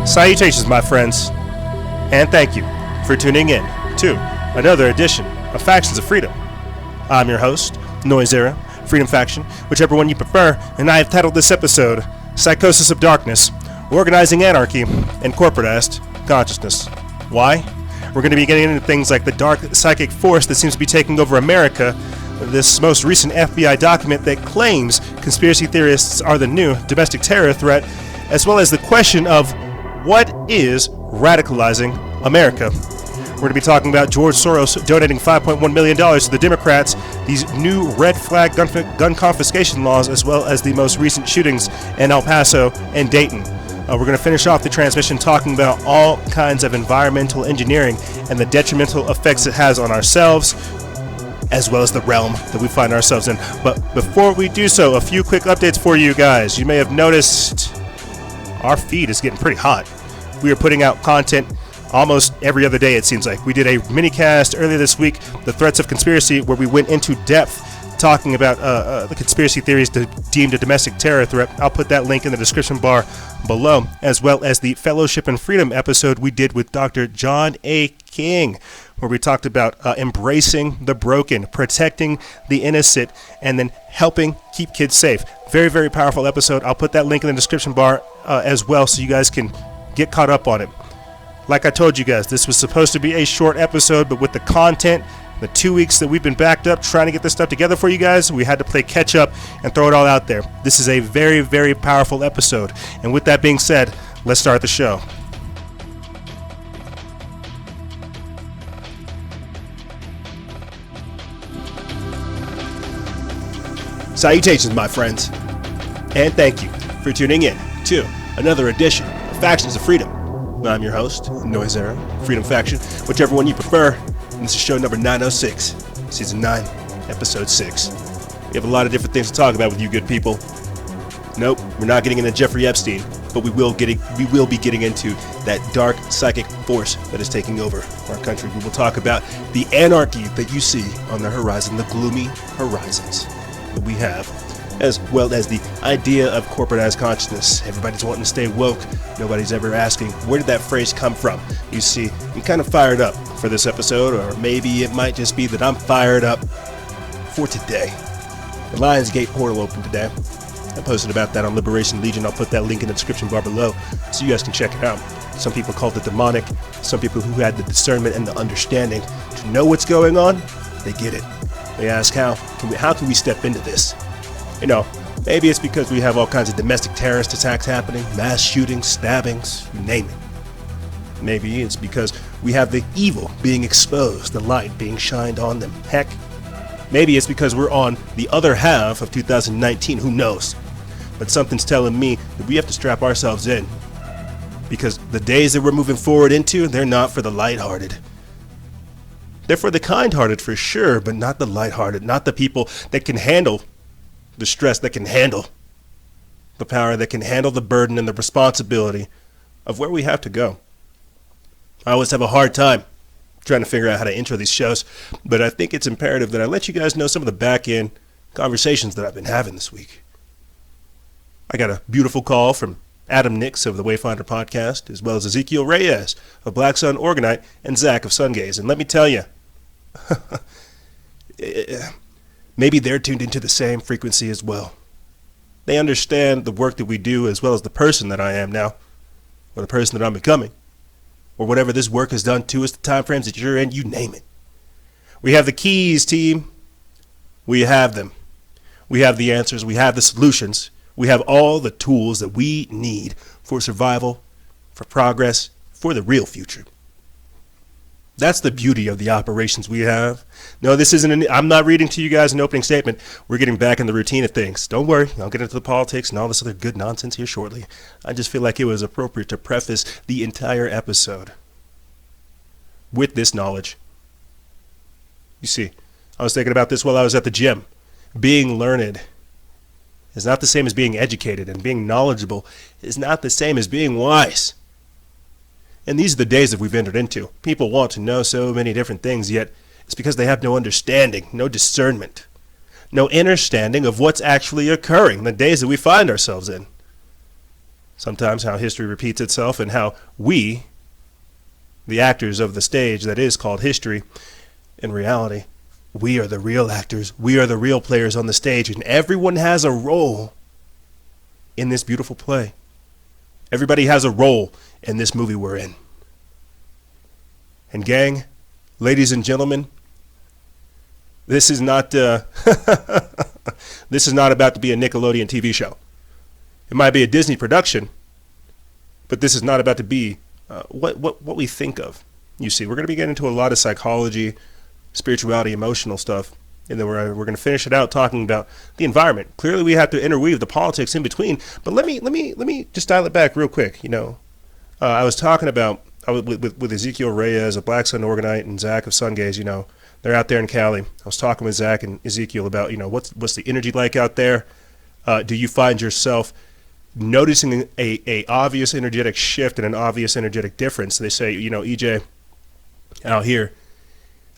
Salutations, my friends, and thank you for tuning in to another edition of Factions of Freedom. I'm your host, Noise Era, Freedom Faction, whichever one you prefer, and I have titled this episode, Psychosis of Darkness, Organizing Anarchy and Corporatized Consciousness. Why? We're going to be getting into things like the dark psychic force that seems to be taking over America, this most recent FBI document that claims conspiracy theorists are the new domestic terror threat, as well as the question of what is radicalizing America. We're going to be talking about George Soros donating $5.1 million to the Democrats, these new red flag gun confiscation laws, as well as the most recent shootings in El Paso and Dayton. We're going to finish off the transmission talking about all kinds of environmental engineering and the detrimental effects it has on ourselves, as well as the realm that we find ourselves in. But before we do so, a few quick updates for you guys. You may have noticed our feed is getting pretty hot. We are putting out content almost every other day, it seems like. We did a mini-cast earlier this week, The Threats of Conspiracy, where we went into depth talking about the conspiracy theories deemed a domestic terror threat. I'll put that link in the description bar below, as well as the Fellowship and Freedom episode we did with Dr. John A. King, where we talked about embracing the broken, protecting the innocent, and then helping keep kids safe. Very, very powerful episode. I'll put that link in the description bar as well, so you guys can get caught up on it. Like I told you guys, this was supposed to be a short episode, but with the content, the 2 weeks that we've been backed up trying to get this stuff together for you guys, we had to play catch up and throw it all out there. This is a very, very powerful episode. And with that being said, let's start the show. Salutations, my friends, and thank you for tuning in to another edition of Factions of Freedom. I'm your host, Noise Era, Freedom Faction, whichever one you prefer, and this is show number 906, season 9, episode 6. We have a lot of different things to talk about with you good people. Nope, we're not getting into Jeffrey Epstein, but we will be getting into that dark psychic force that is taking over our country. We will talk about the anarchy that you see on the horizon, the gloomy horizons that we have, as well as the idea of corporatized consciousness. Everybody's wanting to stay woke. Nobody's ever asking, where did that phrase come from? You see, I'm kind of fired up for this episode, or maybe it might just be that I'm fired up for today. The Lionsgate portal opened today. I posted about that on Liberation Legion. I'll put that link in the description bar below so you guys can check it out. Some people called it demonic. Some people who had the discernment and the understanding to know what's going on, they get it. They ask, how can we step into this? You know, maybe it's because we have all kinds of domestic terrorist attacks happening, mass shootings, stabbings, you name it. Maybe it's because we have the evil being exposed, the light being shined on them. Heck, maybe it's because we're on the other half of 2019, who knows? But something's telling me that we have to strap ourselves in, because the days that we're moving forward into, they're not for the lighthearted. They're for the kind-hearted for sure, but not the lighthearted, not the people that can handle the stress, that can handle the power, that can handle the burden and the responsibility of where we have to go. I always have a hard time trying to figure out how to intro these shows, but I think it's imperative that I let you guys know some of the back-end conversations that I've been having this week. I got a beautiful call from Adam Nix of the Wayfinder podcast, as well as Ezekiel Reyes of Black Sun Organite, and Zach of Sungaze. And let me tell you, maybe they're tuned into the same frequency as well. They understand the work that we do, as well as the person that I am now, or the person that I'm becoming, or whatever this work has done to us, the time frames that you're in, you name it. We have the keys, team. We have them. We have the answers. We have the solutions. We have all the tools that we need for survival, for progress, for the real future. That's the beauty of the operations we have. No, this isn't I'm not reading to you guys an opening statement. We're getting back in the routine of things. Don't worry, I'll get into the politics and all this other good nonsense here shortly. I just feel like it was appropriate to preface the entire episode with this knowledge. You see, I was thinking about this while I was at the gym. Being learned is not the same as being educated, and being knowledgeable is not the same as being wise. And these are the days that we've entered into. People want to know so many different things, yet it's because they have no understanding, no discernment, no understanding of what's actually occurring, the days that we find ourselves in. Sometimes how history repeats itself and how we, the actors of the stage that is called history, in reality, we are the real actors. We are the real players on the stage, and everyone has a role in this beautiful play. Everybody has a role in this movie we're in. And gang, ladies and gentlemen, this is not this is not about to be a Nickelodeon TV show. It might be a Disney production, but this is not about to be what we think of. You see, we're going to be getting into a lot of psychology, spirituality, emotional stuff, and then we're going to finish it out talking about the environment. Clearly, we have to interweave the politics in between. But let me just dial it back real quick. I was talking about with Ezekiel Reyes of Black Sun Organite and Zach of Sun Gaze. They're out there in Cali. I was talking with Zach and Ezekiel about what's the energy like out there. Do you find yourself noticing a obvious energetic shift and an obvious energetic difference? They say, EJ, out here,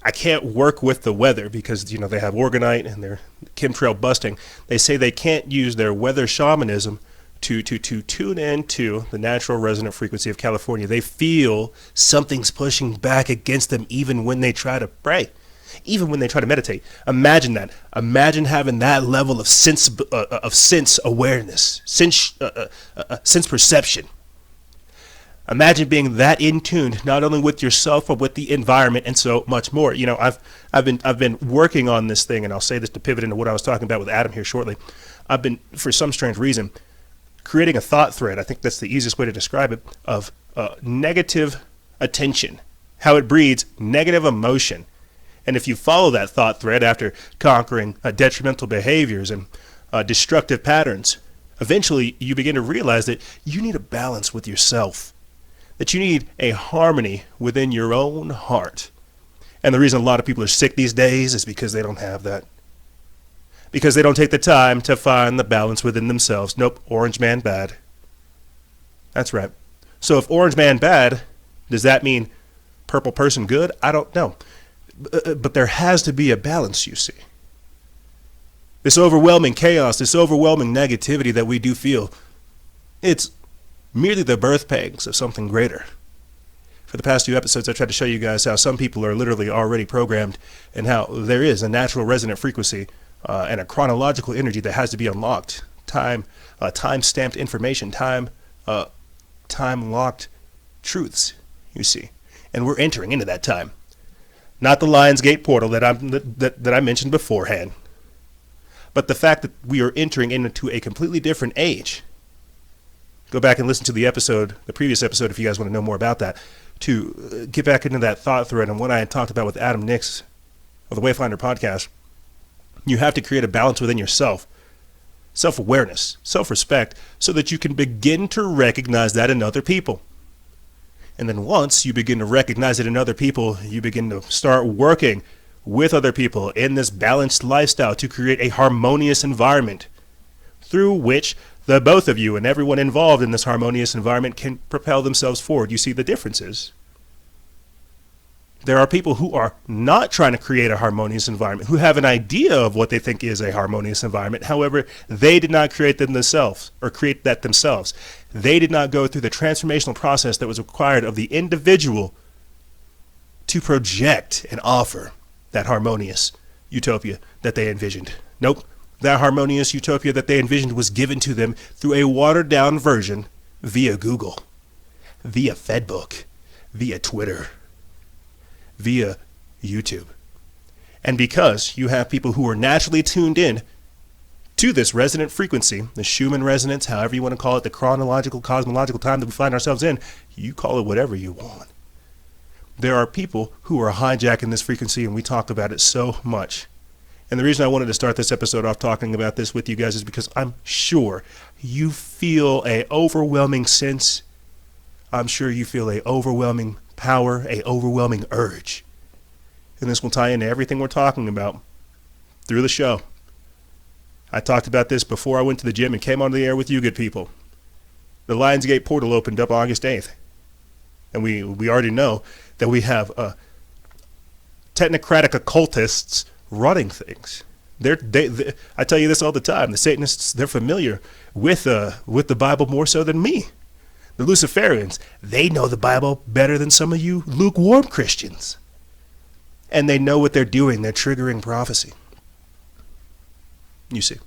I can't work with the weather because, they have Organite and they're chemtrail busting. They say they can't use their weather shamanism to tune into the natural resonant frequency of California. They feel something's pushing back against them even when they try to pray, even when they try to meditate. Imagine that. Imagine having that level of sense awareness, sense perception. Imagine being that in tune, not only with yourself but with the environment and so much more. I've been working on this thing, and I'll say this to pivot into what I was talking about with Adam here shortly. I've been, for some strange reason, creating a thought thread. I think that's the easiest way to describe it, of negative attention, how it breeds negative emotion. And if you follow that thought thread after conquering detrimental behaviors and destructive patterns, eventually you begin to realize that you need a balance with yourself, that you need a harmony within your own heart. And the reason a lot of people are sick these days is because they don't have that. Because they don't take the time to find the balance within themselves. Nope, Orange Man bad. That's right. So if Orange Man bad, does that mean purple person good? I don't know. But there has to be a balance, you see. This overwhelming chaos, this overwhelming negativity that we do feel, it's merely the birth pangs of something greater. For the past few episodes, I tried to show you guys how some people are literally already programmed and how there is a natural resonant frequency and a chronological energy that has to be unlocked. Time-stamped information, time-locked truths, you see. And we're entering into that time. Not the Lionsgate portal that I mentioned beforehand, but the fact that we are entering into a completely different age. Go back and listen to the previous episode, if you guys want to know more about that, to get back into that thought thread and what I had talked about with Adam Nix of the Wayfinder podcast. You have to create a balance within yourself, self-awareness, self-respect, so that you can begin to recognize that in other people. And then once you begin to recognize it in other people, you begin to start working with other people in this balanced lifestyle to create a harmonious environment through which the both of you and everyone involved in this harmonious environment can propel themselves forward. You see the differences. There are people who are not trying to create a harmonious environment, who have an idea of what they think is a harmonious environment. However, they did not create them themselves or create that themselves. They did not go through the transformational process that was required of the individual to project and offer that harmonious utopia that they envisioned. Nope. That harmonious utopia that they envisioned was given to them through a watered-down version via Google, via Fedbook, via Twitter, via YouTube. And because you have people who are naturally tuned in to this resonant frequency, the Schumann resonance, however you want to call it, the chronological, cosmological time that we find ourselves in, you call it whatever you want. There are people who are hijacking this frequency, and we talk about it so much. And the reason I wanted to start this episode off talking about this with you guys is because I'm sure you feel a overwhelming sense. I'm sure you feel a overwhelming power, a overwhelming urge. And this will tie into everything we're talking about through the show. I talked about this before I went to the gym and came onto the air with you good people. The Lionsgate portal opened up August 8th. And we already know that we have technocratic occultists running things. I tell you this all the time. The Satanists, they're familiar with the Bible more so than me. The Luciferians, they know the Bible better than some of you lukewarm Christians. And they know what they're doing. They're triggering prophecy. You see.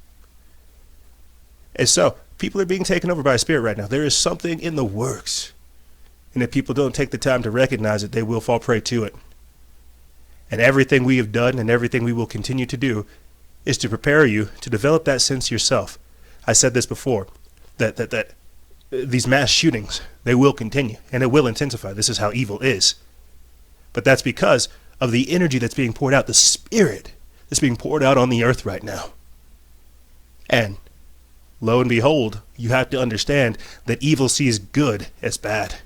And so, people are being taken over by a spirit right now. There is something in the works. And if people don't take the time to recognize it, they will fall prey to it. And everything we have done and everything we will continue to do is to prepare you to develop that sense yourself. I said this before, that these mass shootings, they will continue and it will intensify. This is how evil is. But that's because of the energy that's being poured out, the spirit that's being poured out on the earth right now. And lo and behold, you have to understand that evil sees good as bad.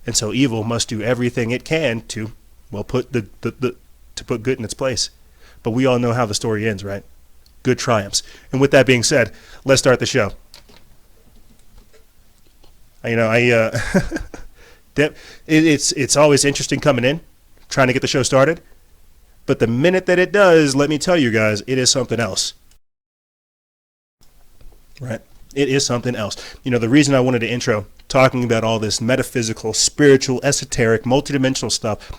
And so evil must do everything it can to, well, put to put good in its place. But we all know how the story ends, right? Good triumphs. And with that being said, let's start the show. It's always interesting coming in, trying to get the show started. But the minute that it does, let me tell you guys, it is something else. Right? It is something else. The reason I wanted to intro talking about all this metaphysical, spiritual, esoteric, multidimensional stuff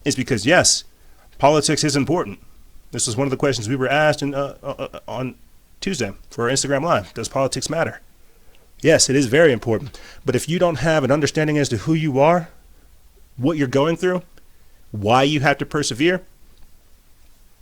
is because, yes, politics is important. This was one of the questions we were asked on Tuesday for our Instagram Live. Does politics matter? Yes, it is very important. But if you don't have an understanding as to who you are, what you're going through, why you have to persevere,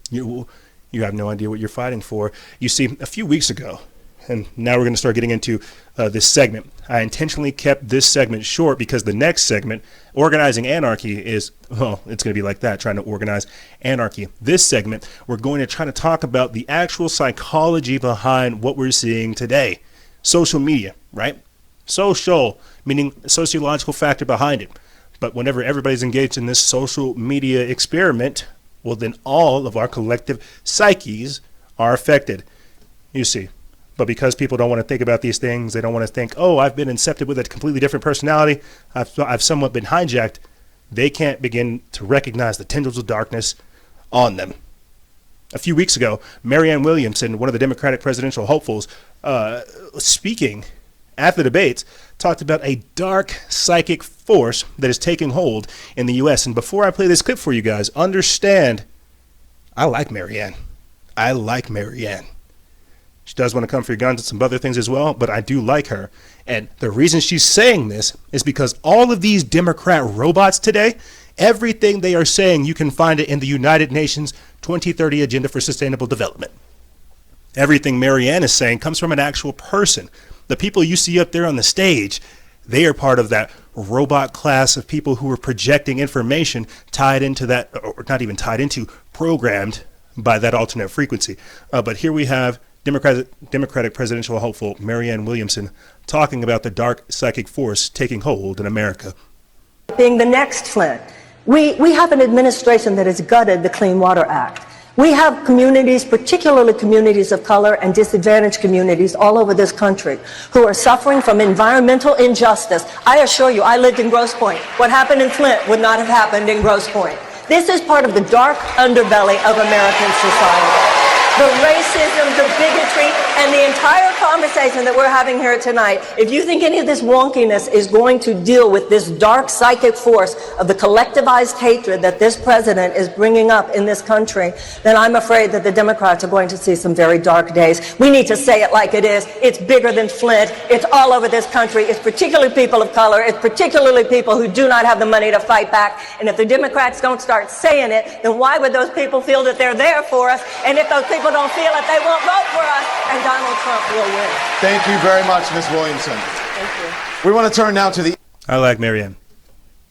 you have no idea what you're fighting for. You see, a few weeks ago, and now we're going to start getting into this segment. I intentionally kept this segment short because the next segment, Organizing Anarchy, is, well, it's going to be like that, trying to organize anarchy. This segment, we're going to try to talk about the actual psychology behind what we're seeing today. Social media, right? Social, meaning sociological factor behind it. But whenever everybody's engaged in this social media experiment, well, then all of our collective psyches are affected. You see. But because people don't want to think about these things, they don't want to think, oh, I've been incepted with a completely different personality, I've somewhat been hijacked, they can't begin to recognize the tendrils of darkness on them. A few weeks ago, Marianne Williamson, one of the Democratic presidential hopefuls, speaking at the debates, talked about a dark psychic force that is taking hold in the U.S. And before I play this clip for you guys, understand, I like Marianne. She does want to come for your guns and some other things as well, but I do like her. And the reason she's saying this is because all of these Democrat robots today, everything they are saying, you can find it in the United Nations 2030 Agenda for Sustainable Development. Everything Marianne is saying comes from an actual person. The people you see up there on the stage, they are part of that robot class of people who are projecting information tied into that, or not even tied into, programmed by that alternate frequency. But here we have Democratic presidential hopeful Marianne Williamson talking about the dark psychic force taking hold in America. Being the next Flint, we have an administration that has gutted the Clean Water Act. We have communities, particularly communities of color and disadvantaged communities all over this country who are suffering from environmental injustice. I assure you, I lived in Grosse Pointe. What happened in Flint would not have happened in Grosse Pointe. This is part of the dark underbelly of American society. The racism, the bigotry, and the entire conversation that we're having here tonight, if you think any of this wonkiness is going to deal with this dark psychic force of the collectivized hatred that this president is bringing up in this country, then I'm afraid that the Democrats are going to see some very dark days. We need to say it like it is. It's bigger than Flint. It's all over this country. It's particularly people of color. It's particularly people who do not have the money to fight back. And if the Democrats don't start saying it, then why would those people feel that they're there for us? And if those people don't feel it, they won't vote for us, and Donald Trump will win. Thank you very much, Ms. Williamson. Thank you. We want to turn now to the... I like Marianne.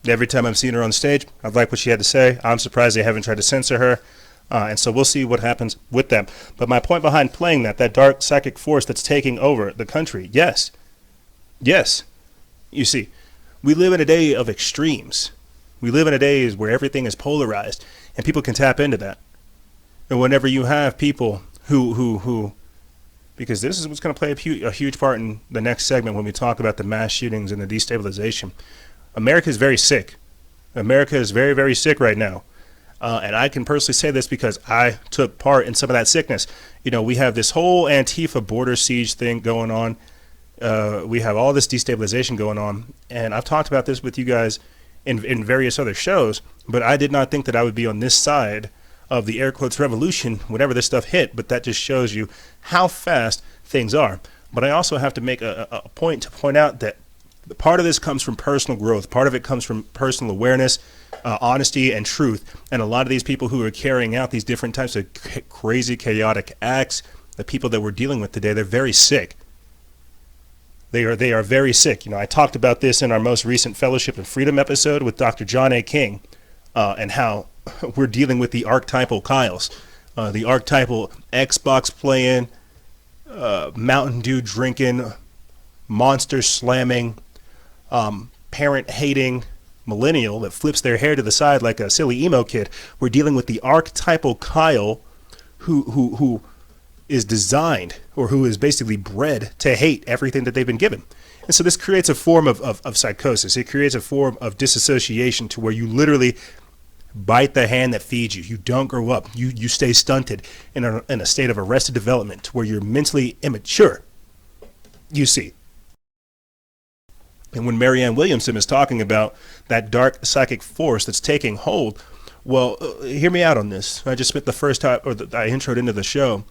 Every time I've seen her on stage, I've liked what she had to say. I'm surprised they haven't tried to censor her, and so we'll see what happens with them. But my point behind playing that dark psychic force that's taking over the country, yes. You see, we live in a day of extremes. We live in a day where everything is polarized, and people can tap into that. And whenever you have people who because this is what's going to play a huge part in the next segment when we talk about the mass shootings and the destabilization. America is very sick. America is very, very sick right now. And I can personally say this because I took part in some of that sickness. You know, we have this whole Antifa border siege thing going on. We have all this destabilization going on. And I've talked about this with you guys in various other shows, but I did not think that I would be on this side of the air quotes revolution whenever this stuff hit. But that just shows you how fast things are. But I also have to make a point to point out that part of this comes from personal growth. Part of it comes from personal awareness, honesty, and truth. And a lot of these people who are carrying out these different types of crazy, chaotic acts, the people that we're dealing with today, they're very sick. They are very sick. You know, I talked about this in our most recent Fellowship and Freedom episode with Dr. John A. King, and how we're dealing with the archetypal Kyles, the archetypal Xbox playing, Mountain Dew drinking, monster slamming, parent hating millennial that flips their hair to the side like a silly emo kid. We're dealing with the archetypal Kyle who is designed, or who is basically bred to hate everything that they've been given. And so this creates a form of psychosis. It creates a form of disassociation to where you literally bite the hand that feeds you. You don't grow up. You stay stunted in a state of arrested development where you're mentally immature, you see. And when Marianne Williamson is talking about that dark psychic force that's taking hold, well, hear me out on this. I just spent the first time, I introed into the show,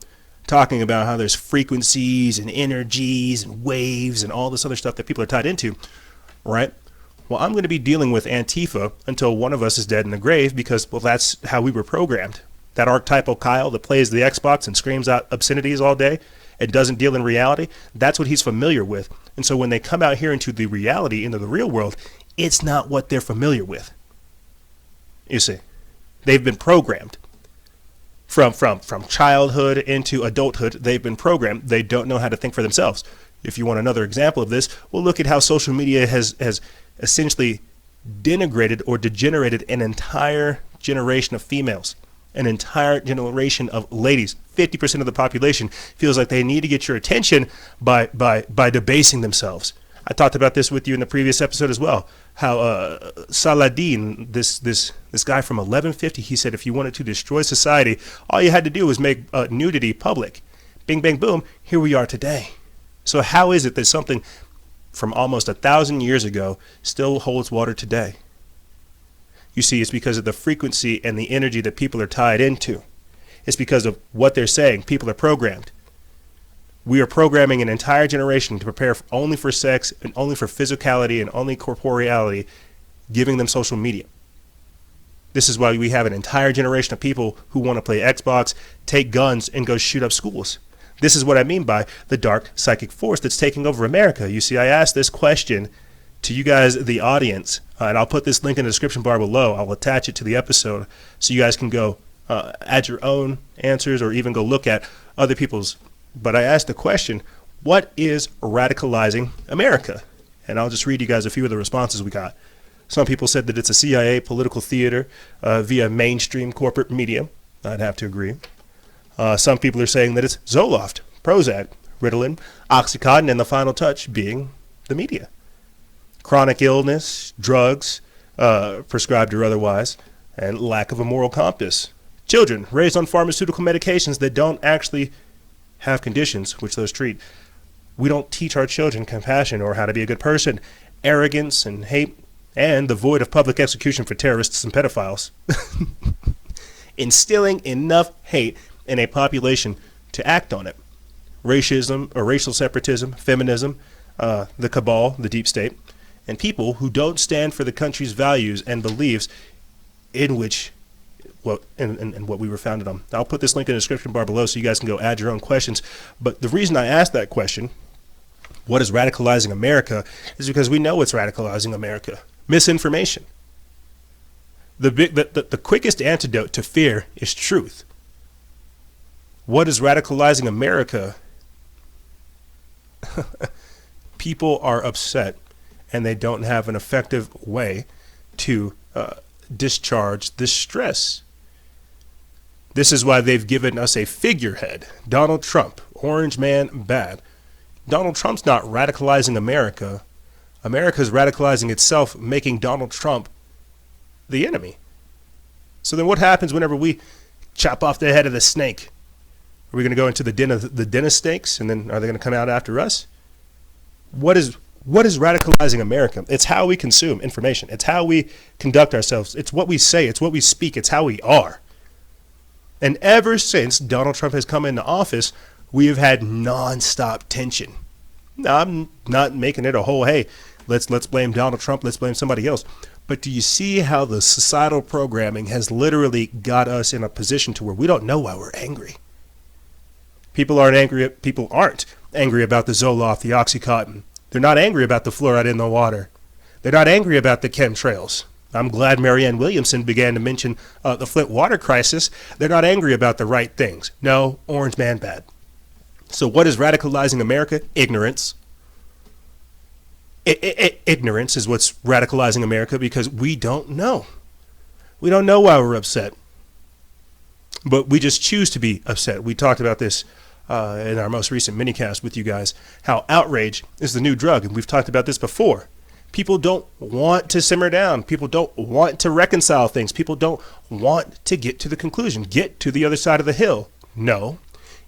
talking about how there's frequencies and energies and waves and all this other stuff that people are tied into, right? Well, I'm going to be dealing with Antifa until one of us is dead in the grave because, well, that's how we were programmed. That archetypal Kyle that plays the Xbox and screams out obscenities all day and doesn't deal in reality, that's what he's familiar with. And so when they come out here into the reality, into the real world, it's not what they're familiar with. You see, they've been programmed. From childhood into adulthood, they've been programmed. They don't know how to think for themselves. If you want another example of this, well, look at how social media has essentially denigrated or degenerated an entire generation of females, an entire generation of ladies. 50% of the population feels like they need to get your attention by debasing themselves. I talked about this with you in the previous episode as well. How Saladin, this guy from 1150, he said if you wanted to destroy society, all you had to do was make nudity public. Bing, bang, boom, here we are today. So how is it that something from almost 1,000 years ago still holds water today? You see, it's because of the frequency and the energy that people are tied into. It's because of what they're saying. People are programmed. We are programming an entire generation to prepare only for sex and only for physicality and only corporeality, giving them social media. This is why we have an entire generation of people who want to play Xbox, take guns, and go shoot up schools. This is what I mean by the dark psychic force that's taking over America. You see, I asked this question to you guys, the audience, and I'll put this link in the description bar below. I'll attach it to the episode so you guys can go add your own answers or even go look at other people's. But I asked the question, what is radicalizing America? And I'll just read you guys a few of the responses we got. Some people said that it's a CIA political theater via mainstream corporate media. I'd have to agree. Some people are saying that it's Zoloft, Prozac, Ritalin, Oxycontin, and the final touch being the media. Chronic illness, drugs, prescribed or otherwise, and lack of a moral compass. Children raised on pharmaceutical medications that don't actually have conditions which those treat. We don't teach our children compassion or how to be a good person. Arrogance and hate, and the void of public execution for terrorists and pedophiles. Instilling enough hate in a population to act on it. Racism or racial separatism, feminism, the cabal, the deep state, and people who don't stand for the country's values and beliefs in which and what we were founded on. I'll put this link in the description bar below so you guys can go add your own questions. But the reason I asked that question, what is radicalizing America, is because we know what's radicalizing America. Misinformation. The quickest antidote to fear is truth. What is radicalizing America? People are upset and they don't have an effective way to discharge this stress. This is why they've given us a figurehead, Donald Trump, orange man bad. Donald Trump's not radicalizing America. America's radicalizing itself, making Donald Trump the enemy. So then what happens whenever we chop off the head of the snake? Are we going to go into the den of snakes, and then are they going to come out after us? What is radicalizing America? It's how we consume information. It's how we conduct ourselves. It's what we say. It's what we speak. It's how we are. And ever since Donald Trump has come into office, we have had nonstop tension. Now, I'm not making it a whole, hey, let's blame Donald Trump, let's blame somebody else. But do you see how the societal programming has literally got us in a position to where we don't know why we're angry? People aren't angry about the Zoloft, the Oxycontin. They're not angry about the fluoride in the water. They're not angry about the chemtrails. I'm glad Marianne Williamson began to mention the Flint water crisis. They're not angry about the right things. No, orange man bad. So what is radicalizing America? Ignorance. Ignorance is what's radicalizing America, because we don't know. We don't know why we're upset. But we just choose to be upset. We talked about this in our most recent minicast with you guys, how outrage is the new drug. And we've talked about this before. People don't want to simmer down. People don't want to reconcile things. People don't want to get to the conclusion, get to the other side of the hill. No,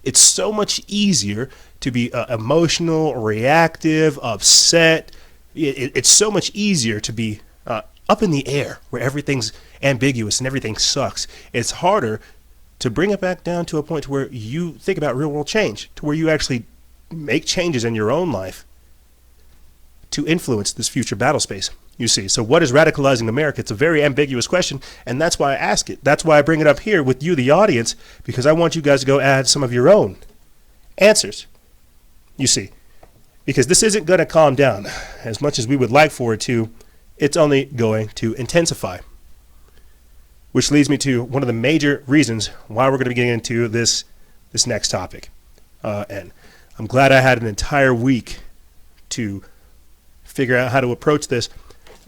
it's so much easier to be emotional, reactive, upset. It's so much easier to be up in the air where everything's ambiguous and everything sucks. It's harder to bring it back down to a point where you think about real world change, to where you actually make changes in your own life to influence this future battle space, you see. So what is radicalizing America? It's a very ambiguous question, and that's why I ask it. That's why I bring it up here with you, the audience, because I want you guys to go add some of your own answers, you see. Because this isn't going to calm down as much as we would like for it to. It's only going to intensify. Which leads me to one of the major reasons why we're going to be getting into this next topic. And I'm glad I had an entire week to figure out how to approach this.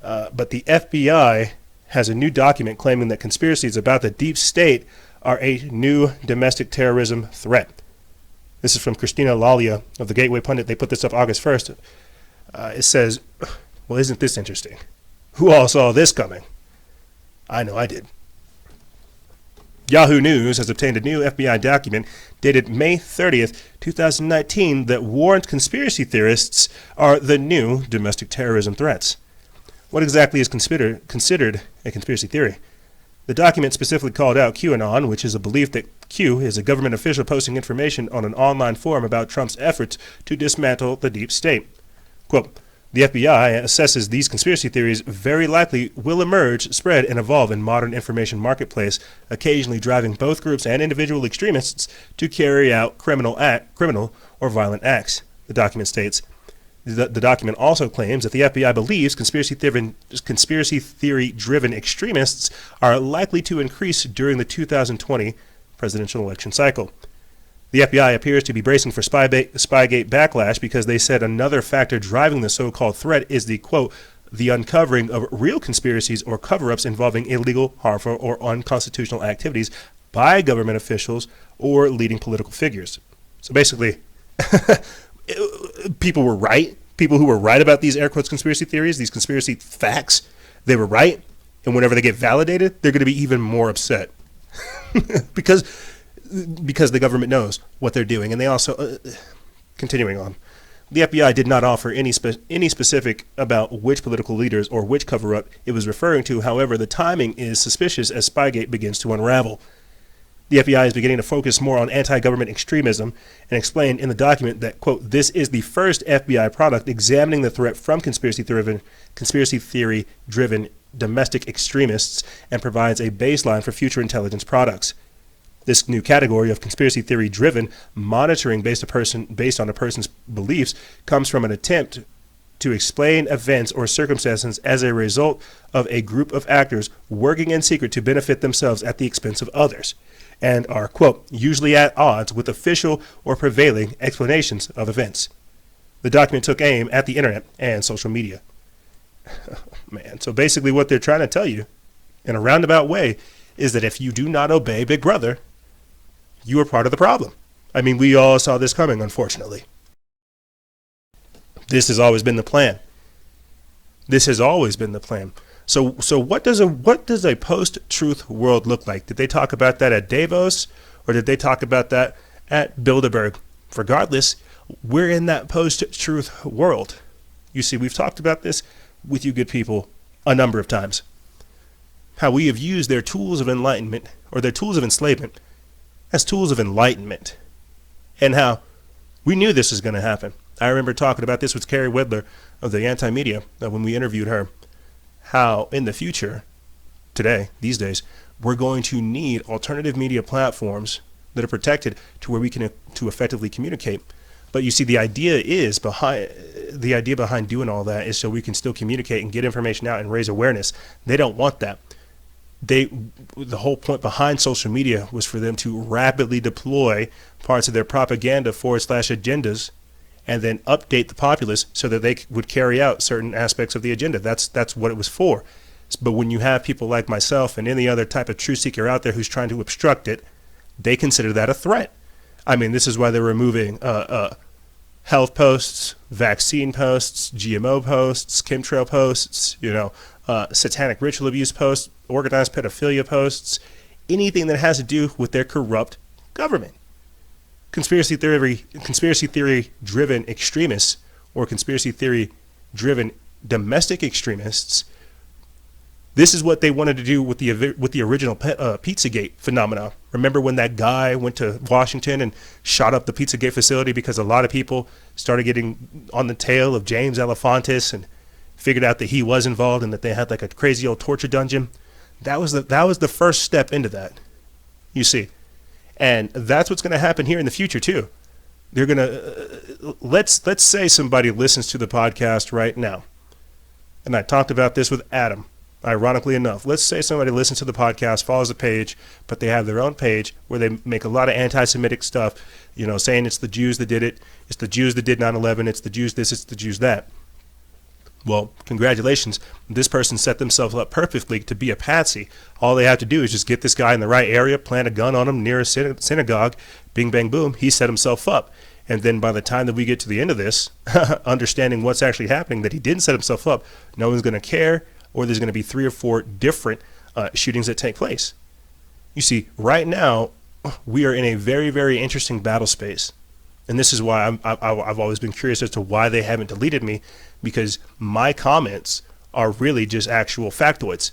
But the FBI has a new document claiming that conspiracies about the deep state are a new domestic terrorism threat. This is from Christina Lalia of the Gateway Pundit. They put this up August 1st. It says, well, isn't this interesting? Who all saw this coming? I know I did. Yahoo News has obtained a new FBI document dated May 30th, 2019 that warns conspiracy theorists are the new domestic terrorism threats. What exactly is considered a conspiracy theory? The document specifically called out QAnon, which is a belief that Q is a government official posting information on an online forum about Trump's efforts to dismantle the deep state. Quote, the FBI assesses these conspiracy theories very likely will emerge, spread, and evolve in modern information marketplace, occasionally driving both groups and individual extremists to carry out criminal or violent acts, the document states. The document also claims that the FBI believes conspiracy theory-driven extremists are likely to increase during the 2020 presidential election cycle. The FBI appears to be bracing for Spygate backlash because they said another factor driving the so-called threat is the, quote, the uncovering of real conspiracies or cover-ups involving illegal, harmful, or unconstitutional activities by government officials or leading political figures. So basically, people were right. People who were right about these air quotes conspiracy theories, these conspiracy facts, they were right. And whenever they get validated, they're going to be even more upset because the government knows what they're doing. And they also, continuing on, the FBI did not offer any specific about which political leaders or which cover-up it was referring to. However, the timing is suspicious as Spygate begins to unravel. The FBI is beginning to focus more on anti-government extremism and explained in the document that, quote, this is the first FBI product examining the threat from conspiracy theory-driven domestic extremists and provides a baseline for future intelligence products. This new category of conspiracy theory-driven monitoring based on a person's beliefs comes from an attempt to explain events or circumstances as a result of a group of actors working in secret to benefit themselves at the expense of others, and are, quote, usually at odds with official or prevailing explanations of events. The document took aim at the internet and social media. Man, so basically what they're trying to tell you in a roundabout way is that if you do not obey Big Brother, you are part of the problem. I mean, we all saw this coming, unfortunately. This has always been the plan. This has always been the plan. So what does a post-truth world look like? Did they talk about that at Davos, or did they talk about that at Bilderberg? Regardless, we're in that post-truth world. You see, we've talked about this with you good people a number of times. How we have used their tools of enlightenment, or their tools of enslavement, as tools of enlightenment. And how we knew this was going to happen. I remember talking about this with Carrie Wedler of the Anti-Media when we interviewed her. How in the future, today, these days, we're going to need alternative media platforms that are protected to where we can to effectively communicate. But you see, the idea behind doing all that is so we can still communicate and get information out and raise awareness. They don't want that. The whole point behind social media was for them to rapidly deploy parts of their propaganda / agendas, and then update the populace so that they would carry out certain aspects of the agenda. That's what it was for. But when you have people like myself and any other type of truth seeker out there who's trying to obstruct it, they consider that a threat. I mean, this is why they're removing health posts, vaccine posts, GMO posts, chemtrail posts, satanic ritual abuse posts, organized pedophilia posts, anything that has to do with their corrupt government. Conspiracy theory driven extremists, or conspiracy theory driven domestic extremists. This is what they wanted to do with the original Pizzagate phenomena. Remember when that guy went to Washington and shot up the Pizzagate facility because a lot of people started getting on the tail of James Alefantis and figured out that he was involved and that they had like a crazy old torture dungeon? That was the first step into that, you see. And that's what's going to happen here in the future too. They're going to let's say somebody listens to the podcast right now. And I talked about this with Adam. Ironically enough, let's say somebody listens to the podcast, follows the page, but they have their own page where they make a lot of anti-Semitic stuff, saying it's the Jews that did it, it's the Jews that did 9/11, it's the Jews this, it's the Jews that. Well, congratulations. This person set themselves up perfectly to be a patsy. All they have to do is just get this guy in the right area, plant a gun on him near a synagogue, bing, bang, boom, he set himself up. And then by the time that we get to the end of this, understanding what's actually happening, that he didn't set himself up, no one's going to care, or there's going to be 3 or 4 different shootings that take place. You see, right now, we are in a very, very interesting battle space. And this is why I've always been curious as to why they haven't deleted me, because my comments are really just actual factoids.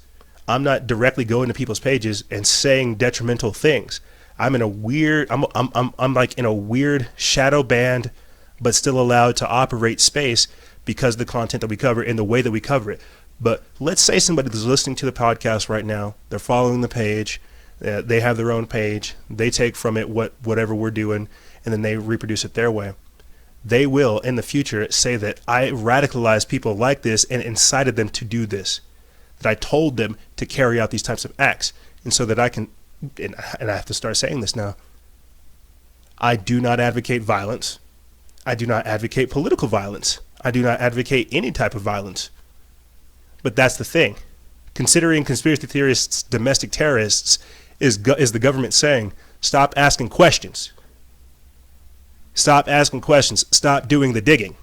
I'm not directly going to people's pages and saying detrimental things. I'm in a weird, I'm like in a weird shadow band, but still allowed to operate space because of the content that we cover and the way that we cover it. But let's say somebody is listening to the podcast right now, they're following the page, they have their own page, they take from it whatever we're doing, and then they reproduce it their way. They will, in the future, say that I radicalized people like this and incited them to do this, that I told them to carry out these types of acts. And so that I can, and I have to start saying this now, I do not advocate violence. I do not advocate political violence. I do not advocate any type of violence. But that's the thing. Considering conspiracy theorists domestic terrorists is the government saying, stop asking questions. Stop asking questions. Stop doing the digging.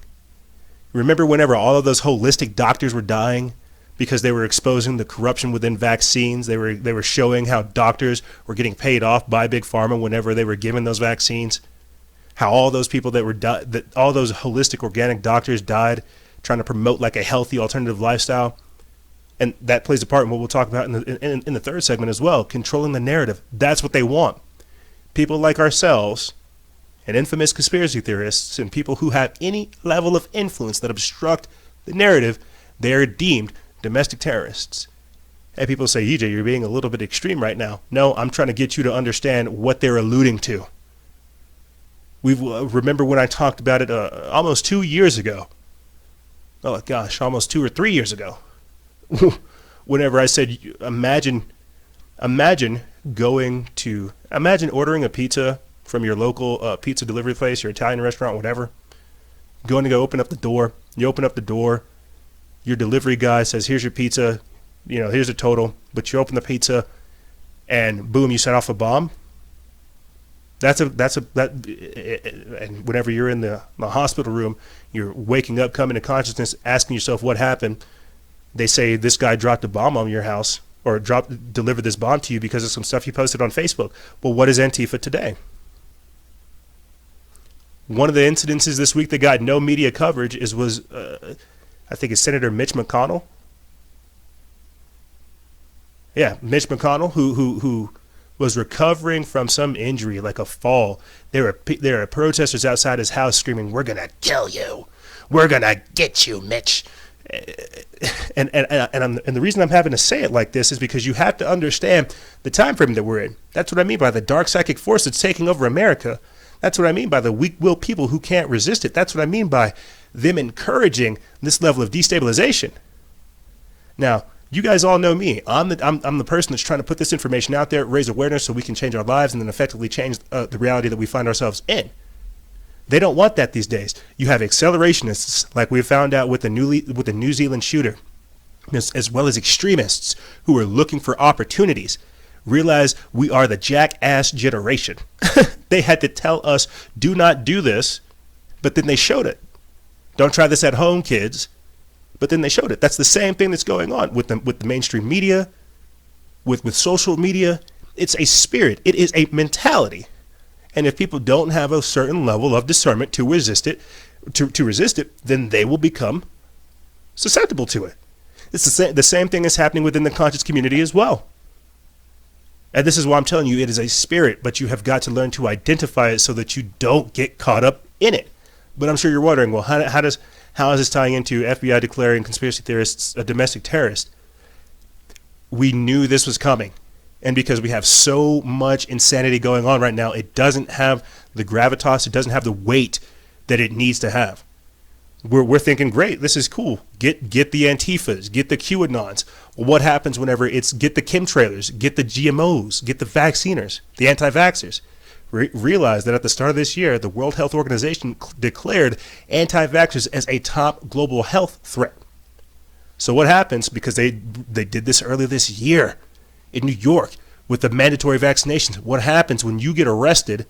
Remember whenever all of those holistic doctors were dying because they were exposing the corruption within vaccines? They were showing how doctors were getting paid off by Big Pharma whenever they were given those vaccines. How all those people all those holistic organic doctors died trying to promote like a healthy alternative lifestyle. And that plays a part in what we'll talk about in the third segment as well, controlling the narrative. That's what they want. People like ourselves and infamous conspiracy theorists and people who have any level of influence that obstruct the narrative, they are deemed domestic terrorists. And people say, EJ, you're being a little bit extreme right now. No, I'm trying to get you to understand what they're alluding to. Remember when I talked about it almost 2 years ago. Oh gosh, almost 2 or 3 years ago. Whenever I said, imagine ordering a pizza from your local pizza delivery place, your Italian restaurant, whatever. Going to go open up the door. You open up the door. Your delivery guy says, here's your pizza. Here's the total. But you open the pizza and boom, you set off a bomb. And whenever you're in the hospital room, you're waking up, coming to consciousness, asking yourself what happened. They say this guy dropped a bomb on your house or delivered this bomb to you because of some stuff you posted on Facebook. Well, what is Antifa today? One of the incidences this week that got no media coverage was I think it's Senator Mitch McConnell. Yeah, Mitch McConnell, who was recovering from some injury, like a fall. There are protesters outside his house screaming, "We're gonna kill you! We're gonna get you, Mitch!" And the reason I'm having to say it like this is because you have to understand the time frame that we're in. That's what I mean by the dark psychic force that's taking over America. That's what I mean by the weak-willed people who can't resist it. That's what I mean by them encouraging this level of destabilization. Now, you guys all know me. I'm the person that's trying to put this information out there, raise awareness so we can change our lives and then effectively change the reality that we find ourselves in. They don't want that these days. You have accelerationists, like we found out with the New Zealand shooter, as well as extremists who are looking for opportunities. Realize we are the jackass generation. They had to tell us, do not do this, but then they showed it. Don't try this at home, kids. But then they showed it. That's the same thing that's going on with the mainstream media, with social media. It's a spirit. It is a mentality. And if people don't have a certain level of discernment to resist it, then they will become susceptible to it. It's the same thing is happening within the conscious community as well. And this is why I'm telling you, it is a spirit, but you have got to learn to identify it so that you don't get caught up in it. But I'm sure you're wondering, well, how is this tying into FBI declaring conspiracy theorists a domestic terrorist? We knew this was coming. And because we have so much insanity going on right now, it doesn't have the gravitas, it doesn't have the weight that it needs to have. We're thinking, great, this is cool. Get the Antifas, get the QAnons. What happens whenever it's get the chemtrailers, get the GMOs, get the vacciners, the anti-vaxxers? Realize that at the start of this year, the World Health Organization declared anti-vaxxers as a top global health threat. So what happens, because they did this earlier this year in New York with the mandatory vaccinations, what happens when you get arrested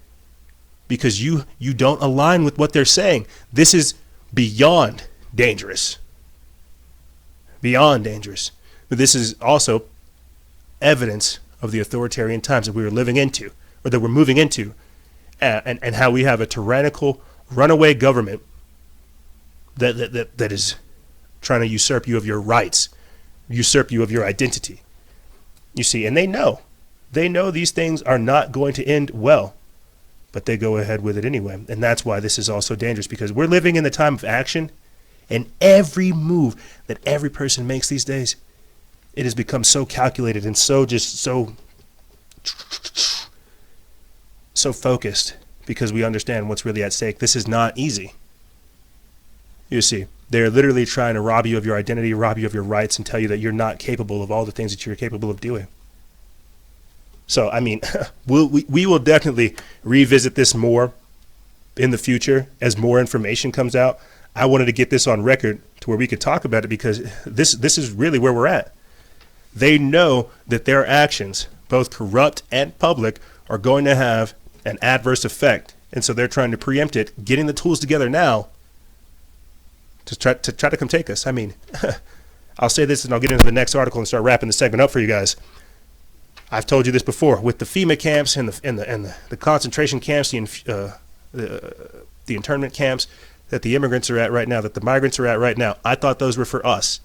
because you don't align with what they're saying? This is beyond dangerous. Beyond dangerous. But this is also evidence of the authoritarian times that we were living into, or that we're moving into, and how we have a tyrannical runaway government that is trying to usurp you of your rights, usurp you of your identity. You see, and they know these things are not going to end well, but they go ahead with it anyway. And that's why this is also dangerous, because we're living in the time of action, and every move that every person makes these days, it has become so calculated and so focused, because we understand what's really at stake. This is not easy. You see, they're literally trying to rob you of your identity, rob you of your rights, and tell you that you're not capable of all the things that you're capable of doing. So, I mean, we will definitely revisit this more in the future as more information comes out. I wanted to get this on record to where we could talk about it, because this is really where we're at. They know that their actions, both corrupt and public, are going to have an adverse effect. And so they're trying to preempt it, getting the tools together now to try to come take us. I mean, I'll say this and I'll get into the next article and start wrapping the segment up for you guys. I've told you this before with the FEMA camps and the concentration camps, the internment camps that the immigrants are at right now, that the migrants are at right now. I thought those were for us.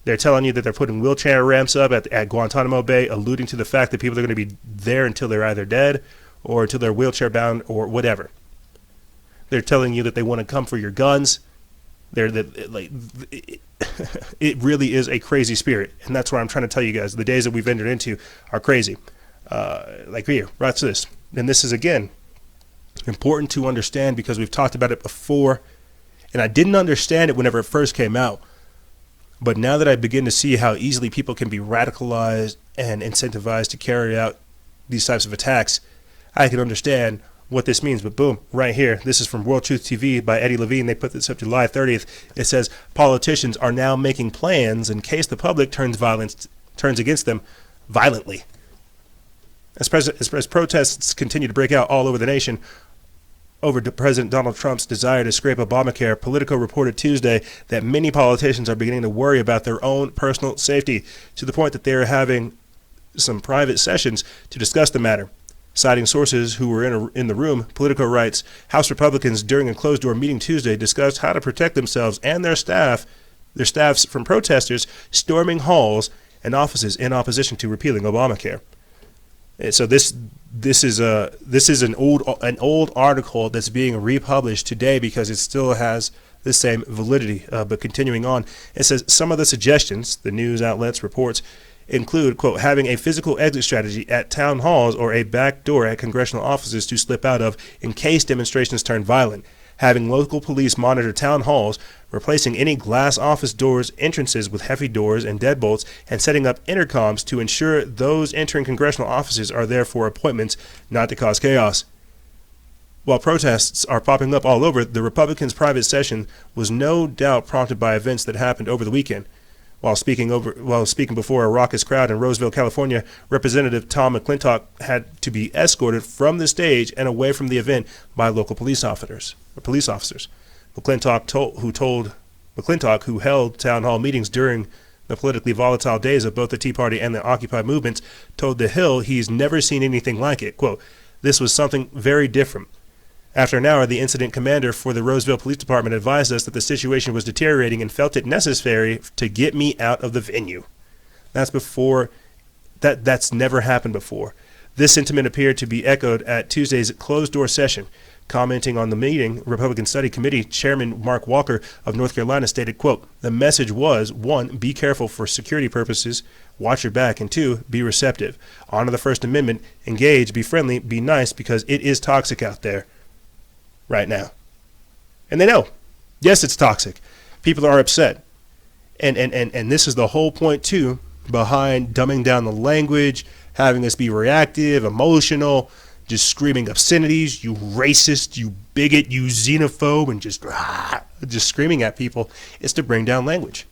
They're telling you that they're putting wheelchair ramps up at Guantanamo Bay, alluding to the fact that people are going to be there until they're either dead or until they're wheelchair bound or whatever. They're telling you that they want to come for your guns. It really is a crazy spirit, and that's why I'm trying to tell you guys the days that we've entered into are crazy. Like here, watch this, and this is again important to understand because we've talked about it before, and I didn't understand it whenever it first came out. But now that I begin to see how easily people can be radicalized and incentivized to carry out these types of attacks, I can understand what this means. But boom, right here, this is from World Truth TV by Eddie Levine. They put this up July 30th. It says, politicians are now making plans in case the public turns against them violently. As protests continue to break out all over the nation, over President Donald Trump's desire to scrape Obamacare, Politico reported Tuesday that many politicians are beginning to worry about their own personal safety, to the point that they are having some private sessions to discuss the matter. Citing sources who were in the room, Politico writes, House Republicans during a closed-door meeting Tuesday discussed how to protect themselves and their staffs from protesters storming halls and offices in opposition to repealing Obamacare. So this is an old article that's being republished today because it still has the same validity. But continuing on, it says some of the suggestions the news outlets reports include, quote, having a physical exit strategy at town halls or a back door at congressional offices to slip out of in case demonstrations turn violent, having local police monitor town halls, replacing any glass office doors entrances with heavy doors and deadbolts, and setting up intercoms to ensure those entering congressional offices are there for appointments, not to cause chaos. While protests are popping up all over, the Republicans' private session was no doubt prompted by events that happened over the weekend. While speaking before a raucous crowd in Roseville, California, Representative Tom McClintock had to be escorted from the stage and away from the event by local police officers. McClintock, who held town hall meetings during the politically volatile days of both the Tea Party and the Occupy movements, told The Hill he's never seen anything like it. Quote, "This was something very different. After an hour, the incident commander for the Roseville Police Department advised us that the situation was deteriorating and felt it necessary to get me out of the venue." That's never happened before. This sentiment appeared to be echoed at Tuesday's closed-door session. Commenting on the meeting, Republican Study Committee Chairman Mark Walker of North Carolina stated, quote, "The message was, 1, be careful for security purposes, watch your back, and 2, be receptive. Honor the First Amendment, engage, be friendly, be nice, because it is toxic out there right now." And they know. Yes, it's toxic. People are upset. And this is the whole point, too, behind dumbing down the language, having us be reactive, emotional, just screaming obscenities, you racist, you bigot, you xenophobe, and just screaming at people. It's to bring down language.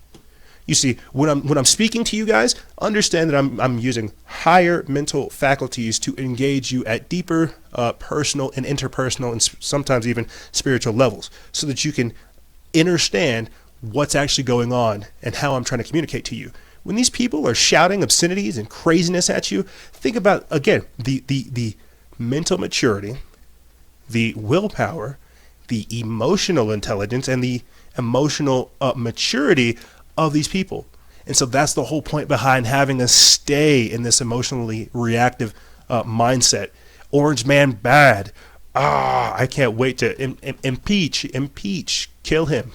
You see, when I'm speaking to you guys, understand that I'm using higher mental faculties to engage you at deeper personal and interpersonal and sometimes even spiritual levels, so that you can understand what's actually going on and how I'm trying to communicate to you. When these people are shouting obscenities and craziness at you, think about, again, the mental maturity, the willpower, the emotional intelligence, and the emotional maturity of these people. And so that's the whole point behind having us stay in this emotionally reactive mindset. Orange man bad. I can't wait to impeach, kill him.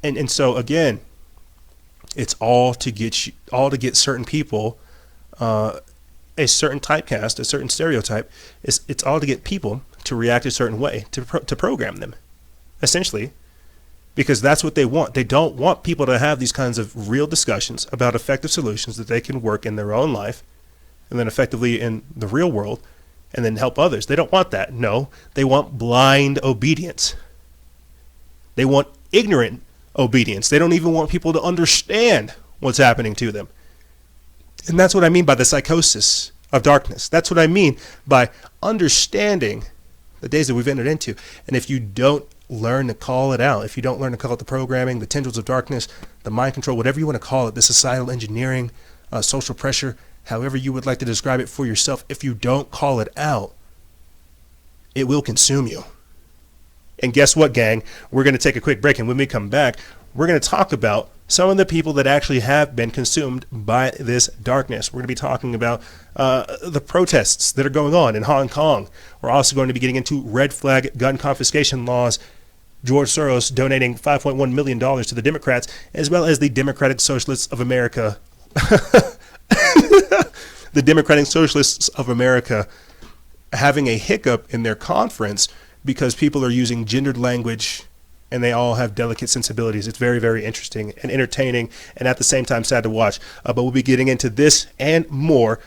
And so again, it's all to get certain people a certain typecast, a certain stereotype. It's all to get people to react a certain way, to program them, essentially, because that's what they want. They don't want people to have these kinds of real discussions about effective solutions that they can work in their own life and then effectively in the real world and then help others. They don't want that. No, they want blind obedience. They want ignorant obedience. They don't even want people to understand what's happening to them. And that's what I mean by the psychosis of darkness. That's what I mean by understanding the days that we've entered into. And if you don't learn to call it out, if you don't learn to call it the programming, the tendrils of darkness, the mind control, whatever you want to call it, the societal engineering, social pressure, however you would like to describe it for yourself, if you don't call it out, it will consume you. And guess what, gang? We're going to take a quick break, and when we come back, we're going to talk about some of the people that actually have been consumed by this darkness. We're going to be talking about the protests that are going on in Hong Kong. We're also going to be getting into red flag gun confiscation laws, George Soros donating $5.1 million to the Democrats, as well as the Democratic Socialists of America. The Democratic Socialists of America having a hiccup in their conference because people are using gendered language and they all have delicate sensibilities. It's very, very interesting and entertaining and at the same time sad to watch. But we'll be getting into this and more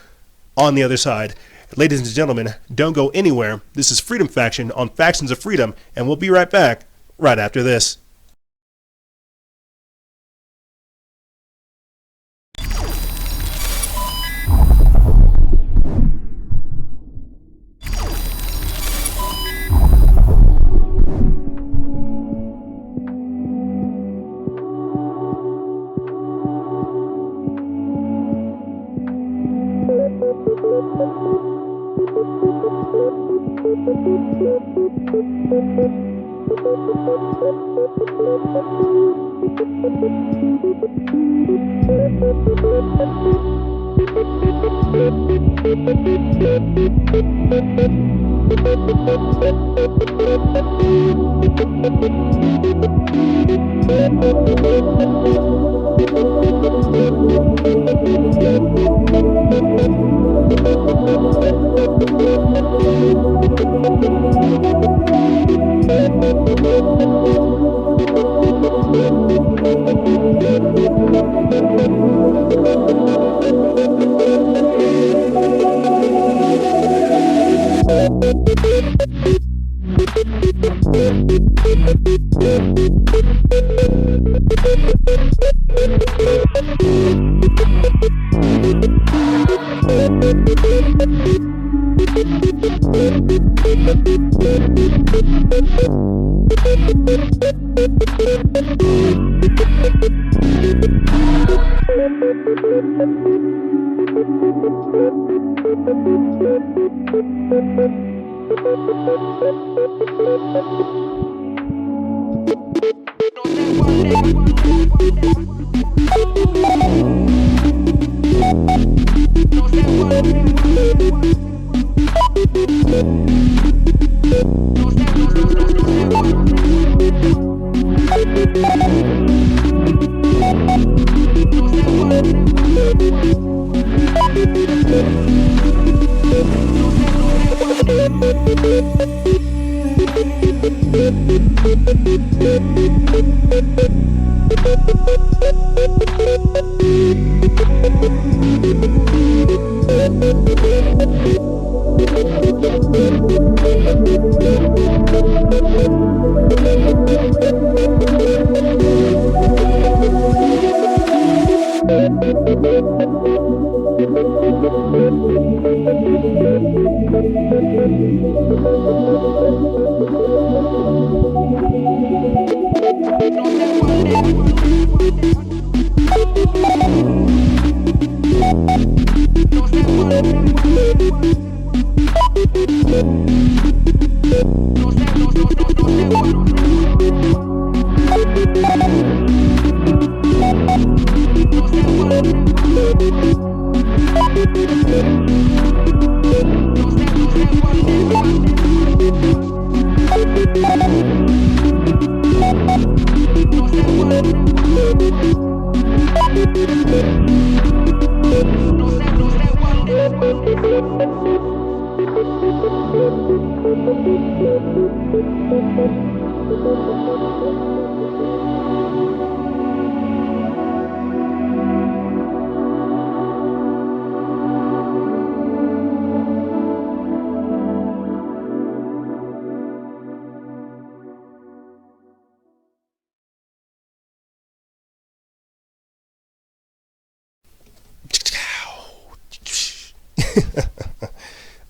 on the other side. Ladies and gentlemen, don't go anywhere. This is Freedom Faction on Factions of Freedom, and we'll be right back right after this.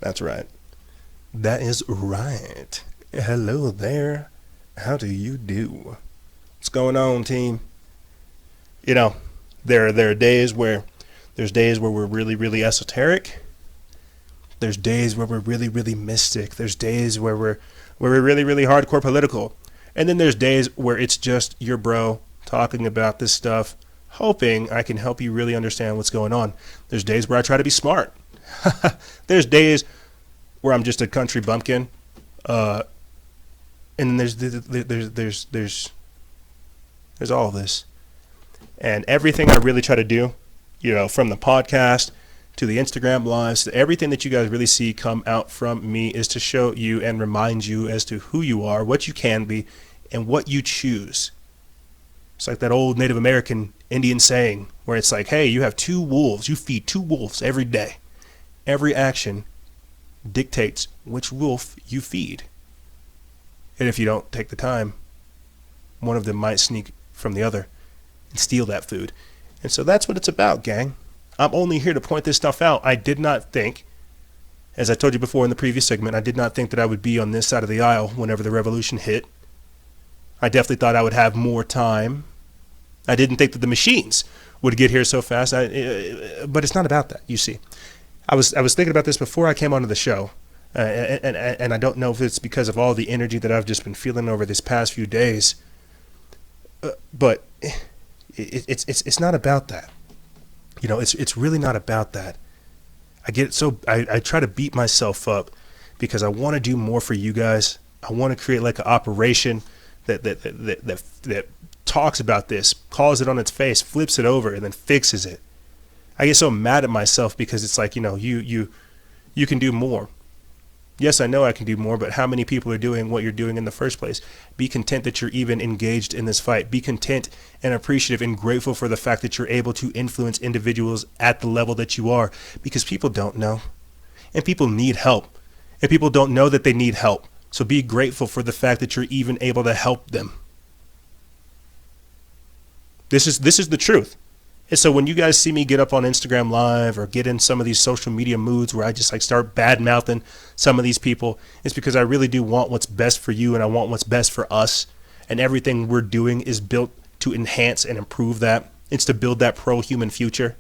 That's right. That is right. Hello there. How do you do? What's going on, team? You know, there are days where we're really, really esoteric. There's days where we're really, really mystic. There's days where we're really, really hardcore political. And then there's days where it's just your bro talking about this stuff, hoping I can help you really understand what's going on. There's days where I try to be smart. There's days where I'm just a country bumpkin, and then there's all of this, and everything I really try to do, you know, from the podcast to the Instagram lives, to everything that you guys really see come out from me is to show you and remind you as to who you are, what you can be, and what you choose. It's like that old Native American Indian saying where it's like, hey, you have two wolves, you feed two wolves every day. Every action dictates which wolf you feed. And if you don't take the time, one of them might sneak from the other and steal that food. And so that's what it's about, gang. I'm only here to point this stuff out. I did not think, as I told you before in the previous segment, I did not think that I would be on this side of the aisle whenever the revolution hit. I definitely thought I would have more time. I didn't think that the machines would get here so fast. But it's not about that, you see. I was thinking about this before I came onto the show, and I don't know if it's because of all the energy that I've just been feeling over these past few days, but it's not about that. You know, it's really not about that. I try to beat myself up because I want to do more for you guys. I want to create like an operation that talks about this, calls it on its face, flips it over, and then fixes it. I get so mad at myself because it's like, you know, you can do more. Yes, I know I can do more, but how many people are doing what you're doing in the first place? Be content that you're even engaged in this fight. Be content and appreciative and grateful for the fact that you're able to influence individuals at the level that you are, because people don't know, and people need help, and people don't know that they need help. So be grateful for the fact that you're even able to help them. This is the truth. And so when you guys see me get up on Instagram Live or get in some of these social media moods where I just like start bad mouthing some of these people, it's because I really do want what's best for you, and I want what's best for us. And everything we're doing is built to enhance and improve that. It's to build that pro-human future.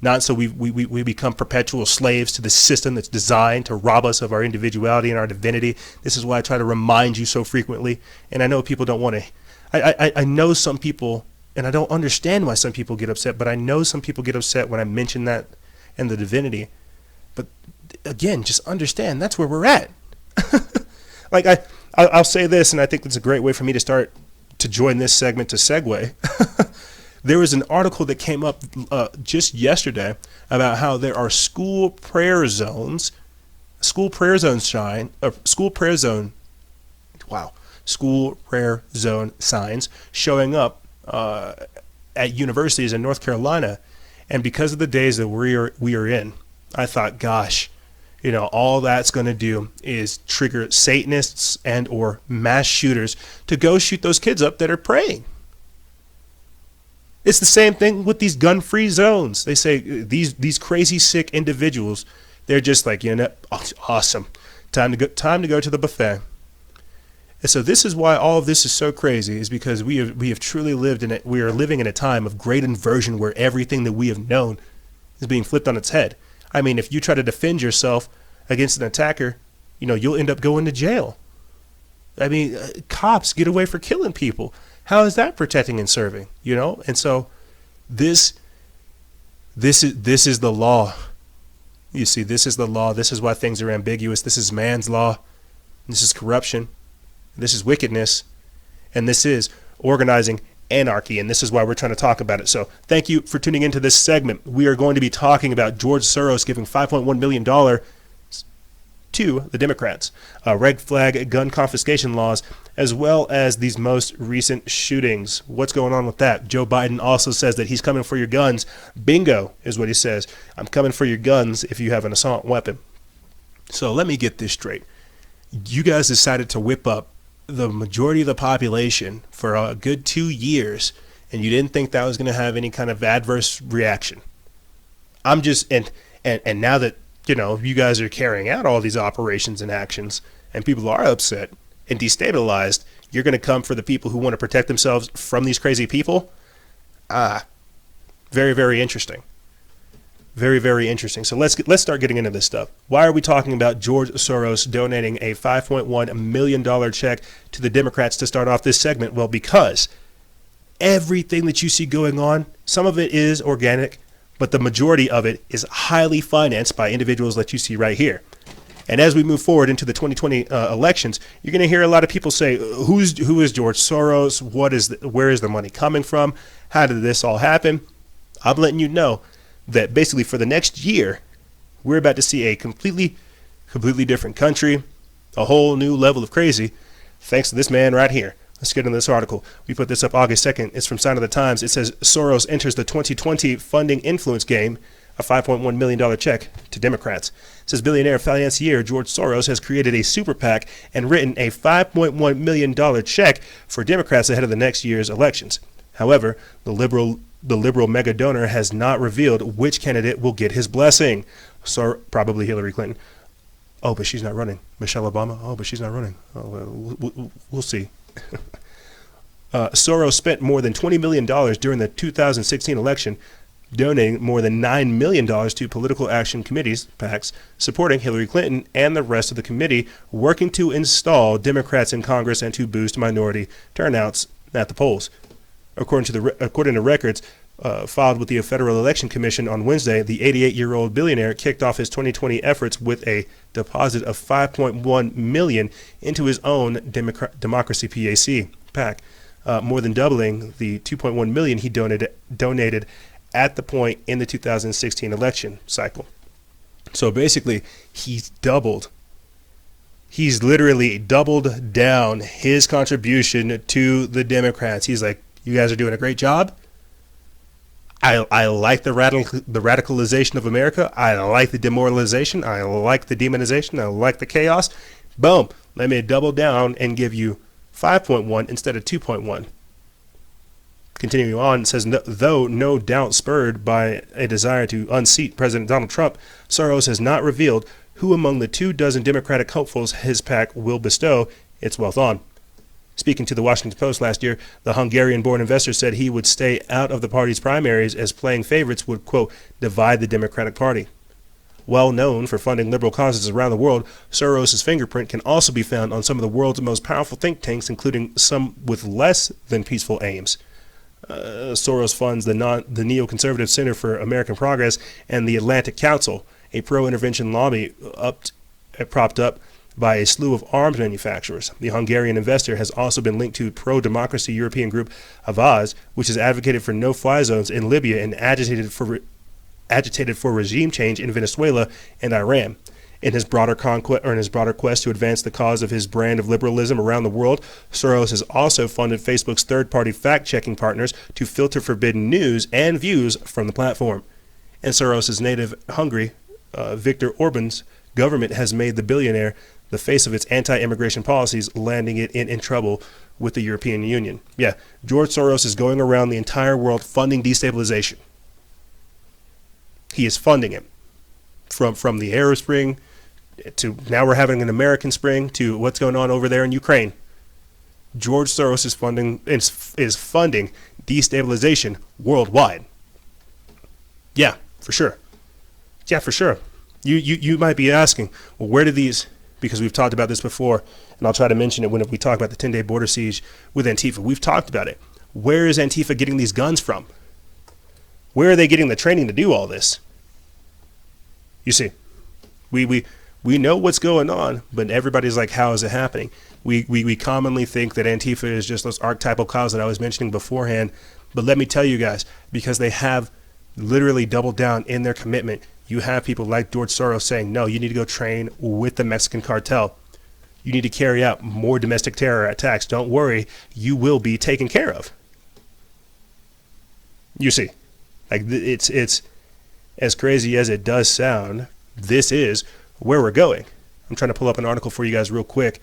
Not so we become perpetual slaves to the system that's designed to rob us of our individuality and our divinity. This is why I try to remind you so frequently. And I know people don't want to. I know some people. And I don't understand why some people get upset, but I know some people get upset when I mention that and the divinity. But again, just understand that's where we're at. Like I'll say this, and I think that's a great way for me to join this segment to segue. There was an article that came up just yesterday about how there are school prayer zone signs showing up at universities in North Carolina. And because of the days that we are in, I thought, gosh, you know, all that's going to do is trigger Satanists and or mass shooters to go shoot those kids up that are praying. It's the same thing with these gun-free zones. They say these crazy sick individuals, they're just like, you know, awesome, time to go to the buffet. And so this is why all of this is so crazy, is because we have truly lived in it. We are living in a time of great inversion where everything that we have known is being flipped on its head. I mean, if you try to defend yourself against an attacker, you know, you'll end up going to jail. I mean, cops get away for killing people. How is that protecting and serving? You know, and so this is the law. You see, this is the law. This is why things are ambiguous. This is man's law. This is corruption. This is wickedness, and this is organizing anarchy, and this is why we're trying to talk about it. So thank you for tuning into this segment. We are going to be talking about George Soros giving $5.1 million to the Democrats, red flag gun confiscation laws, as well as these most recent shootings. What's going on with that? Joe Biden also says that he's coming for your guns. Bingo is what he says. I'm coming for your guns if you have an assault weapon. So let me get this straight. You guys decided to whip up the majority of the population for a good 2 years, and you didn't think that was going to have any kind of adverse reaction. I'm just, and now that, you know, you guys are carrying out all these operations and actions, and people are upset and destabilized, you're going to come for the people who want to protect themselves from these crazy people? Very, very interesting. Very, very interesting. So let's start getting into this stuff. Why are we talking about George Soros donating a $5.1 million check to the Democrats to start off this segment? Well, because everything that you see going on, some of it is organic, but the majority of it is highly financed by individuals that you see right here. And as we move forward into the 2020 elections, you're going to hear a lot of people say, who is George Soros? Where is the money coming from? How did this all happen? I'm letting you know that basically for the next year, we're about to see a completely different country, a whole new level of crazy, thanks to this man right here. Let's get into this article. We put this up August 2nd. It's from Sign of the Times. It says Soros enters the 2020 funding influence game, a $5.1 million check to Democrats. It says billionaire financier George Soros has created a super PAC and written a $5.1 million check for Democrats ahead of the next year's elections. However, the liberal mega donor has not revealed which candidate will get his blessing. So probably Hillary Clinton. Oh, but she's not running. Michelle Obama. Oh, but she's not running. Oh, we'll see. Soros spent more than $20 million during the 2016 election donating more than $9 million to political action committees, PACs, supporting Hillary Clinton and the rest of the committee, working to install Democrats in Congress and to boost minority turnouts at the polls. According to records filed with the Federal Election Commission on Wednesday, the 88-year-old billionaire kicked off his 2020 efforts with a deposit of $5.1 million into his own Democracy PAC, more than doubling the $2.1 million he donated at the point in the 2016 election cycle. So basically, he's literally doubled down his contribution to the Democrats. He's like, you guys are doing a great job. I like the radicalization of America. I like the demoralization. I like the demonization. I like the chaos. Boom. Let me double down and give you 5.1 instead of 2.1. Continuing on, it says, though no doubt spurred by a desire to unseat President Donald Trump, Soros has not revealed who among the 24 Democratic hopefuls his PAC will bestow its wealth on. Speaking to the Washington Post last year, the Hungarian-born investor said he would stay out of the party's primaries as playing favorites would, quote, divide the Democratic Party. Well known for funding liberal causes around the world, Soros' fingerprint can also be found on some of the world's most powerful think tanks, including some with less than peaceful aims. Soros funds the Neoconservative Center for American Progress and the Atlantic Council, a pro-intervention lobby propped up by a slew of arms manufacturers. The Hungarian investor has also been linked to pro-democracy European group Avaz, which has advocated for no-fly zones in Libya and agitated for regime change in Venezuela and Iran. In his broader quest to advance the cause of his brand of liberalism around the world, Soros has also funded Facebook's third-party fact-checking partners to filter forbidden news and views from the platform. And Soros' native Hungary, Viktor Orban's government has made the billionaire the face of its anti-immigration policies, landing it in trouble with the European Union. Yeah, George Soros is going around the entire world funding destabilization. He is funding it. From the Arab Spring to now we're having an American Spring to what's going on over there in Ukraine. George Soros is funding destabilization worldwide. Yeah, for sure. Yeah, for sure. You might be asking, well, where did these, because we've talked about this before, and I'll try to mention it when we talk about the 10-day border siege with Antifa. We've talked about it. Where is Antifa getting these guns from? Where are they getting the training to do all this? You see, we know what's going on, but everybody's like, how is it happening? We commonly think that Antifa is just those archetypal cows that I was mentioning beforehand. But let me tell you guys, because they have literally doubled down in their commitment, you have people like George Soros saying, no, you need to go train with the Mexican cartel. You need to carry out more domestic terror attacks. Don't worry, you will be taken care of. You see, like it's as crazy as it does sound, this is where we're going. I'm trying to pull up an article for you guys real quick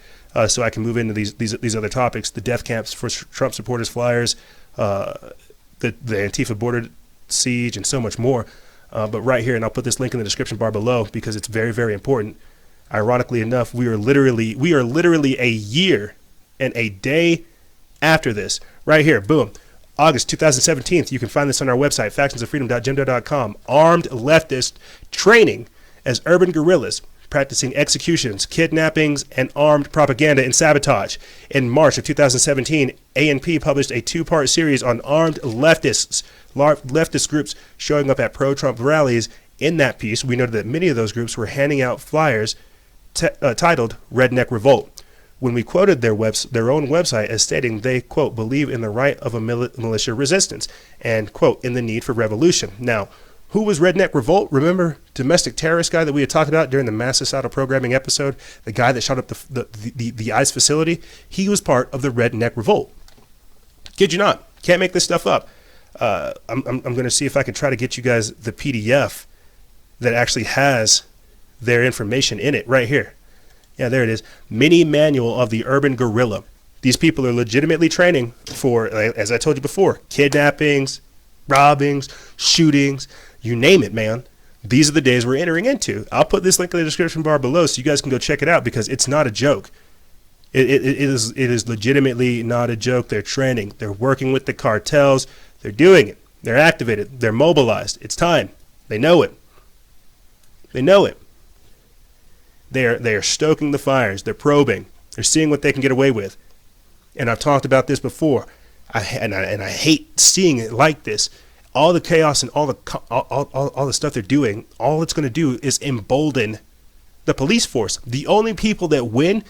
so I can move into these other topics. The death camps for Trump supporters, flyers, the Antifa border siege, and so much more. But right here, and I'll put this link in the description bar below because it's very, very important. Ironically enough, we are literally a year and a day after this. Right here, boom. August 2017, you can find this on our website, factionsoffreedom.gemdo.com. Armed leftists training as urban guerrillas, practicing executions, kidnappings, and armed propaganda and sabotage. In March of 2017, ANP published a two-part series on armed leftist groups showing up at pro-Trump rallies. In that piece, we noted that many of those groups were handing out flyers titled Redneck Revolt. When we quoted their own website as stating they, quote, believe in the right of a militia resistance and, quote, in the need for revolution. Now, who was Redneck Revolt? Remember domestic terrorist guy that we had talked about during the mass societal programming episode? The guy that shot up the ICE facility? He was part of the Redneck Revolt. Kid you not. Can't make this stuff up. I'm going to see if I can try to get you guys the PDF that actually has their information in it right here. Yeah, there it is. Mini Manual of the Urban Guerrilla. These people are legitimately training for, as I told you before, kidnappings, robbings, shootings, you name it, man. These are the days we're entering into. I'll put this link in the description bar below so you guys can go check it out because it's not a joke. It is legitimately not a joke. They're training. They're working with the cartels. They're doing it. They're activated. They're mobilized. It's time. They know it. They know it. They are stoking the fires. They're probing. They're seeing what they can get away with. And I've talked about this before. I hate seeing it like this. All the chaos and all the stuff they're doing, all it's going to do is embolden the police force. The only people that win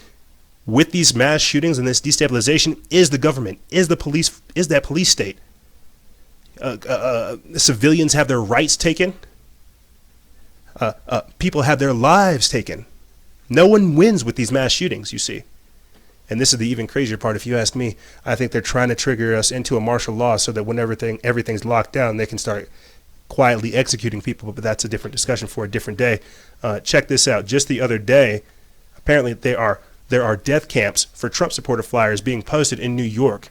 with these mass shootings and this destabilization is the government, is the police, is that police state. Civilians have their rights taken. People have their lives taken. No one wins with these mass shootings, you see. And this is the even crazier part, if you ask me. I think they're trying to trigger us into a martial law so that when everything's locked down, they can start quietly executing people. But that's a different discussion for a different day. Check this out. Just the other day, apparently there are death camps for Trump supporter flyers being posted in New York.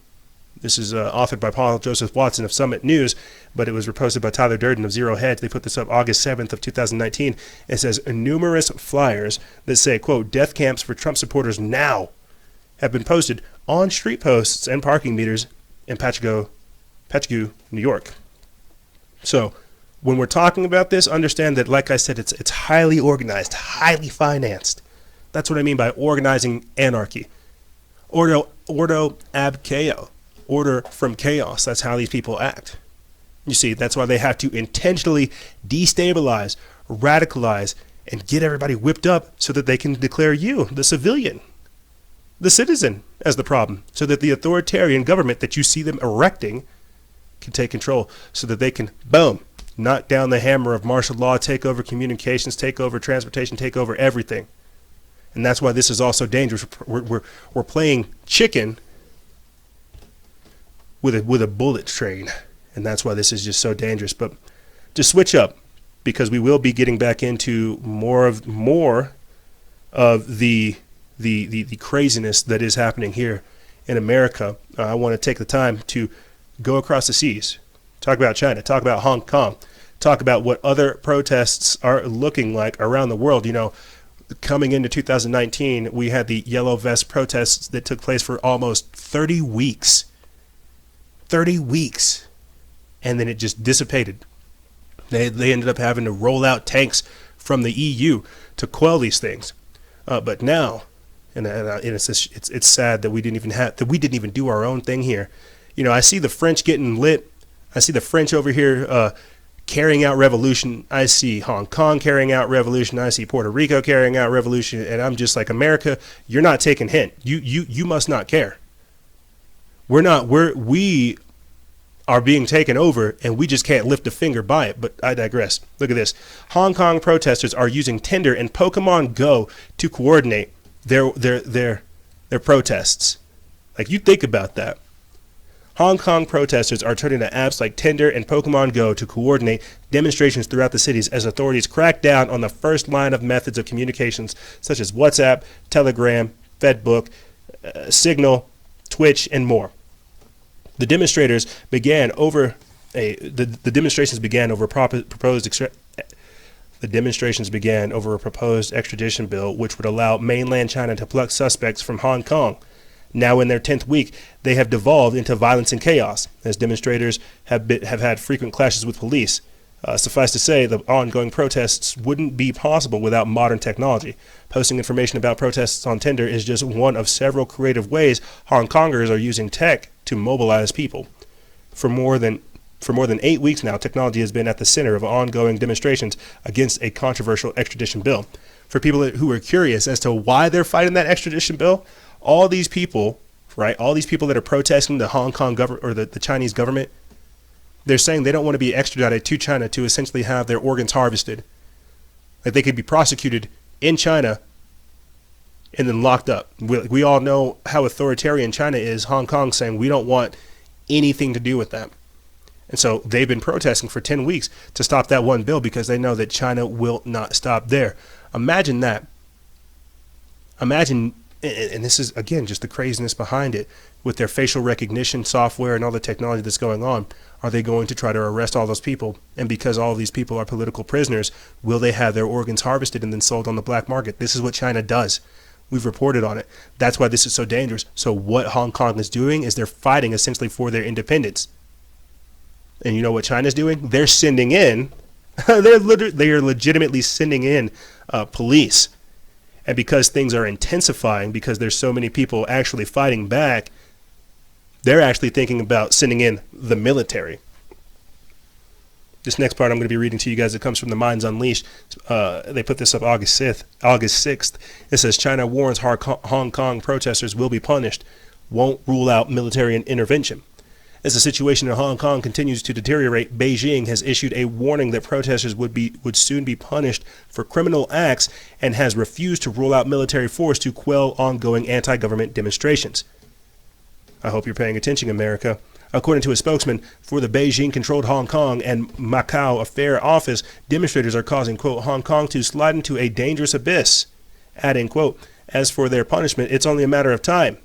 This is authored by Paul Joseph Watson of Summit News, but it was reposted by Tyler Durden of Zero Hedge. They put this up August 7th of 2019. It says numerous flyers that say, quote, death camps for Trump supporters now have been posted on street posts and parking meters in Patchogue, New York. So when we're talking about this, understand that, like I said, it's highly organized, highly financed. That's what I mean by organizing anarchy. Ordo ab chaos. Order from chaos. That's how these people act. You see, that's why they have to intentionally destabilize, radicalize, and get everybody whipped up so that they can declare you, the civilian, the citizen, as the problem, so that the authoritarian government that you see them erecting can take control, so that they can, boom, knock down the hammer of martial law, take over communications, take over transportation, take over everything. And that's why this is also dangerous. We're playing chicken with a bullet train, and that's why this is just so dangerous. But just switch up, because we will be getting back into more of the craziness that is happening here in America. I want to take the time to go across the seas, talk about China, talk about Hong Kong, talk about what other protests are looking like around the world. You know, coming into 2019, we had the yellow vest protests that took place for almost 30 weeks. 30 weeks. And then it just dissipated. They ended up having to roll out tanks from the EU to quell these things. But now, and it's sad that we didn't even do our own thing here. You know, I see the French getting lit. I see the French over here carrying out revolution. I see Hong Kong carrying out revolution. I see Puerto Rico carrying out revolution. And I'm just like, America, you're not taking hint. You must not care. We are being taken over, and we just can't lift a finger by it. But I digress. Look at this. Hong Kong protesters are using Tinder and Pokemon Go to coordinate their protests. Like, you think about that. Hong Kong protesters are turning to apps like Tinder and Pokemon Go to coordinate demonstrations throughout the cities as authorities crack down on the first line of methods of communications such as WhatsApp, Telegram, Fedbook, Signal, Twitch, and more. The demonstrations began over a proposed extradition bill, which would allow mainland China to pluck suspects from Hong Kong. Now in their 10th week, they have devolved into violence and chaos, as demonstrators have had frequent clashes with police. Suffice to say, the ongoing protests wouldn't be possible without modern technology. Posting information about protests on Tinder is just one of several creative ways Hong Kongers are using tech to mobilize people. For more than 8 weeks now, technology has been at the center of ongoing demonstrations against a controversial extradition bill. For people who are curious as to why they're fighting that extradition bill, all these people that are protesting the Hong Kong government or the Chinese government, they're saying they don't want to be extradited to China to essentially have their organs harvested. Like, they could be prosecuted in China and then locked up. We all know how authoritarian China is. Hong Kong saying we don't want anything to do with that. And so they've been protesting for 10 weeks to stop that one bill because they know that China will not stop there. Imagine that. Imagine, and this is, again, just the craziness behind it, with their facial recognition software and all the technology that's going on. Are they going to try to arrest all those people? And because all of these people are political prisoners, will they have their organs harvested and then sold on the black market? This is what China does. We've reported on it. That's why this is so dangerous. So what Hong Kong is doing is they're fighting essentially for their independence. And you know what China's doing? They're sending in, they are legitimately sending in police. And because things are intensifying, because there's so many people actually fighting back, they're actually thinking about sending in the military. This next part I'm going to be reading to you guys, it comes from the Minds Unleashed. They put this up August 6th. It says, China warns Hong Kong protesters will be punished, won't rule out military intervention. As the situation in Hong Kong continues to deteriorate, Beijing has issued a warning that protesters would soon be punished for criminal acts and has refused to rule out military force to quell ongoing anti-government demonstrations. I hope you're paying attention, America. According to a spokesman for the Beijing-controlled Hong Kong and Macau Affair Office, demonstrators are causing, quote, Hong Kong to slide into a dangerous abyss, adding, quote, as for their punishment, it's only a matter of time.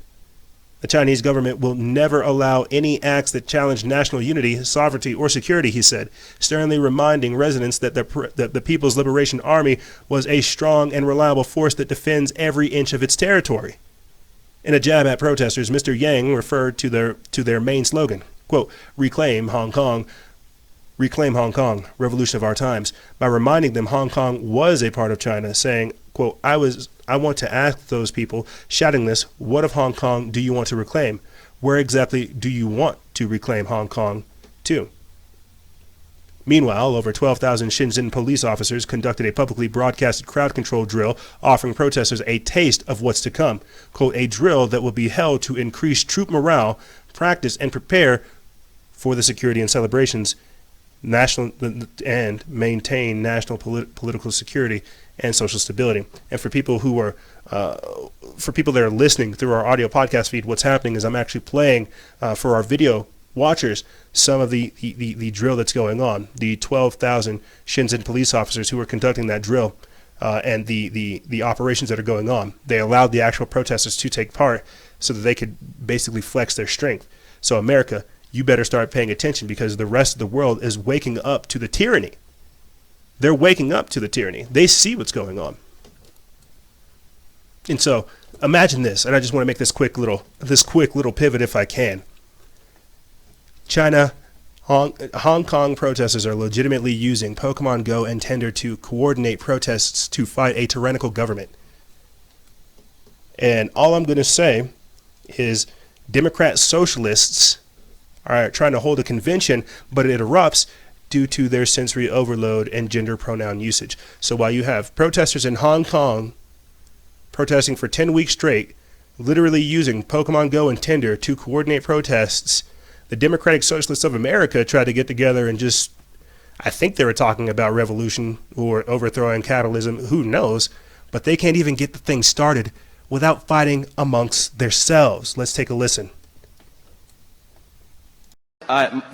The Chinese government will never allow any acts that challenge national unity, sovereignty, or security, he said, sternly reminding residents that the People's Liberation Army was a strong and reliable force that defends every inch of its territory. In a jab at protesters, Mr. Yang referred to their main slogan, quote, reclaim Hong Kong, revolution of our times, by reminding them Hong Kong was a part of China, saying, quote, I want to ask those people shouting this, what of Hong Kong do you want to reclaim? Where exactly do you want to reclaim Hong Kong to? Meanwhile, over 12,000 Shenzhen police officers conducted a publicly broadcasted crowd control drill, offering protesters a taste of what's to come. Quote, a drill that will be held to increase troop morale, practice, and prepare for the security and celebrations, and maintain national political security and social stability. And for people who are, for people that are listening through our audio podcast feed, what's happening is I'm actually playing for our video watchers some of the drill that's going on. The 12,000 Shenzhen police officers who are conducting that drill and the operations that are going on. They allowed the actual protesters to take part so that they could basically flex their strength. So America, you better start paying attention, because the rest of the world is waking up to the tyranny. They're waking up to the tyranny. They see what's going on. And so imagine this, and I just want to make this quick little pivot if I can. China, Hong Kong protesters are legitimately using Pokemon Go and Tinder to coordinate protests to fight a tyrannical government. And all I'm going to say is Democrat socialists are trying to hold a convention, but it erupts due to their sensory overload and gender pronoun usage. So while you have protesters in Hong Kong protesting for 10 weeks straight, literally using Pokemon Go and Tinder to coordinate protests, the Democratic Socialists of America tried to get together and just, I think they were talking about revolution or overthrowing capitalism, who knows, but they can't even get the thing started without fighting amongst themselves. Let's take a listen.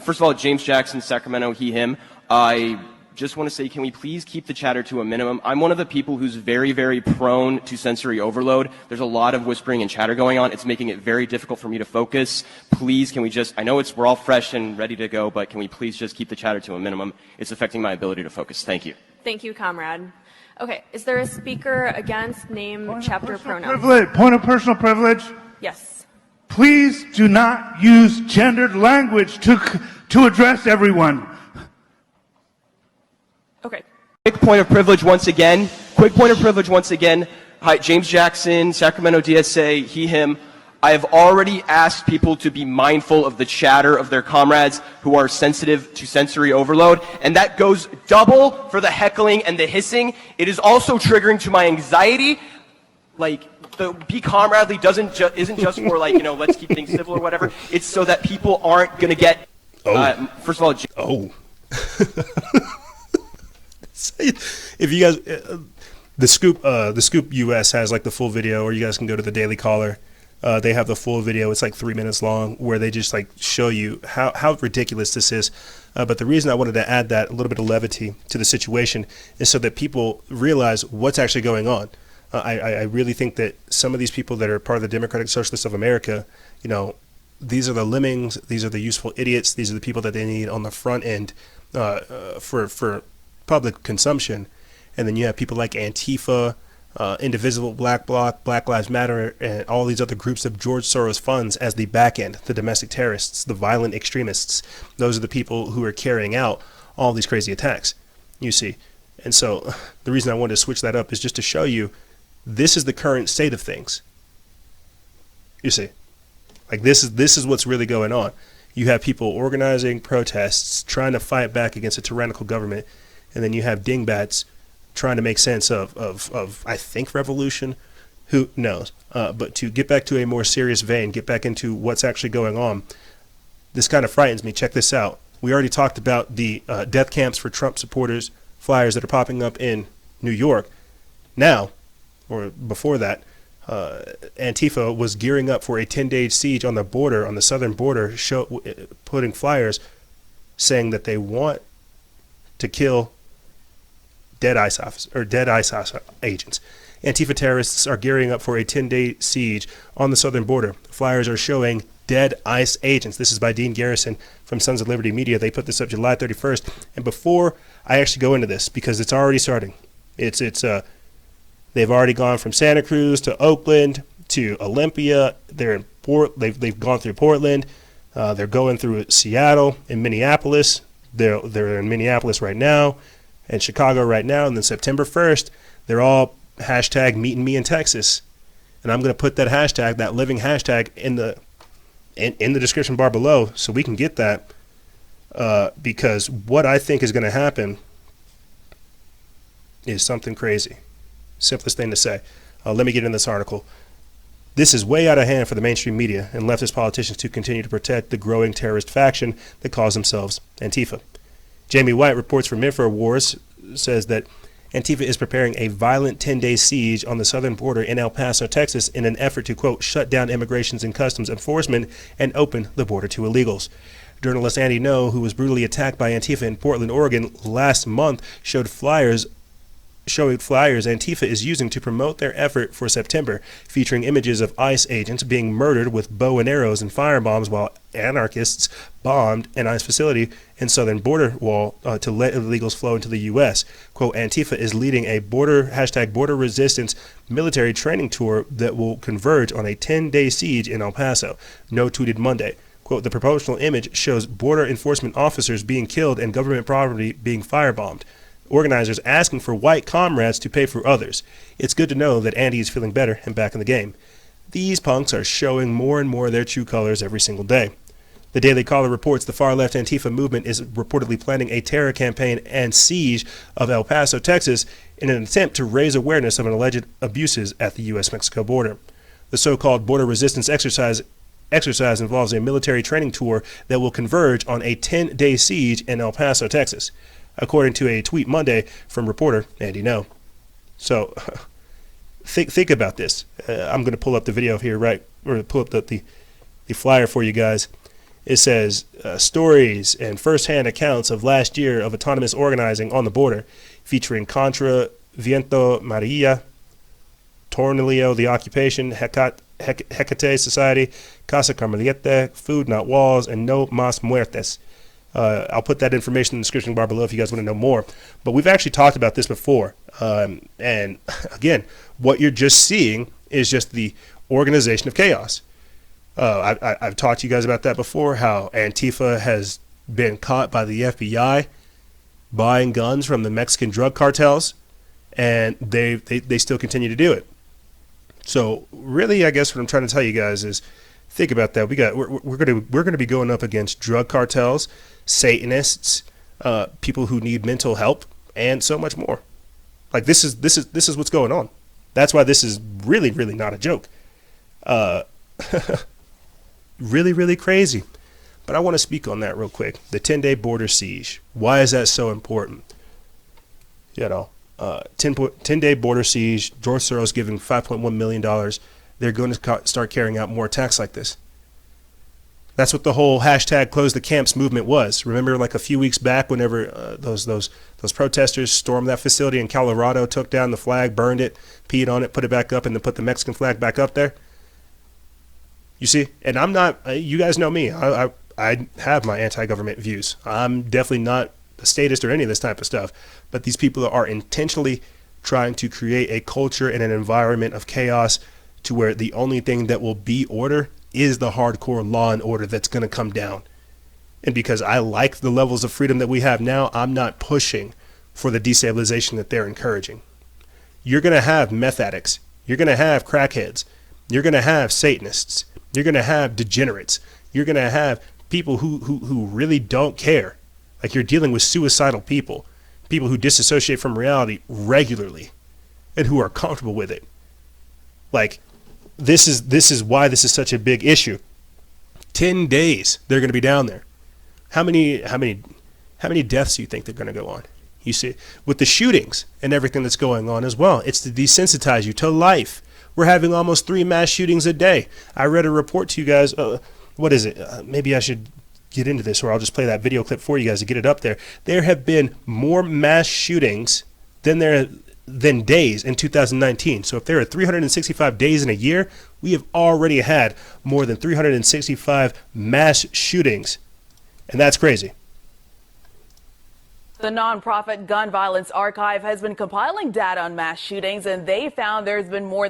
First of all, James Jackson, Sacramento, he, him. I just want to say, can we please keep the chatter to a minimum? I'm one of the people who's very, very prone to sensory overload. There's a lot of whispering and chatter going on. It's making it very difficult for me to focus. Please, can we just, I know we're all fresh and ready to go, but can we please just keep the chatter to a minimum? It's affecting my ability to focus. Thank you. Thank you, comrade. Okay, is there a speaker against name, chapter, pronoun? Point of personal privilege. Yes. Please do not use gendered language to address everyone. Okay. Quick point of privilege once again. Hi, James Jackson, Sacramento DSA, he, him. I have already asked people to be mindful of the chatter of their comrades who are sensitive to sensory overload, and that goes double for the heckling and the hissing. It is also triggering to my anxiety. Like, the be comradely isn't just for, like, you know, let's keep things civil or whatever. It's so that people aren't going to get, first of all... If you guys, the Scoop US has like the full video, or you guys can go to the Daily Caller. They have the full video. It's like 3 minutes long, where they just like show you how ridiculous this is. But the reason I wanted to add that a little bit of levity to the situation is so that people realize what's actually going on. I really think that some of these people that are part of the Democratic Socialists of America, you know, these are the lemmings, these are the useful idiots, these are the people that they need on the front end for public consumption. And then you have people like Antifa, Indivisible, Black Bloc, Black Lives Matter, and all these other groups of George Soros funds as the back end, the domestic terrorists, the violent extremists. Those are the people who are carrying out all these crazy attacks, you see. And so the reason I wanted to switch that up is just to show you this is the current state of things. You see, like this is what's really going on. You have people organizing protests, trying to fight back against a tyrannical government, and then you have dingbats trying to make sense of I think revolution. Who knows? But to get back to a more serious vein, get back into what's actually going on, this kind of frightens me. Check this out. We already talked about the death camps for Trump supporters, flyers that are popping up in New York. Now, or before that, Antifa was gearing up for a 10-day siege on the border, on the southern border, putting flyers saying that they want to kill dead ICE officers or dead ICE agents. Antifa terrorists are gearing up for a 10-day siege on the southern border. Flyers are showing dead ICE agents. This is by Dean Garrison from Sons of Liberty Media. They put this up July 31st. And before I actually go into this, because it's already starting, they've already gone from Santa Cruz to Oakland to Olympia. They've gone through Portland. They're going through Seattle and Minneapolis. They're in Minneapolis right now, and Chicago right now. And then September 1st, they're all hashtag meeting me in Texas. And I'm going to put that hashtag, that living hashtag, in the description bar below so we can get that. Because what I think is going to happen is something crazy. Simplest thing to say. Let me get in this article. This is way out of hand for the mainstream media and leftist politicians to continue to protect the growing terrorist faction that calls themselves Antifa. Jamie White reports from InfoWars, says that Antifa is preparing a violent 10-day siege on the southern border in El Paso, Texas, in an effort to, quote, shut down immigrations and customs enforcement and open the border to illegals. Journalist Andy Ngo, who was brutally attacked by Antifa in Portland, Oregon last month, showing flyers Antifa is using to promote their effort for September, featuring images of ICE agents being murdered with bow and arrows and firebombs while anarchists bombed an ICE facility in southern border wall to let illegals flow into the U.S. Quote, Antifa is leading a border resistance military training tour that will converge on a 10-day siege in El Paso, Ngo tweeted Monday. Quote, the promotional image shows border enforcement officers being killed and government property being firebombed. Organizers asking for white comrades to pay for others. It's good to know that Andy is feeling better and back in the game. These punks are showing more and more their true colors every single day. The Daily Caller reports the far-left Antifa movement is reportedly planning a terror campaign and siege of El Paso, Texas, in an attempt to raise awareness of an alleged abuses at the U.S.-Mexico border. The so-called border resistance exercise involves a military training tour that will converge on a 10-day siege in El Paso, Texas, according to a tweet Monday from reporter Andy Ngo. So think about this. I'm going to pull up the video here, or pull up the flyer for you guys. It says, stories and first-hand accounts of last year of autonomous organizing on the border, featuring Contra, Viento Maria, Tornillo, The Occupation, Hecate Society, Casa Carmelita, Food Not Walls, and No Mas Muertes. I'll put that information in the description bar below if you guys want to know more. But we've actually talked about this before. And again, what you're just seeing is just the organization of chaos. I've talked to you guys about that before, how Antifa has been caught by the FBI buying guns from the Mexican drug cartels, and they still continue to do it. So really, I guess what I'm trying to tell you guys is, think about that. We're going to be going up against drug cartels, Satanists, people who need mental help, and so much more. Like this is what's going on. That's why this is really, really not a joke. Really, really crazy. But I want to speak on that real quick. The 10-day border siege. Why is that so important? 10-day border siege. George Soros giving $5.1 million. They're going to start carrying out more attacks like this. That's what the whole hashtag close the camps movement was. Remember, like a few weeks back, whenever those protesters stormed that facility in Colorado, took down the flag, burned it, peed on it, put it back up, and then put the Mexican flag back up there. You see, and I'm not. You guys know me. I have my anti-government views. I'm definitely not a statist or any of this type of stuff. But these people are intentionally trying to create a culture and an environment of chaos to where the only thing that will be order is the hardcore law and order that's going to come down. And because I like the levels of freedom that we have now, I'm not pushing for the destabilization that they're encouraging. You're going to have meth addicts. You're going to have crackheads. You're going to have Satanists. You're going to have degenerates. You're going to have people who really don't care. Like, you're dealing with suicidal people, people who disassociate from reality regularly and who are comfortable with it. Like, this is why this is such a big issue. 10 days they're going to be down there. How many deaths do you think they're going to go on? You see, with the shootings and everything that's going on as well, it's to desensitize you to life. We're having almost 3 mass shootings a day. I read a report to you guys. What is it? Maybe I should get into this, or I'll just play that video clip for you guys to get it up there. There have been more mass shootings than days in 2019. So if there are 365 days in a year, we have already had more than 365 mass shootings. And that's crazy. The nonprofit Gun Violence Archive has been compiling data on mass shootings, and they found there's been more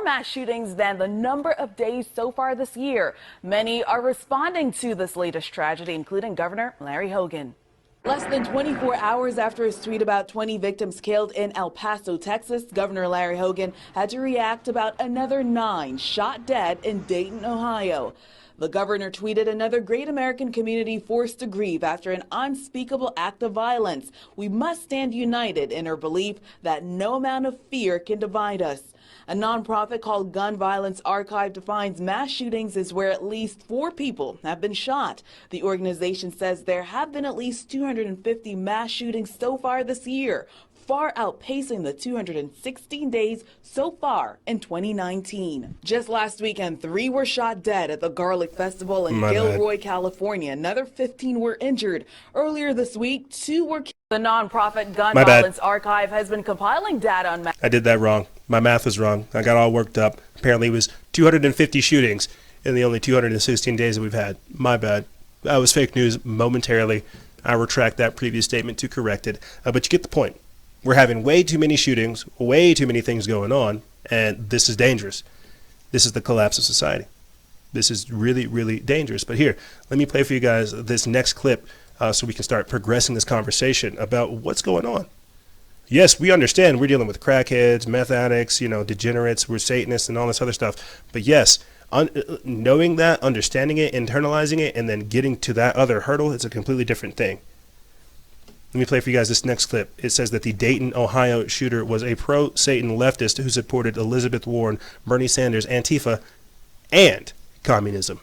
mass shootings than the number of days so far this year. Many are responding to this latest tragedy, including Governor Larry Hogan. Less than 24 hours after his tweet about 20 victims killed in El Paso, Texas, Governor Larry Hogan had to react about another 9 shot dead in Dayton, Ohio. The governor tweeted, "Another great American community forced to grieve after an unspeakable act of violence. We must stand united in our belief that no amount of fear can divide us." A nonprofit called Gun Violence Archive defines mass shootings as where at least 4 people have been shot. The organization says there have been at least 250 mass shootings so far this year, far outpacing the 216 days so far in 2019. Just last weekend, 3 were shot dead at the Garlic Festival in Gilroy, California. Another 15 were injured. Earlier this week, 2 were killed. The nonprofit Gun Violence Archive has been compiling data on... I did that wrong. My math was wrong. I got all worked up. Apparently it was 250 shootings in the only 216 days that we've had. My bad. That was fake news momentarily. I retract that previous statement to correct it. But you get the point. We're having way too many shootings, way too many things going on, and this is dangerous. This is the collapse of society. This is really, really dangerous. But here, let me play for you guys this next clip so we can start progressing this conversation about what's going on. Yes, we understand we're dealing with crackheads, meth addicts, degenerates, we're Satanists and all this other stuff. But yes, knowing that, understanding it, internalizing it, and then getting to that other hurdle, it's a completely different thing. Let me play for you guys this next clip. It says that the Dayton, Ohio shooter was a pro-Satan leftist who supported Elizabeth Warren, Bernie Sanders, Antifa, and communism.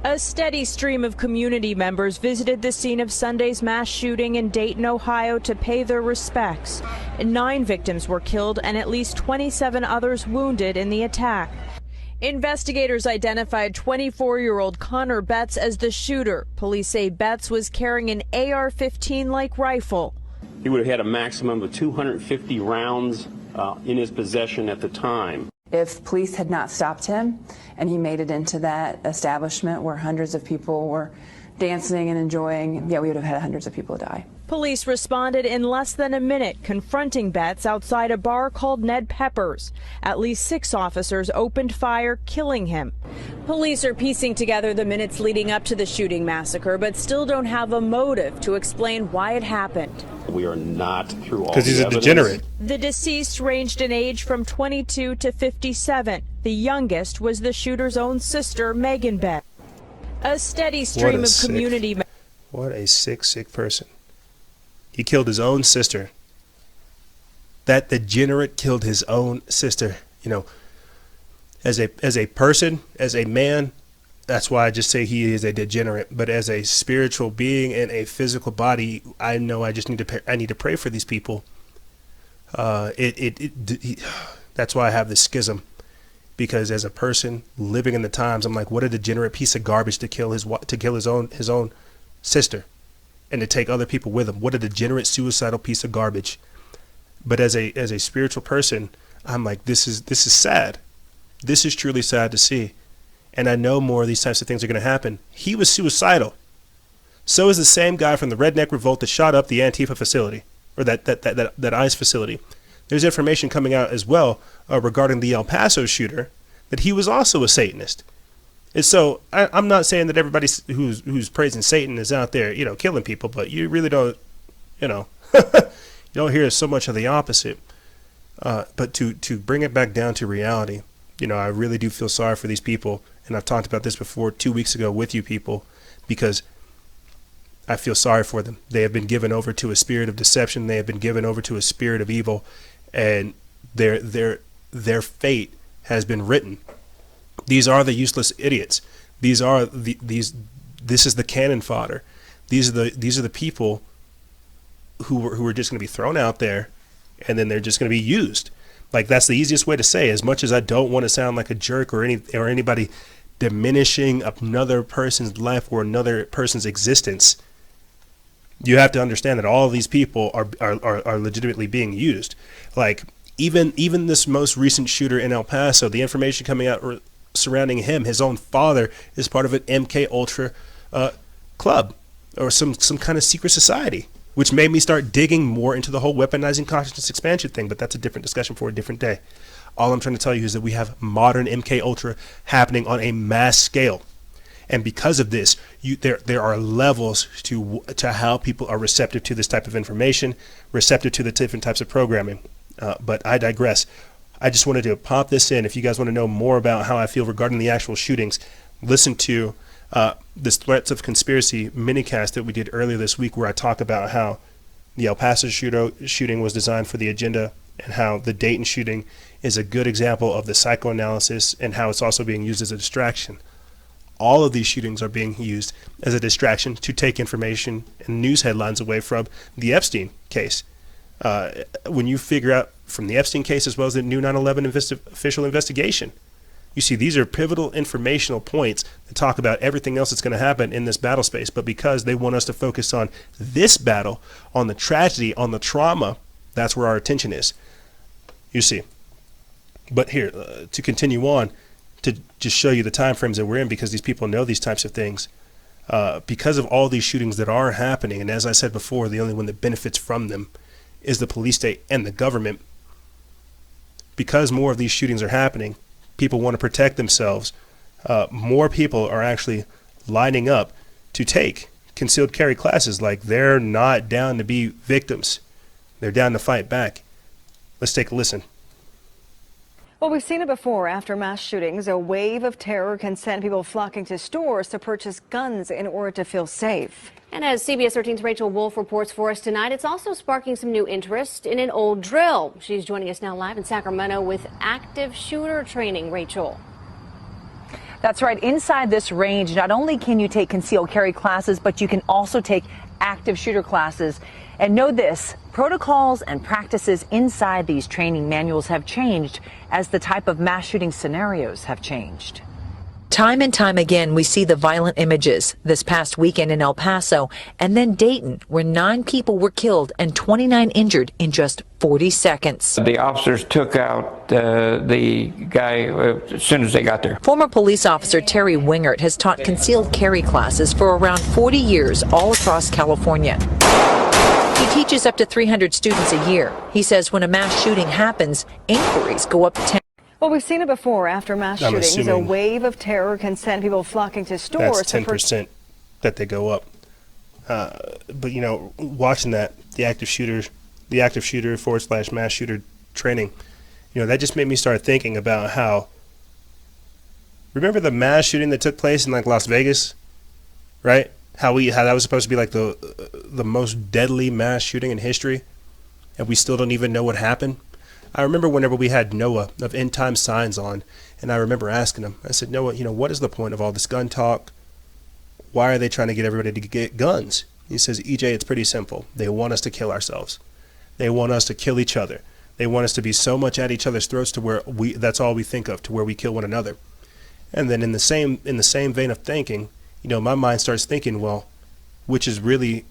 A steady stream of community members visited the scene of Sunday's mass shooting in Dayton, Ohio to pay their respects. 9 victims were killed and at least 27 others wounded in the attack. Investigators identified 24-year-old Connor Betts as the shooter. Police say Betts was carrying an AR-15-like rifle. He would have had a maximum of 250 rounds in his possession at the time. If police had not stopped him and he made it into that establishment where hundreds of people were dancing and enjoying, we would have had hundreds of people die. Police responded in less than a minute, confronting Betts outside a bar called Ned Pepper's. At least 6 officers opened fire, killing him. Police are piecing together the minutes leading up to the shooting massacre, but still don't have a motive to explain why it happened. We are not through all the evidence. Because he's a degenerate. The deceased ranged in age from 22 to 57. The youngest was the shooter's own sister, Megan Betts. A steady stream of community... What a sick person. He killed his own sister. That degenerate killed his own sister. As a person, as a man, that's why I just say he is a degenerate. But as a spiritual being and a physical body, I know I just need to pray for these people. That's why I have this schism. Because as a person living in the times, I'm like, what a degenerate piece of garbage to kill his own sister. And to take other people with him. What a degenerate, suicidal piece of garbage. But as a spiritual person, I'm like, this is sad. This is truly sad to see. And I know more of these types of things are going to happen. He was suicidal. So is the same guy from the redneck revolt that shot up the Antifa facility, or that ICE facility. There's information coming out as well regarding the El Paso shooter that he was also a Satanist. And so I'm not saying that everybody who's praising Satan is out there, killing people, but you really don't, you don't hear so much of the opposite. But to bring it back down to reality, I really do feel sorry for these people. And I've talked about this before 2 weeks ago with you people, because I feel sorry for them. They have been given over to a spirit of deception. They have been given over to a spirit of evil, and their fate has been written. These are the useless idiots. This is the cannon fodder. These are the people who are just going to be thrown out there, and then they're just going to be used. Like, that's the easiest way to say. As much as I don't want to sound like a jerk or anybody diminishing another person's life or another person's existence, you have to understand that all of these people are legitimately being used. Like, even this most recent shooter in El Paso, the information coming out surrounding him, his own father is part of an MK Ultra club or some kind of secret society, which made me start digging more into the whole weaponizing consciousness expansion thing. But that's a different discussion for a different day. All I'm trying to tell you is that we have modern MK Ultra happening on a mass scale. And because of this, there are levels to how people are receptive to this type of information, receptive to the different types of programming. But I digress. I just wanted to pop this in. If you guys want to know more about how I feel regarding the actual shootings, listen to this Threats of Conspiracy minicast that we did earlier this week, where I talk about how the El Paso shooting was designed for the agenda, and how the Dayton shooting is a good example of the psychoanalysis, and how it's also being used as a distraction. All of these shootings are being used as a distraction to take information and news headlines away from the Epstein case. When you figure out from the Epstein case as well as the new 9/11 official investigation, you see these are pivotal informational points that talk about everything else that's going to happen in this battle space. But because they want us to focus on this battle, on the tragedy, on the trauma, that's where our attention is. You see. But here, to continue on, to just show you the time frames that we're in, because these people know these types of things. Because of all these shootings that are happening, and as I said before, the only one that benefits from them is the police state and the government. Because more of these shootings are happening, people want to protect themselves. More people are actually lining up to take concealed carry classes. Like, they're not down to be victims. They're down to fight back. Let's take a listen. Well, we've seen it before. After mass shootings, a wave of terror can send people flocking to stores to purchase guns in order to feel safe. And as CBS 13's Rachel Wolf reports for us tonight, it's also sparking some new interest in an old drill. She's joining us now live in Sacramento with active shooter training. Rachel. That's right. Inside this range, not only can you take concealed carry classes, but you can also take active shooter classes. And know this, protocols and practices inside these training manuals have changed as the type of mass shooting scenarios have changed. Time and time again, we see the violent images. This past weekend in El Paso, and then Dayton, where 9 people were killed and 29 injured in just 40 seconds. The officers took out the guy as soon as they got there. Former police officer Terry Wingert has taught concealed carry classes for around 40 years all across California. He teaches up to 300 students a year. He says when a mass shooting happens, inquiries go up 10. Well, we've seen it before. After mass shootings, a wave of terror can send people flocking to stores. That's 10% that they go up. But watching that, the active shooter / mass shooter training, that just made me start thinking about how. Remember the mass shooting that took place in Las Vegas, right? How that was supposed to be like the most deadly mass shooting in history, and we still don't even know what happened. I remember whenever we had Noah of End Time Signs on, and I remember asking him, I said, Noah, what is the point of all this gun talk? Why are they trying to get everybody to get guns? He says, EJ, it's pretty simple. They want us to kill ourselves. They want us to kill each other. They want us to be so much at each other's throats to where that's all we think of, to where we kill one another. And then in the same vein of thinking, my mind starts thinking, well, which is really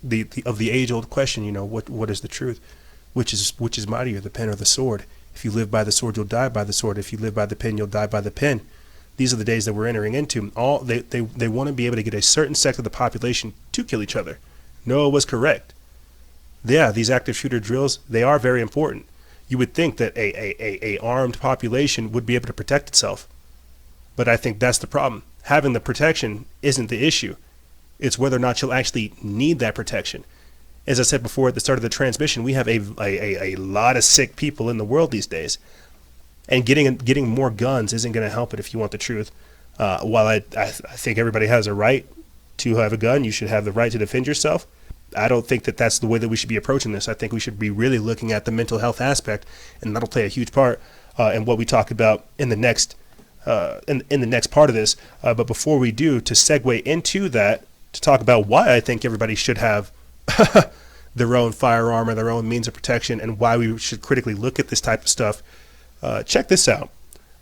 the age-old question, what is the truth? Which is mightier, the pen or the sword? If you live by the sword, you'll die by the sword. If you live by the pen, you'll die by the pen. these are the days that we're entering into. They want to be able to get a certain sect of the population to kill each other. Noah was correct. Yeah, these active shooter drills, they are very important. You would think that a armed population would be able to protect itself. But I think that's the problem. Having the protection isn't the issue. It's whether or not you'll actually need that protection. As I said before at the start of the transmission, we have a lot of sick people in the world these days. And getting more guns isn't going to help it if you want the truth. While I think everybody has a right to have a gun, you should have the right to defend yourself. I don't think that that's the way that we should be approaching this. I think we should be really looking at the mental health aspect, and that'll play a huge part in what we talk about in the next in the next part of this. But before we do, to segue into that, to talk about why I think everybody should have their own firearm or their own means of protection, and why we should critically look at this type of stuff. Check this out.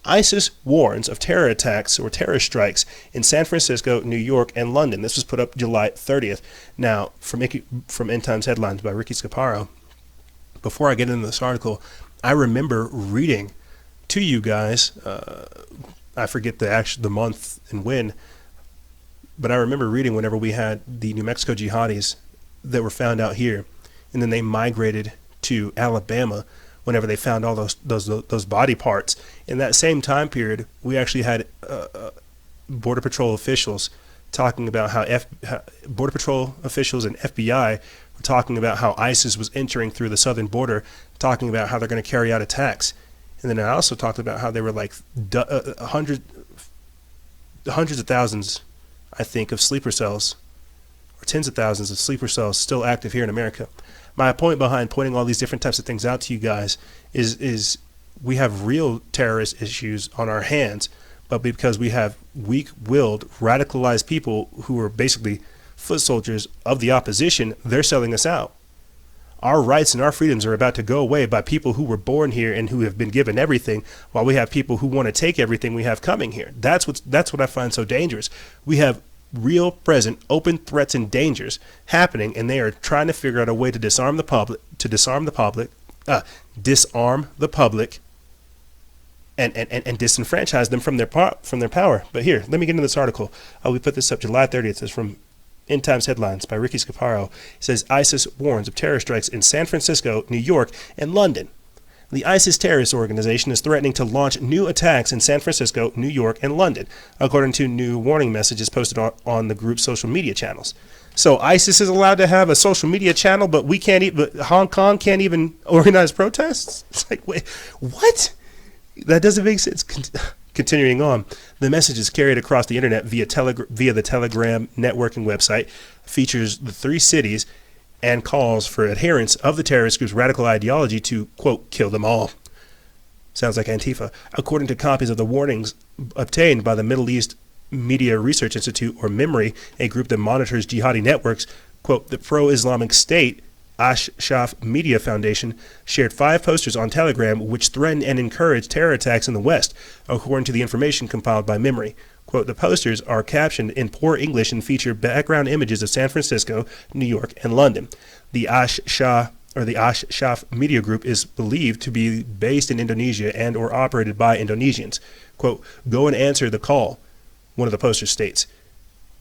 ISIS warns of terror attacks or terror strikes in San Francisco, New York, and London. This was put up July 30th. Now, from End Times Headlines by Ricky Scaparo, before I get into this article, I remember reading to you guys, I forget the month and when, but I remember reading whenever we had the New Mexico jihadis that were found out here, and then they migrated to Alabama whenever they found all those body parts. In that same time period, we actually had Border Patrol officials talking about how Border Patrol officials and FBI were talking about how ISIS was entering through the southern border, talking about how they're going to carry out attacks. And then I also talked about how there were like hundreds of thousands, I think, of sleeper cells, or tens of thousands of sleeper cells still active here in America. My point behind pointing all these different types of things out to you guys is we have real terrorist issues on our hands, but because we have weak-willed, radicalized people who are basically foot soldiers of the opposition, they're selling us out. Our rights and our freedoms are about to go away by people who were born here and who have been given everything, while we have people who want to take everything we have coming here. That's what I find so dangerous. We have real, present, open threats and dangers happening, and they are trying to figure out a way to disarm the public, and disenfranchise them from their power. But here, let me get into this article. We put this up July 30th. It's from End Times Headlines by Ricky Scaparo. It says ISIS warns of terror strikes in San Francisco, New York, and London. The ISIS terrorist organization is threatening to launch new attacks in San Francisco, New York, and London, according to new warning messages posted on the group's social media channels. So ISIS is allowed to have a social media channel, but but Hong Kong can't even organize protests? It's like, wait, what? That doesn't make sense. Continuing on, the message is carried across the internet via the Telegram networking website, features the 3 cities, and calls for adherents of the terrorist group's radical ideology to, quote, kill them all. Sounds like Antifa. According to copies of the warnings obtained by the Middle East Media Research Institute, or MEMRI, a group that monitors jihadi networks, quote, the pro-Islamic State Ash-Shaf Media Foundation shared 5 posters on Telegram which threaten and encourage terror attacks in the West, according to the information compiled by MEMRI. Quote, the posters are captioned in poor English and feature background images of San Francisco, New York, and London. The Ash-Shaf Media Group is believed to be based in Indonesia and or operated by Indonesians. Quote, go and answer the call, one of the posters states.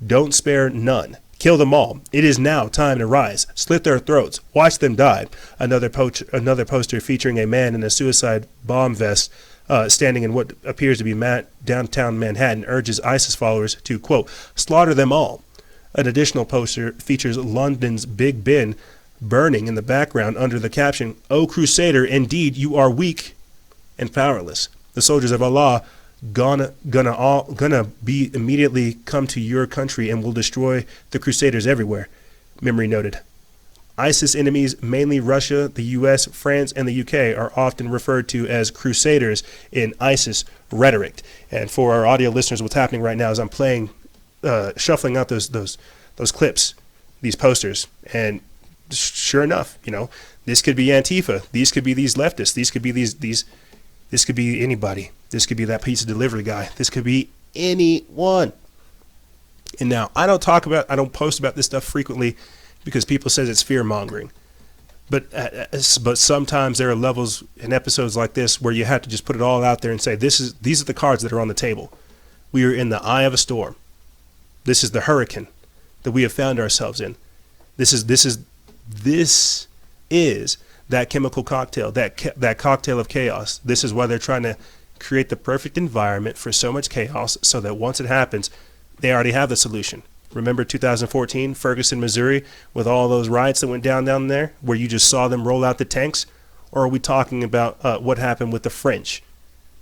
Don't spare none. Kill them all. It is now time to rise. Slit their throats. Watch them die. Another poster featuring a man in a suicide bomb vest standing in what appears to be downtown Manhattan urges ISIS followers to, quote, slaughter them all. An additional poster features London's Big Ben burning in the background under the caption, O Crusader, indeed you are weak and powerless. The soldiers of Allah gonna be immediately come to your country and will destroy the Crusaders everywhere, MEMRI noted. ISIS enemies, mainly Russia, the U.S., France, and the U.K., are often referred to as Crusaders in ISIS rhetoric. And for our audio listeners, what's happening right now is I'm playing, shuffling out those clips, these posters, and sure enough, this could be Antifa, these could be these leftists, these could be this could be anybody, this could be that pizza delivery guy, this could be anyone. And now I don't post about this stuff frequently, because people says it's fear-mongering. But sometimes there are levels in episodes like this where you have to just put it all out there and say, these are the cards that are on the table. We are in the eye of a storm. This is the hurricane that we have found ourselves in. This is that chemical cocktail, that cocktail of chaos. This is why they're trying to create the perfect environment for so much chaos, so that once it happens, they already have the solution. Remember 2014, Ferguson, Missouri, with all those riots that went down there, where you just saw them roll out the tanks? Or are we talking about what happened with the French,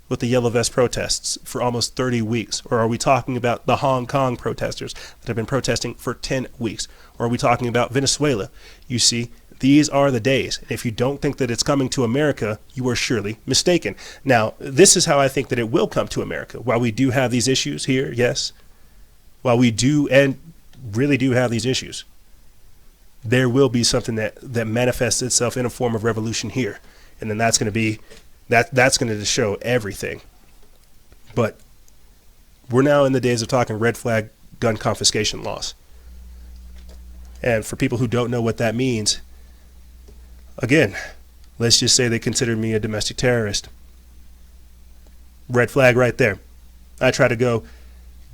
with the Yellow Vest protests for almost 30 weeks? Or are we talking about the Hong Kong protesters that have been protesting for 10 weeks? Or are we talking about Venezuela? You see, these are the days. If you don't think that it's coming to America, you are surely mistaken. Now, this is how I think that it will come to America. While we do have these issues here, yes, while we do and really do have these issues, there will be something that manifests itself in a form of revolution here. And then that's going to be, that's going to show everything. But we're now in the days of talking red flag gun confiscation laws. And for people who don't know what that means, again, let's just say they consider me a domestic terrorist. Red flag right there. I try to go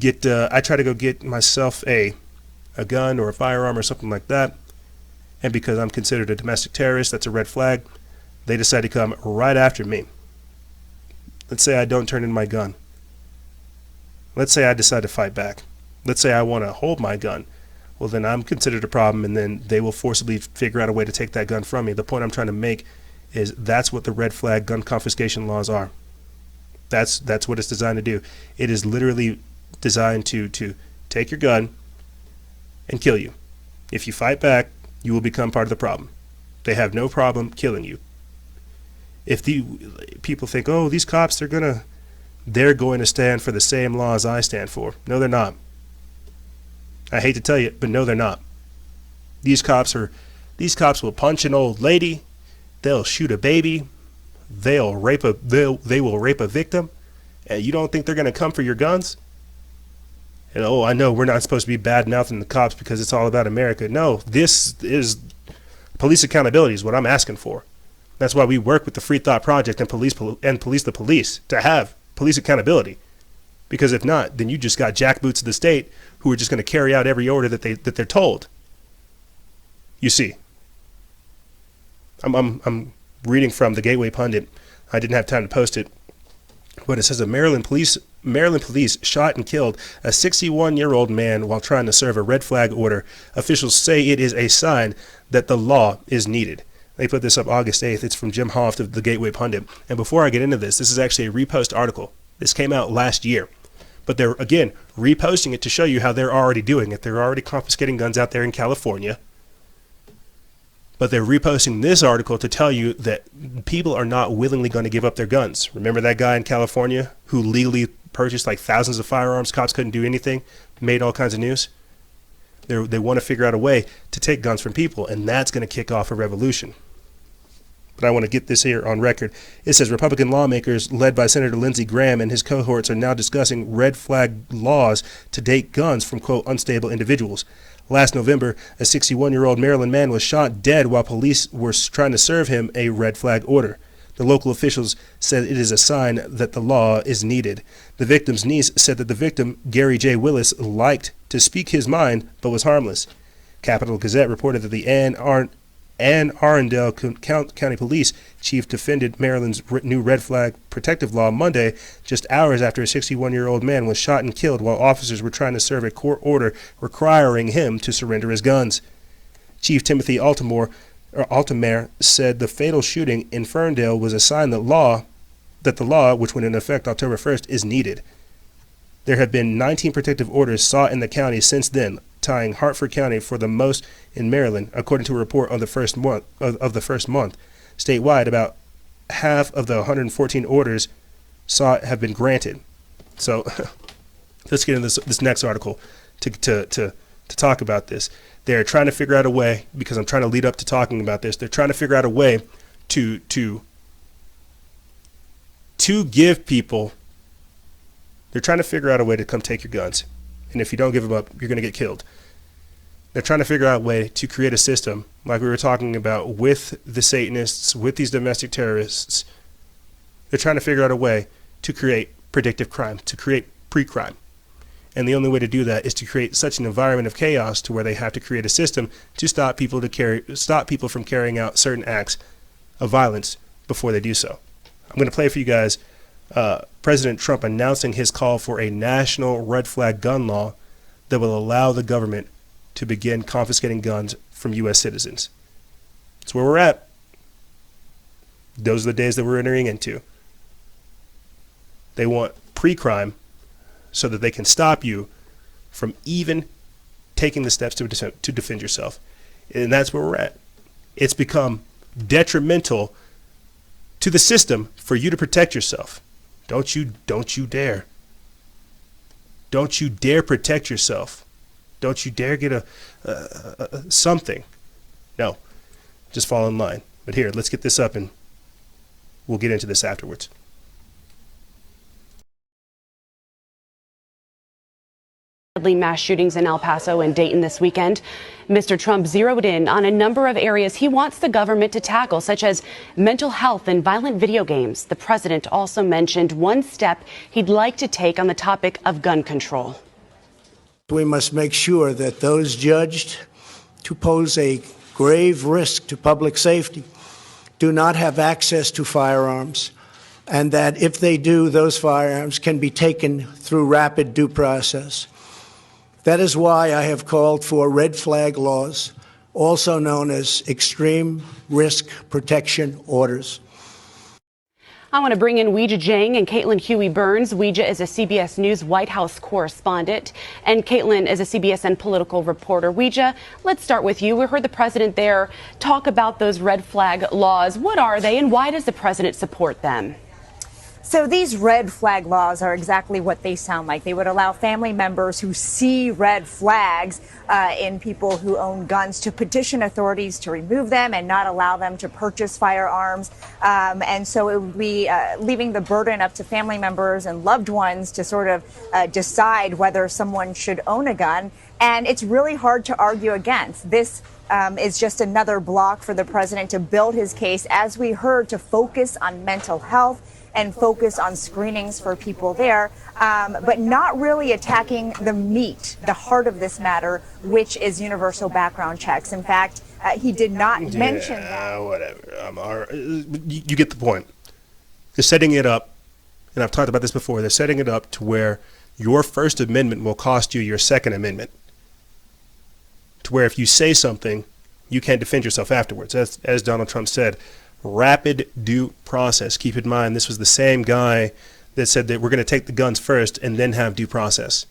get myself a gun or a firearm or something like that, and because I'm considered a domestic terrorist, that's a red flag. They decide to come right after me. Let's say I don't turn in my gun. Let's say I decide to fight back. Let's say I want to hold my gun. Well, then I'm considered a problem, and then they will forcibly figure out a way to take that gun from me. The point I'm trying to make is that's what the red flag gun confiscation laws are. That's what it's designed to do. It is literally designed to take your gun and kill you. If you fight back, you will become part of the problem. They have no problem killing you. If the people think, oh, these cops, they're going to stand for the same laws I stand for. No, they're not. I hate to tell you, but no, they're not. These cops will punch an old lady. They'll shoot a baby. They will rape a victim. And you don't think they're going to come for your guns? And oh, I know we're not supposed to be bad-mouthing the cops because it's all about America. No, this is police accountability is what I'm asking for. That's why we work with the Free Thought Project and police the police to have police accountability. Because if not, then you just got jackboots of the state who are just going to carry out every order that they're told. You see, I'm reading from the Gateway Pundit. I didn't have time to post it, but it says Maryland police shot and killed a 61-year-old man while trying to serve a red flag order. Officials say it is a sign that the law is needed. They put this up August 8th. It's from Jim Hoft of the Gateway Pundit. And before I get into this is actually a repost article. This came out last year. But they're, again, reposting it to show you how they're already doing it. They're already confiscating guns out there in California. But they're reposting this article to tell you that people are not willingly going to give up their guns. Remember that guy in California who legally purchased like thousands of firearms? Cops couldn't do anything, made all kinds of news. They want to figure out a way to take guns from people, and that's going to kick off a revolution. But I want to get this here on record. It says Republican lawmakers led by Senator Lindsey Graham and his cohorts are now discussing red flag laws to take guns from, quote, unstable individuals. Last November, a 61-year-old Maryland man was shot dead while police were trying to serve him a red flag order. The local officials said it is a sign that the law is needed. The victim's niece said that the victim, Gary J. Willis, liked to speak his mind but was harmless. Capital Gazette reported that the Anne Arundel County Police Chief defended Maryland's new red flag protective law Monday, just hours after a 61-year-old man was shot and killed while officers were trying to serve a court order requiring him to surrender his guns. Chief Timothy Altamore said the fatal shooting in Ferndale was a sign that the law, which went into effect October 1st, is needed. There have been 19 protective orders sought in the county since then, tying Hartford County for the most in Maryland, according to a report of the first month. Statewide, about half of the 114 orders sought have been granted. So let's get into this next article to talk about this. They're trying to figure out a way, because I'm trying to lead up to talking about this, they're trying to figure out a way to give people, they're trying to figure out a way to come take your guns. And if you don't give them up, you're going to get killed. They're trying to figure out a way to create a system, like we were talking about with the Satanists, with these domestic terrorists. They're trying to figure out a way to create predictive crime, to create pre-crime. And the only way to do that is to create such an environment of chaos to where they have to create a system to stop people from carrying out certain acts of violence before they do so. I'm going to play for you guys President Trump announcing his call for a national red flag gun law that will allow the government to begin confiscating guns from U.S. citizens. That's where we're at. Those are the days that we're entering into. They want pre-crime so that they can stop you from even taking the steps to defend yourself. And that's where we're at. It's become detrimental to the system for you to protect yourself. Don't you dare. Don't you dare protect yourself. Don't you dare get something. No, just fall in line. But here, let's get this up and we'll get into this afterwards. Mass shootings in El Paso and Dayton this weekend. Mr. Trump zeroed in on a number of areas he wants the government to tackle, such as mental health and violent video games. The president also mentioned one step he'd like to take on the topic of gun control. We must make sure that those judged to pose a grave risk to public safety do not have access to firearms, and that if they do, those firearms can be taken through rapid due process. That is why I have called for red flag laws, also known as extreme risk protection orders. I want to bring in Weijia Jiang and Caitlin Huey-Burns. Weijia is a CBS News White House correspondent, and Caitlin is a CBSN political reporter. Weijia, let's start with you. We heard the president there talk about those red flag laws. What are they, and why does the president support them? So these red flag laws are exactly what they sound like. They would allow family members who see red flags in people who own guns to petition authorities to remove them and not allow them to purchase firearms. And so it would be leaving the burden up to family members and loved ones to sort of decide whether someone should own a gun. And it's really hard to argue against. This is just another block for the president to build his case, as we heard, to focus on mental health and focus on screenings for people there, but not really attacking the meat, the heart of this matter, which is universal background checks. In fact, he did not mention that. Whatever. You get the point. They're setting it up, and I've talked about this before, they're setting it up to where your First Amendment will cost you your Second Amendment. To where if you say something, you can't defend yourself afterwards. As Donald Trump said, rapid due process. Keep in mind, this was the same guy that said that we're going to take the guns first and then have due process.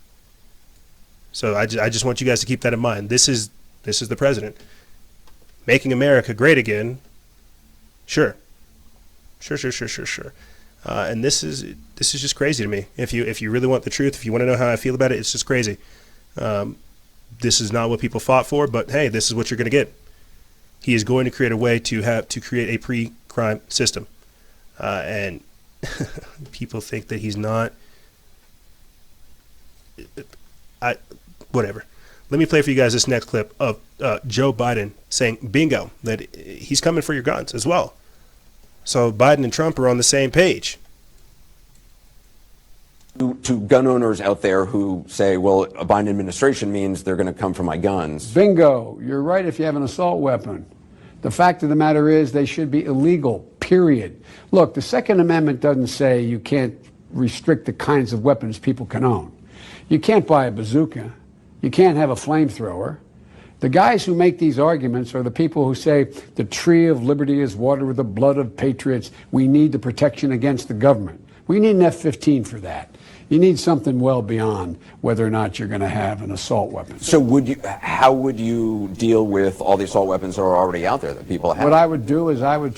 So I just want you guys to keep that in mind. This is the president. Making America great again. Sure. And this is just crazy to me. If you really want the truth, if you want to know how I feel about it, it's just crazy. This is not what people fought for, but hey, this is what you're going to get. He is going to create a way to create a pre-crime system, and people think that he's not. Whatever. Let me play for you guys this next clip of Joe Biden saying, "Bingo," that he's coming for your guns as well. So Biden and Trump are on the same page. To gun owners out there who say, well, a Biden administration means they're going to come for my guns. Bingo. You're right if you have an assault weapon. The fact of the matter is they should be illegal, period. Look, the Second Amendment doesn't say you can't restrict the kinds of weapons people can own. You can't buy a bazooka. You can't have a flamethrower. The guys who make these arguments are the people who say the tree of liberty is watered with the blood of patriots. We need the protection against the government. We need an F-15 for that. You need something well beyond whether or not you're going to have an assault weapon. So how would you deal with all the assault weapons that are already out there that people have? What I would do is I would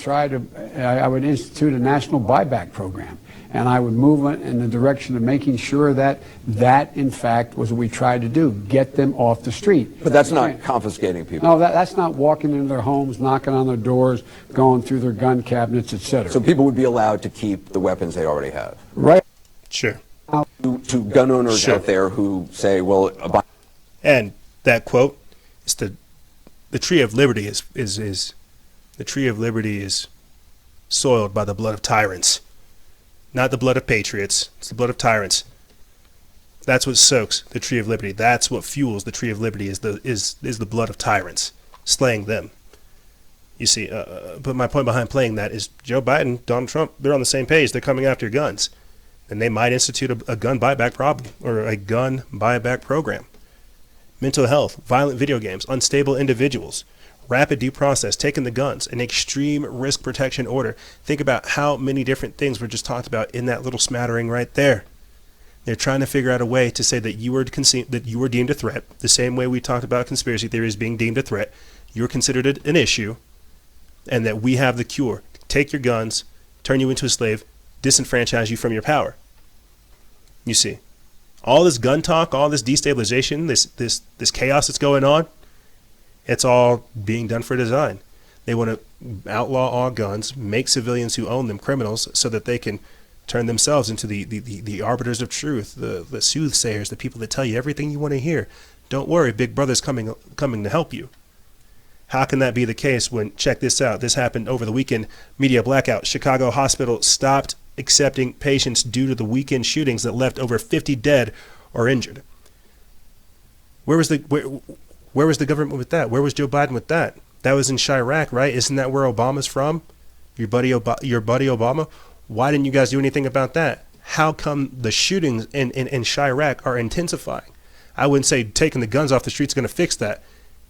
institute a national buyback program, and I would move it in the direction of making sure that in fact was what we tried to do, get them off the street. But that's not confiscating people. No, that's not walking into their homes, knocking on their doors, going through their gun cabinets, etc. So people would be allowed to keep the weapons they already have. Right. Sure. To gun owners out there who say, well, and that quote is the tree of liberty is the tree of liberty is soiled by the blood of tyrants, not the blood of patriots. It's the blood of tyrants. That's what soaks the tree of liberty. That's what fuels the tree of liberty is the blood of tyrants, slaying them. You see, but my point behind playing that is Joe Biden, Donald Trump, they're on the same page. They're coming after your guns. And they might institute a gun buyback problem or a gun buyback program. Mental health, violent video games, unstable individuals, rapid due process, taking the guns, an extreme risk protection order. Think about how many different things were just talked about in that little smattering right there. They're trying to figure out a way to say that you were deemed a threat, the same way we talked about conspiracy theories being deemed a threat. You're considered an issue, and that we have the cure. Take your guns, turn you into a slave, disenfranchise you from your power. You see, all this gun talk, all this destabilization, this chaos that's going on, it's all being done for design. They want to outlaw all guns, make civilians who own them criminals so that they can turn themselves into the arbiters of truth, the soothsayers, the people that tell you everything you want to hear. Don't worry, Big Brother's coming to help you. How can that be the case when, check this out, this happened over the weekend, media blackout. Chicago hospital stopped accepting patients due to the weekend shootings that left over 50 dead or injured. Where was the government with that? Where was Joe Biden with that? That was in Chirac, right? Isn't that where Obama's from? Your buddy Obama? Why didn't you guys do anything about that? How come the shootings in Chirac are intensifying? I wouldn't say taking the guns off the streets is going to fix that.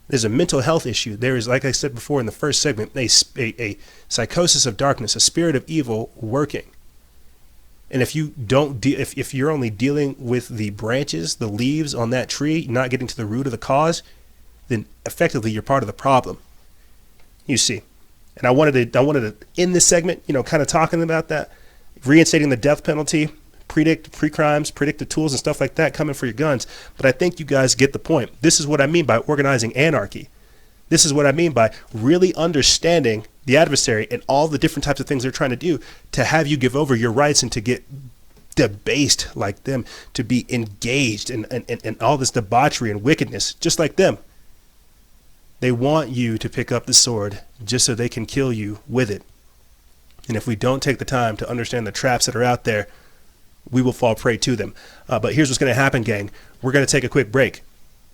There's a mental health issue. There is, like I said before in the first segment, a psychosis of darkness, a spirit of evil working. And if you don't, if you're only dealing with the branches, the leaves on that tree, not getting to the root of the cause, then effectively you're part of the problem. You see, and I wanted to end this segment, kind of talking about that, reinstating the death penalty, predict pre-crimes, predict the tools and stuff like that coming for your guns. But I think you guys get the point. This is what I mean by organizing anarchy. This is what I mean by really understanding the adversary and all the different types of things they're trying to do to have you give over your rights and to get debased like them, to be engaged in all this debauchery and wickedness just like them. They want you to pick up the sword just so they can kill you with it. And if we don't take the time to understand the traps that are out there, we will fall prey to them. But here's what's going to happen, gang. We're going to take a quick break.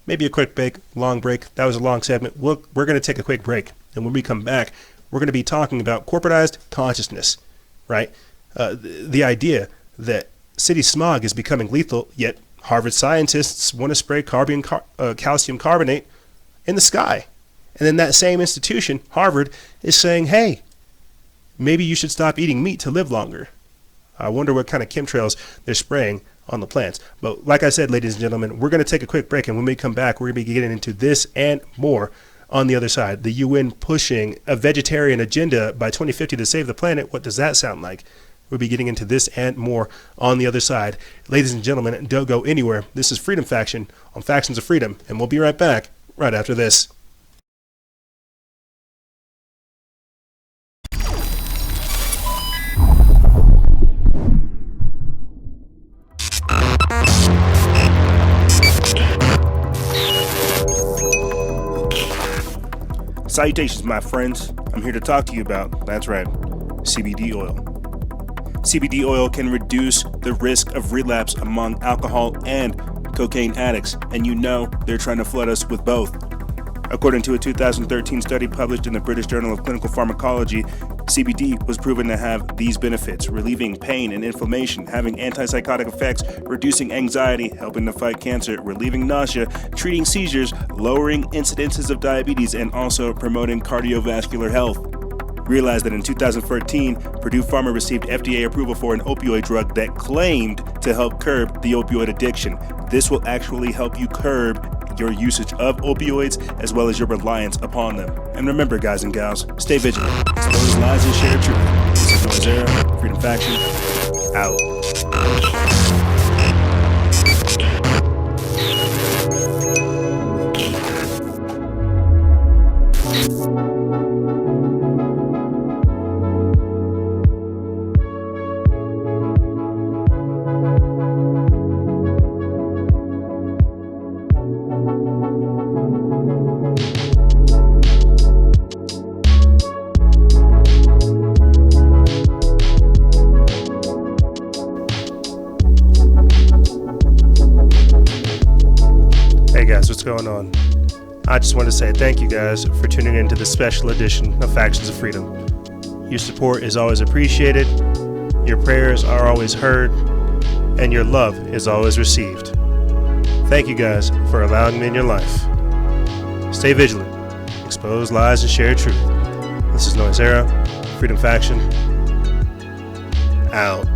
Maybe a quick break, long break. That was a long segment. We're going to take a quick break. And when we come back, we're going to be talking about corporatized consciousness, right? The idea that city smog is becoming lethal, yet Harvard scientists want to spray calcium carbonate in the sky. And then that same institution, Harvard, is saying, hey, maybe you should stop eating meat to live longer. I wonder what kind of chemtrails they're spraying on the plants. But like I said, ladies and gentlemen, we're going to take a quick break. And when we come back, we're going to be getting into this and more on the other side. The UN pushing a vegetarian agenda by 2050 to save the planet. What does that sound like? We'll be getting into this and more on the other side. Ladies and gentlemen, don't go anywhere. This is Freedom Faction on Factions of Freedom. And we'll be right back right after this. Salutations, my friends. I'm here to talk to you about, that's right, CBD oil. CBD oil can reduce the risk of relapse among alcohol and cocaine addicts, and they're trying to flood us with both. According to a 2013 study published in the British Journal of Clinical Pharmacology, CBD was proven to have these benefits: relieving pain and inflammation, having antipsychotic effects, reducing anxiety, helping to fight cancer, relieving nausea, treating seizures, lowering incidences of diabetes, and also promoting cardiovascular health. Realize that in 2014, Purdue Pharma received FDA approval for an opioid drug that claimed to help curb the opioid addiction. This will actually help you curb your usage of opioids as well as your reliance upon them. And remember, guys and gals, stay vigilant. Expose lies and share truth. This is Noise Era, Freedom Faction, out. going on. I just want to say thank you guys for tuning in to this special edition of Factions of Freedom. Your support is always appreciated, your prayers are always heard, and your love is always received. Thank you guys for allowing me in your life. Stay vigilant, expose lies, and share truth. This is Noise Era, Freedom Faction, out.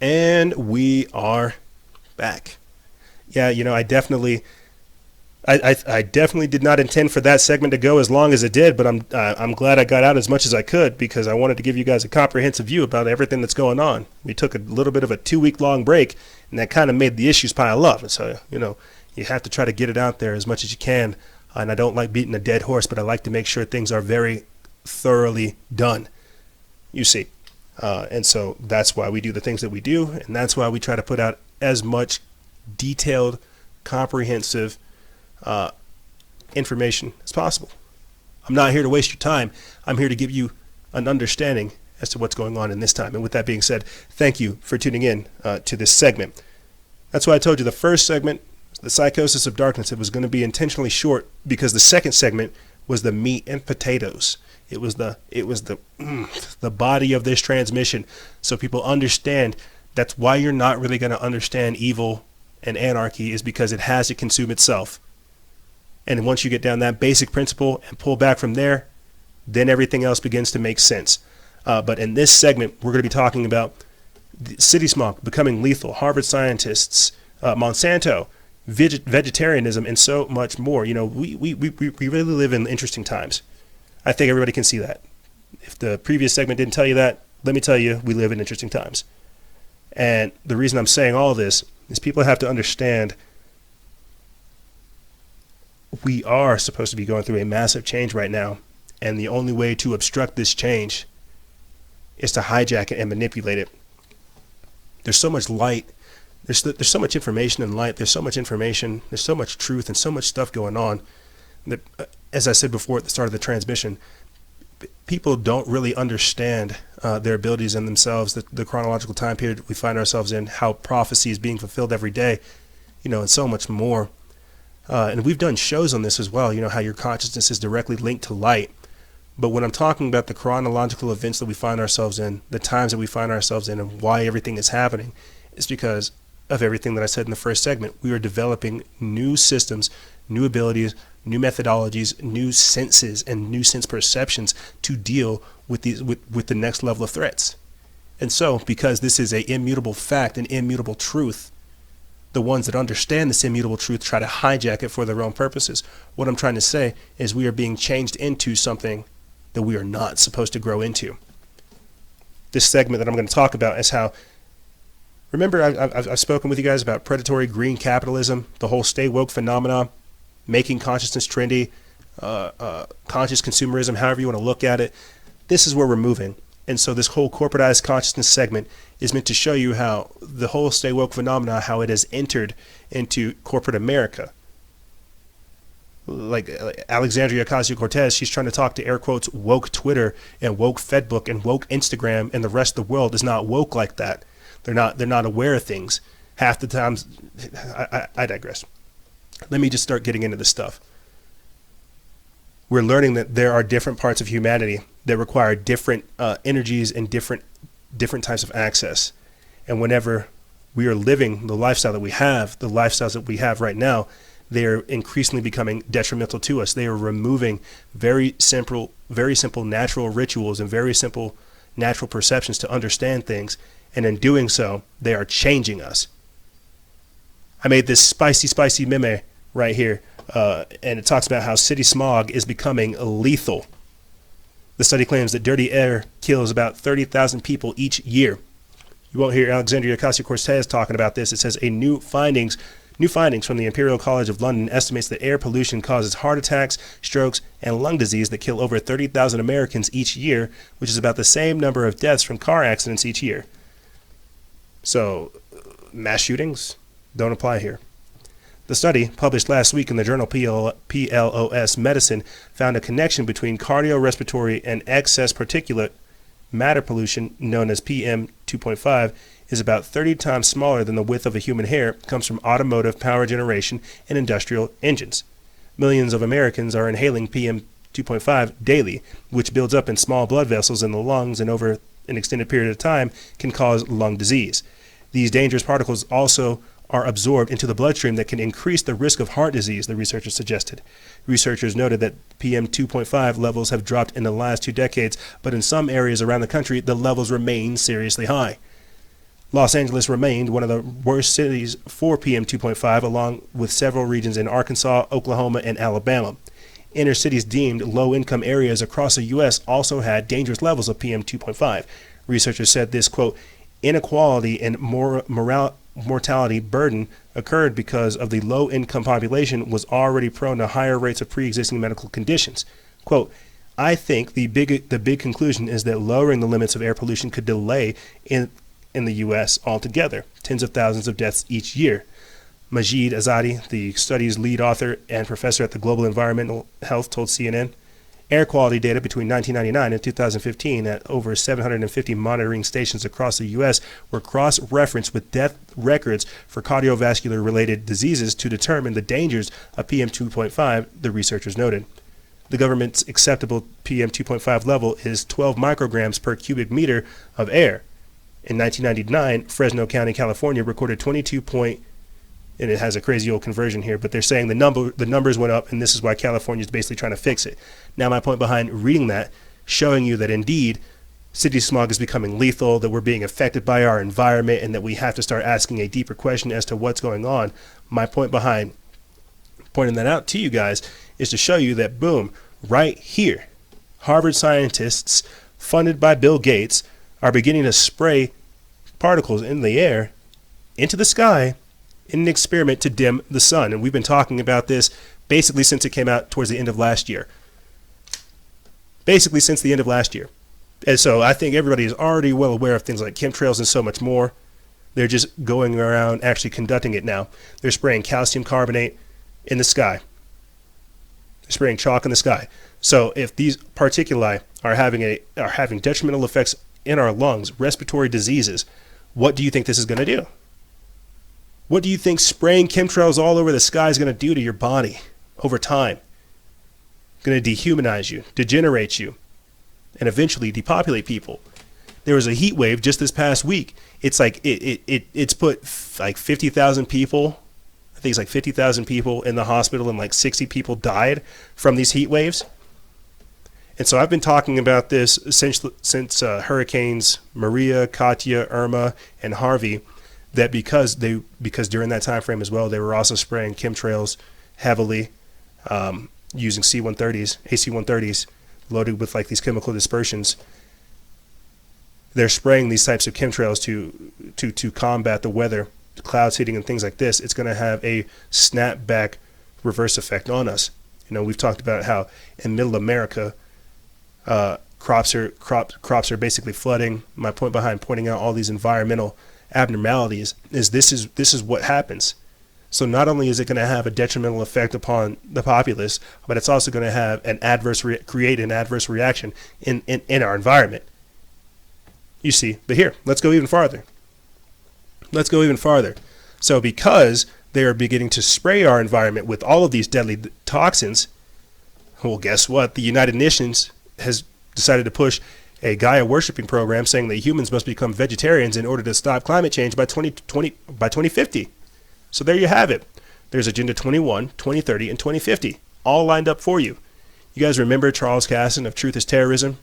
And we are back. Yeah, you know, I definitely did not intend for that segment to go as long as it did, but I'm glad I got out as much as I could because I wanted to give you guys a comprehensive view about everything that's going on. We took a little bit of a 2-week-long break, and that kind of made the issues pile up. And so, you know, you have to try to get it out there as much as you can. And I don't like beating a dead horse, but I like to make sure things are very thoroughly done, you see. And so that's why we do the things that we do, and that's why we try to put out as much detailed, comprehensive information as possible. I'm not here to waste your time. I'm here to give you an understanding as to what's going on in this time. And with that being said, thank you for tuning in to this segment. That's why I told you the first segment, the Psychosis of Darkness, it was going to be intentionally short because the second segment was the meat and potatoes. It was the body of this transmission, so people understand. That's why you're not really going to understand evil and anarchy, is because it has to consume itself. And once you get down that basic principle and pull back from there, then everything else begins to make sense. But in this segment, we're going to be talking about city smog becoming lethal, Harvard scientists, Monsanto, vegetarianism, and so much more. You know, we really live in interesting times. I think everybody can see that. If the previous segment didn't tell you that, let me tell you, we live in interesting times. And the reason I'm saying all this is people have to understand we are supposed to be going through a massive change right now. And the only way to obstruct this change is to hijack it and manipulate it. There's so much light. There's so much information in light. There's so much information. There's so much truth and so much stuff going on that, as I said before at the start of the transmission, people don't really understand their abilities in themselves, the chronological time period we find ourselves in, how prophecy is being fulfilled every day, you know, and so much more. And we've done shows on this as well, you know, how your consciousness is directly linked to light. But when I'm talking about the chronological events that we find ourselves in, the times that we find ourselves in, and why everything is happening, it's because of everything that I said in the first segment. We are developing new systems, new abilities, new methodologies, new senses, and new sense perceptions to deal with these with the next level of threats. And so, because this is an immutable fact, an immutable truth, the ones that understand this immutable truth try to hijack it for their own purposes. What I'm trying to say is we are being changed into something that we are not supposed to grow into. this segment that I'm going to talk about is how, remember I've spoken with you guys about predatory green capitalism, the whole stay woke phenomenon, making consciousness trendy, conscious consumerism, however you want to look at it. This is where we're moving. And so this whole corporatized consciousness segment is meant to show you how the whole stay woke phenomena, how it has entered into corporate America. Like Alexandria Ocasio-Cortez, she's trying to talk to air quotes woke Twitter and woke Fedbook and woke Instagram, and the rest of the world is not woke like that. They're not aware of things. Half the times, I digress. Let me just start getting into this stuff. We're learning that there are different parts of humanity that require different energies and different types of access. And whenever we are living the lifestyle that we have, the lifestyles that we have right now, they are increasingly becoming detrimental to us. They are removing very simple natural rituals and very simple natural perceptions to understand things. And in doing so, they are changing us. I made this spicy meme right here. And it talks about how city smog is becoming lethal. The study claims that dirty air kills about 30,000 people each year. You won't hear Alexandria Ocasio-Cortez talking about this. It says new findings from the Imperial College of London estimates that air pollution causes heart attacks, strokes, and lung disease that kill over 30,000 Americans each year, which is about the same number of deaths from car accidents each year. So, mass shootings don't apply here. The study, published last week in the journal PLOS Medicine, found a connection between cardiorespiratory and excess particulate matter pollution, known as PM 2.5, is about 30 times smaller than the width of a human hair, comes from automotive power generation and industrial engines. Millions of Americans are inhaling PM 2.5 daily, which builds up in small blood vessels in the lungs and over an extended period of time can cause lung disease. These dangerous particles also are absorbed into the bloodstream that can increase the risk of heart disease, the researchers suggested. Researchers noted that PM 2.5 levels have dropped in the last 2 decades, but in some areas around the country, the levels remain seriously high. Los Angeles remained one of the worst cities for PM 2.5, along with several regions in Arkansas, Oklahoma, and Alabama. Inner cities deemed low-income areas across the U.S. also had dangerous levels of PM 2.5. Researchers said this, quote, inequality and mortality burden occurred because of the low-income population was already prone to higher rates of pre-existing medical conditions. Quote, I think the big conclusion is that lowering the limits of air pollution could delay in the U.S. altogether tens of thousands of deaths each year. Majid Azadi, the study's lead author and professor at the Global Environmental Health, told CNN, air quality data between 1999 and 2015 at over 750 monitoring stations across the U.S. were cross-referenced with death records for cardiovascular-related diseases to determine the dangers of PM 2.5, the researchers noted. The government's acceptable PM 2.5 level is 12 micrograms per cubic meter of air. In 1999, Fresno County, California recorded 22 and it has a crazy old conversion here, but they're saying the numbers went up, and this is why California is basically trying to fix it. Now, my point behind reading that, showing you that indeed city smog is becoming lethal, that we're being affected by our environment, and that we have to start asking a deeper question as to what's going on. My point behind pointing that out to you guys is to show you that, boom, right here, Harvard scientists funded by Bill Gates are beginning to spray particles in the air into the sky in an experiment to dim the sun. And we've been talking about this basically since it came out towards the end of last year. Basically since the end of last year. And so I think everybody is already well aware of things like chemtrails and so much more. They're just going around actually conducting it now. They're spraying calcium carbonate in the sky. They're spraying chalk in the sky. So if these particuli are having detrimental effects in our lungs, respiratory diseases, what do you think this is going to do? What do you think spraying chemtrails all over the sky is going to do to your body over time? Going to dehumanize you, degenerate you, and eventually depopulate people. There was a heat wave just this past week. It's like it's put like 50,000 people, I think it's like 50,000 people in the hospital, and like 60 people died from these heat waves. And so I've been talking about this since hurricanes Maria, Katia, Irma, and Harvey, that because during that time frame as well, they were also spraying chemtrails heavily, using AC-130s loaded with like these chemical dispersions. they're spraying these types of chemtrails to combat the weather, cloud seeding and things like this, it's going to have a snapback reverse effect on us. You know, we've talked about how in middle America, crops are basically flooding. My point behind pointing out all these environmental abnormalities is this is what happens. So not only is it going to have a detrimental effect upon the populace, but it's also going to have create an adverse reaction in our environment. You see, but here, let's go even farther. So because they are beginning to spray our environment with all of these deadly toxins, well, guess what? The United Nations has decided to push a Gaia worshiping program saying that humans must become vegetarians in order to stop climate change by 2050. So there you have it. There's Agenda 21, 2030, and 2050, all lined up for you. You guys remember Charles Casson of Truth is Terrorism?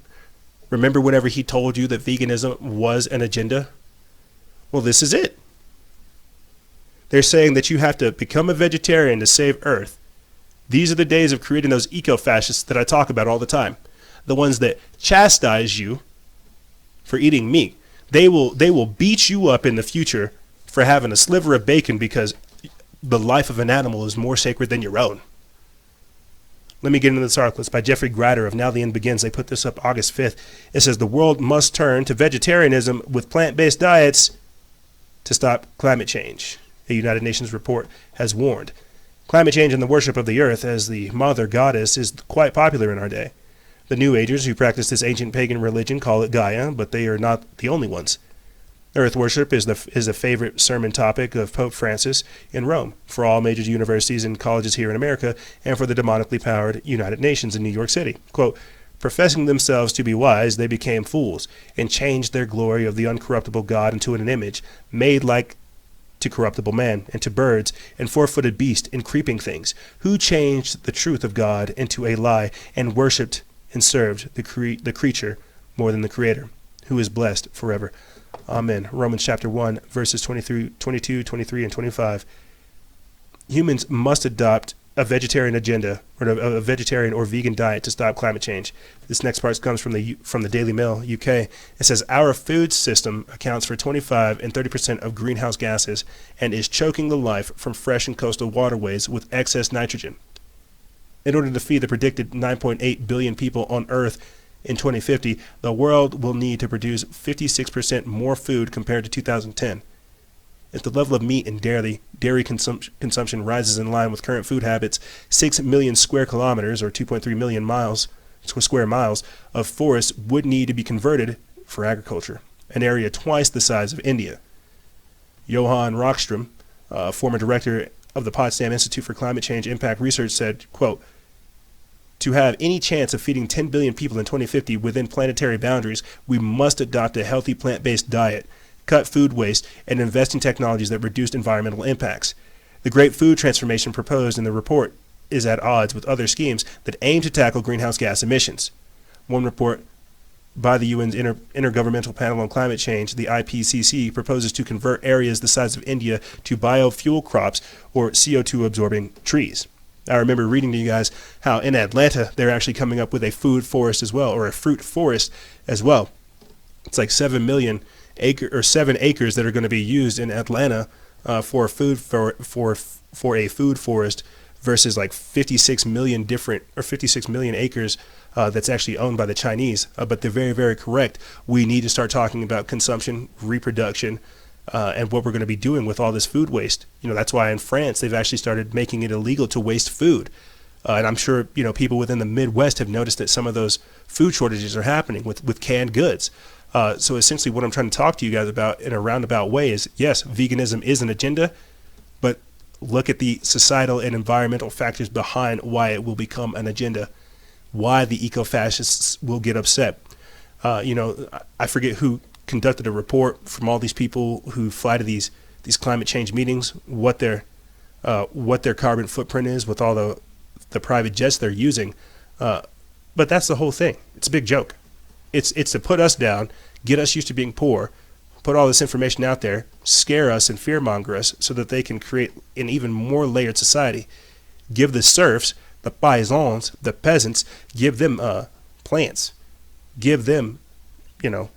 Remember whenever he told you that veganism was an agenda? Well, this is it. They're saying that you have to become a vegetarian to save Earth. These are the days of creating those eco-fascists that I talk about all the time. The ones that chastise you for eating meat. They will beat you up in the future for having a sliver of bacon because the life of an animal is more sacred than your own. Let me get into this article. It's by Jeffrey Grider of Now the End Begins. They put this up August 5th. It says the world must turn to vegetarianism with plant-based diets to stop climate change. A United Nations report has warned. Climate change and the worship of the earth as the mother goddess is quite popular in our day. The New Agers who practice this ancient pagan religion call it Gaia, but they are not the only ones. Earth worship is a favorite sermon topic of Pope Francis in Rome, for all major universities and colleges here in America, and for the demonically powered United Nations in New York City. Quote, professing themselves to be wise, they became fools, and changed their glory of the uncorruptible God into an image, made like to corruptible man, and to birds, and four-footed beasts, and creeping things, who changed the truth of God into a lie, and worshipped and served the creature more than the Creator, who is blessed forever. Amen. Romans chapter 1, verses 22, 23, and 25. Humans must adopt a vegetarian agenda, or a vegetarian or vegan diet to stop climate change. This next part comes from the Daily Mail, UK. It says, our food system accounts for 25 and 30% of greenhouse gases and is choking the life from fresh and coastal waterways with excess nitrogen. In order to feed the predicted 9.8 billion people on Earth in 2050, the world will need to produce 56% more food compared to 2010. If the level of meat and dairy consumption rises in line with current food habits, 6 million square kilometers, or 2.3 million square miles, of forests would need to be converted for agriculture, an area twice the size of India. Johan Rockström, former director of the Potsdam Institute for Climate Change Impact Research, said, quote, to have any chance of feeding 10 billion people in 2050 within planetary boundaries, we must adopt a healthy plant-based diet, cut food waste, and invest in technologies that reduce environmental impacts. The great food transformation proposed in the report is at odds with other schemes that aim to tackle greenhouse gas emissions. One report by the UN's Intergovernmental Panel on Climate Change, the IPCC, proposes to convert areas the size of India to biofuel crops or CO2-absorbing trees. I remember reading to you guys how in Atlanta they're actually coming up with a food forest as well, or a fruit forest as well. It's like 7 acres that are going to be used in Atlanta for a food forest versus like 56 million acres that's actually owned by the Chinese. But they're very, very correct. We need to start talking about consumption, reproduction, and what we're going to be doing with all this food waste. You know, that's why in France they've actually started making it illegal to waste food. And I'm sure, you know, people within the Midwest have noticed that some of those food shortages are happening with canned goods. So essentially what I'm trying to talk to you guys about in a roundabout way is, yes, veganism is an agenda, but look at the societal and environmental factors behind why it will become an agenda, why the eco-fascists will get upset. You know, I forget who conducted a report from all these people who fly to these climate change meetings, what their carbon footprint is with all the private jets they're using. But that's the whole thing. It's a big joke. It's to put us down, get us used to being poor, put all this information out there, scare us and fearmonger us so that they can create an even more layered society. Give the serfs, the paysans, the peasants, give them plants. Give them, you know,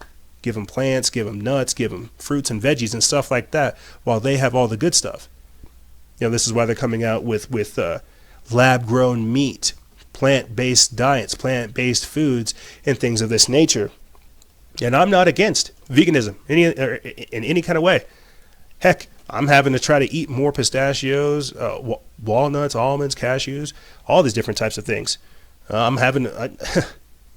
Give them plants, give them nuts, give them fruits and veggies and stuff like that, while they have all the good stuff. You know, this is why they're coming out with lab-grown meat, plant-based diets, plant-based foods, and things of this nature. And I'm not against veganism in any kind of way. Heck, I'm having to try to eat more pistachios, walnuts, almonds, cashews, all these different types of things.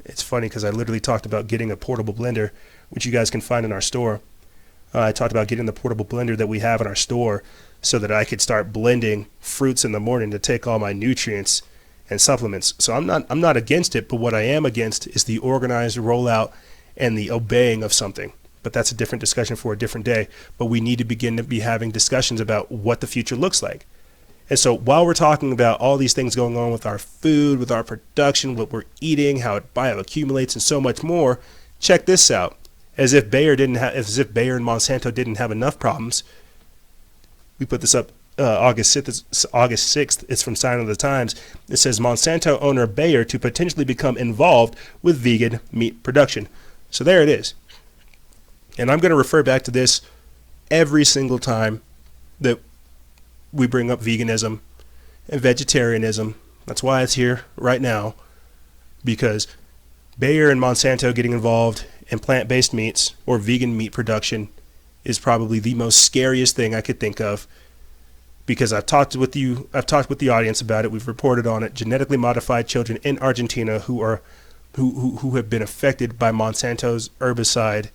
It's funny because I literally talked about getting a portable blender, which you guys can find in our store. I talked about getting the portable blender that we have in our store so that I could start blending fruits in the morning to take all my nutrients and supplements. So I'm not against it, but what I am against is the organized rollout and the obeying of something. But that's a different discussion for a different day. But we need to begin to be having discussions about what the future looks like. And so while we're talking about all these things going on with our food, with our production, what we're eating, how it bioaccumulates, and so much more, check this out. As if Bayer and Monsanto didn't have enough problems. We put this up August 6th. It's from Sign of the Times. It says Monsanto owner Bayer to potentially become involved with vegan meat production. So there it is. And I'm going to refer back to this every single time that we bring up veganism and vegetarianism. That's why it's here right now, because Bayer and Monsanto getting involved in plant-based meats or vegan meat production is probably the most scariest thing I could think of, because I've talked with the audience about it. We've reported on it. Genetically modified children in Argentina who have been affected by Monsanto's herbicide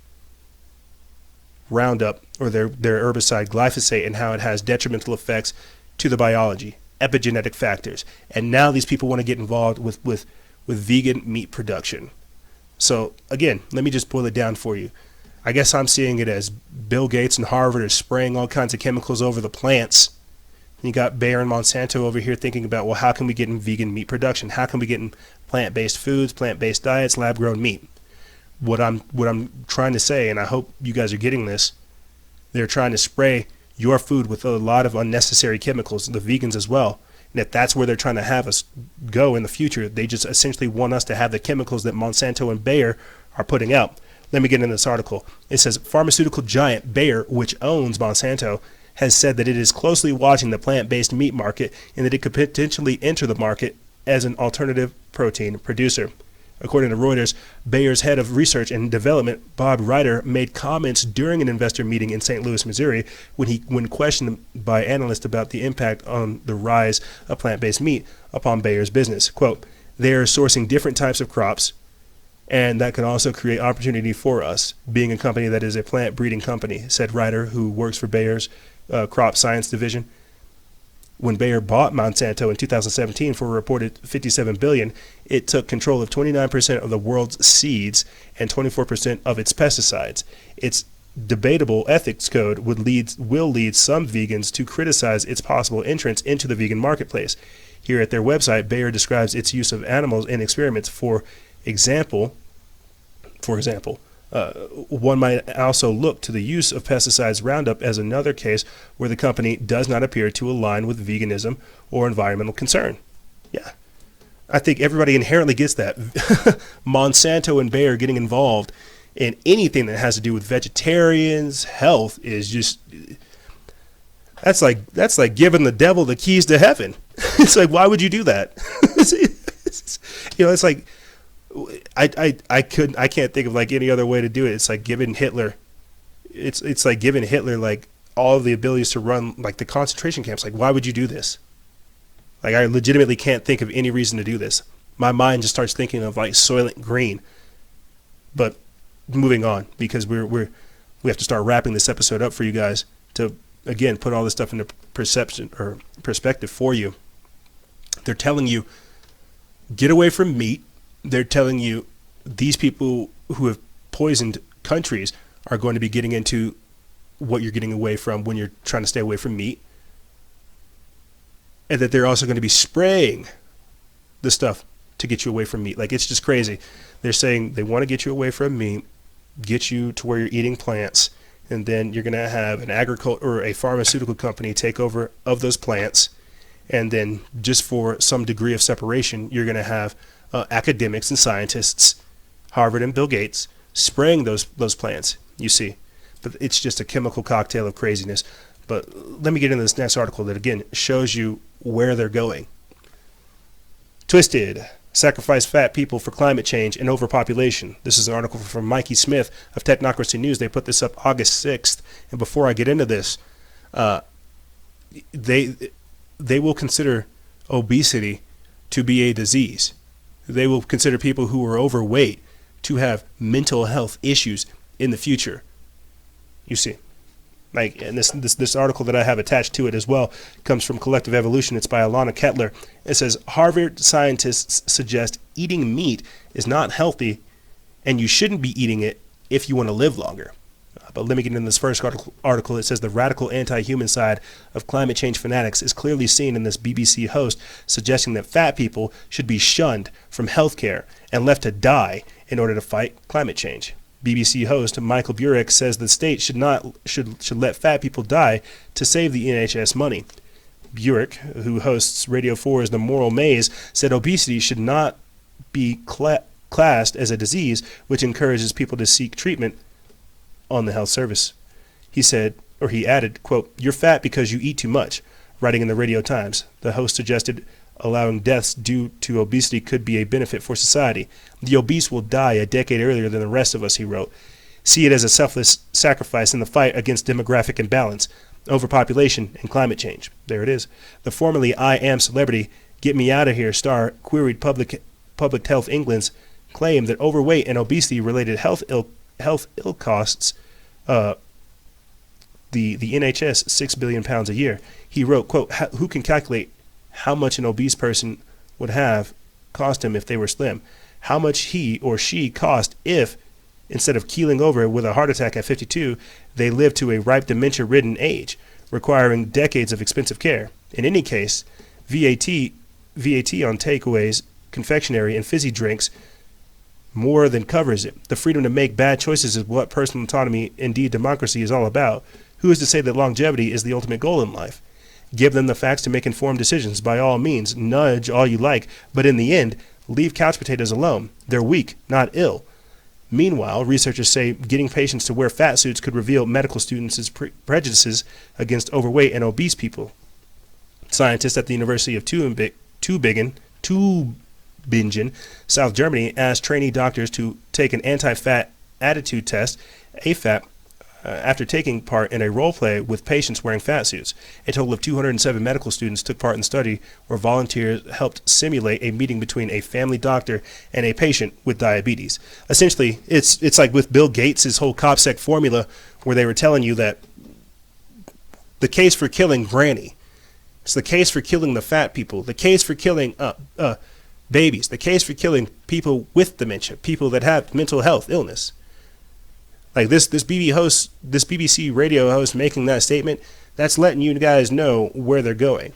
Roundup, or their herbicide glyphosate, and how it has detrimental effects to the biology, epigenetic factors. And now these people want to get involved with vegan meat production. So again, let me just boil it down for you. I guess I'm seeing it as Bill Gates and Harvard are spraying all kinds of chemicals over the plants. And you got Bayer and Monsanto over here thinking about, well, how can we get in vegan meat production? How can we get in plant-based foods, plant-based diets, lab-grown meat? What I'm trying to say, and I hope you guys are getting this, they're trying to spray your food with a lot of unnecessary chemicals, the vegans as well. And if that's where they're trying to have us go in the future, they just essentially want us to have the chemicals that Monsanto and Bayer are putting out. Let me get into this article. It says pharmaceutical giant Bayer, which owns Monsanto, has said that it is closely watching the plant-based meat market and that it could potentially enter the market as an alternative protein producer. According to Reuters, Bayer's head of research and development, Bob Ryder, made comments during an investor meeting in St. Louis, Missouri, when questioned by analysts about the impact on the rise of plant-based meat upon Bayer's business. Quote, "They are sourcing different types of crops, and that can also create opportunity for us, being a company that is a plant breeding company," said Ryder, who works for Bayer's crop science division. When Bayer bought Monsanto in 2017 for a reported $57 billion, it took control of 29% of the world's seeds and 24% of its pesticides. Its debatable ethics code will lead some vegans to criticize its possible entrance into the vegan marketplace. Here at their website, Bayer describes its use of animals in experiments. For example, one might also look to the use of pesticides Roundup as another case where the company does not appear to align with veganism or environmental concern. Yeah, I think everybody inherently gets that. Monsanto and Bayer getting involved in anything that has to do with vegetarians' health is just, that's like giving the devil the keys to heaven. It's like, why would you do that? It's like, I can't think of like any other way to do it. It's like giving Hitler, it's like giving Hitler like all of the abilities to run like the concentration camps. Like, why would you do this? Like, I legitimately can't think of any reason to do this. My mind just starts thinking of like Soylent Green. But moving on, because we have to start wrapping this episode up for you guys to again put all this stuff into perspective for you. They're telling you, get away from meat. They're telling you these people who have poisoned countries are going to be getting into what you're getting away from when you're trying to stay away from meat. And that they're also going to be spraying the stuff to get you away from meat. Like, it's just crazy. They're saying they want to get you away from meat, get you to where you're eating plants, and then you're going to have an agriculture or a pharmaceutical company take over of those plants. And then just for some degree of separation, you're going to have academics and scientists, Harvard and Bill Gates, spraying those plants, you see. But it's just a chemical cocktail of craziness. But let me get into this next article that, again, shows you where they're going. Twisted. Sacrifice fat people for climate change and overpopulation. This is an article from Mikey Smith of Technocracy News. They put this up August 6th. And before I get into this, they will consider obesity to be a disease. They will consider people who are overweight to have mental health issues in the future. You see. And this article that I have attached to it as well comes from Collective Evolution. It's by Alana Kettler. It says, Harvard scientists suggest eating meat is not healthy and you shouldn't be eating it if you want to live longer. But let me get into this first article. It says the radical anti-human side of climate change fanatics is clearly seen in this BBC host suggesting that fat people should be shunned from healthcare and left to die in order to fight climate change. BBC host Michael Burek says the state should let fat people die to save the NHS money. Burek, who hosts Radio 4's The Moral Maze, said obesity should not be classed as a disease which encourages people to seek treatment on the health service. He added, quote, "You're fat because you eat too much," writing in the Radio Times. The host suggested allowing deaths due to obesity could be a benefit for society. The obese will die a decade earlier than the rest of us, he wrote. See it as a selfless sacrifice in the fight against demographic imbalance, overpopulation, and climate change. There it is. The formerly I Am Celebrity, Get Me Out of Here star queried Public Health England's claim that overweight and obesity-related health ill costs the NHS £6 billion a year. He wrote, quote, "Who can calculate how much an obese person would have cost him if they were slim? How much he or she cost if, instead of keeling over with a heart attack at 52, they lived to a ripe dementia-ridden age, requiring decades of expensive care? In any case, VAT on takeaways, confectionery, and fizzy drinks more than covers it. The freedom to make bad choices is what personal autonomy, indeed democracy, is all about. Who is to say that longevity is the ultimate goal in life? Give them the facts to make informed decisions. By all means, nudge all you like, but in the end, leave couch potatoes alone. They're weak, not ill." Meanwhile, researchers say getting patients to wear fat suits could reveal medical students' prejudices against overweight and obese people. Scientists at the University of Tübingen, South Germany, asked trainee doctors to take an anti-fat attitude test, AFAT, after taking part in a role play with patients wearing fat suits. A total of 207 medical students took part in the study where volunteers helped simulate a meeting between a family doctor and a patient with diabetes. Essentially, it's like with Bill Gates' whole COPSEC formula where they were telling you that the case for killing Granny, it's the case for killing the fat people, the case for killing babies, the case for killing people with dementia, people that have mental health illness. Like this BBC radio host making that statement, that's letting you guys know where they're going.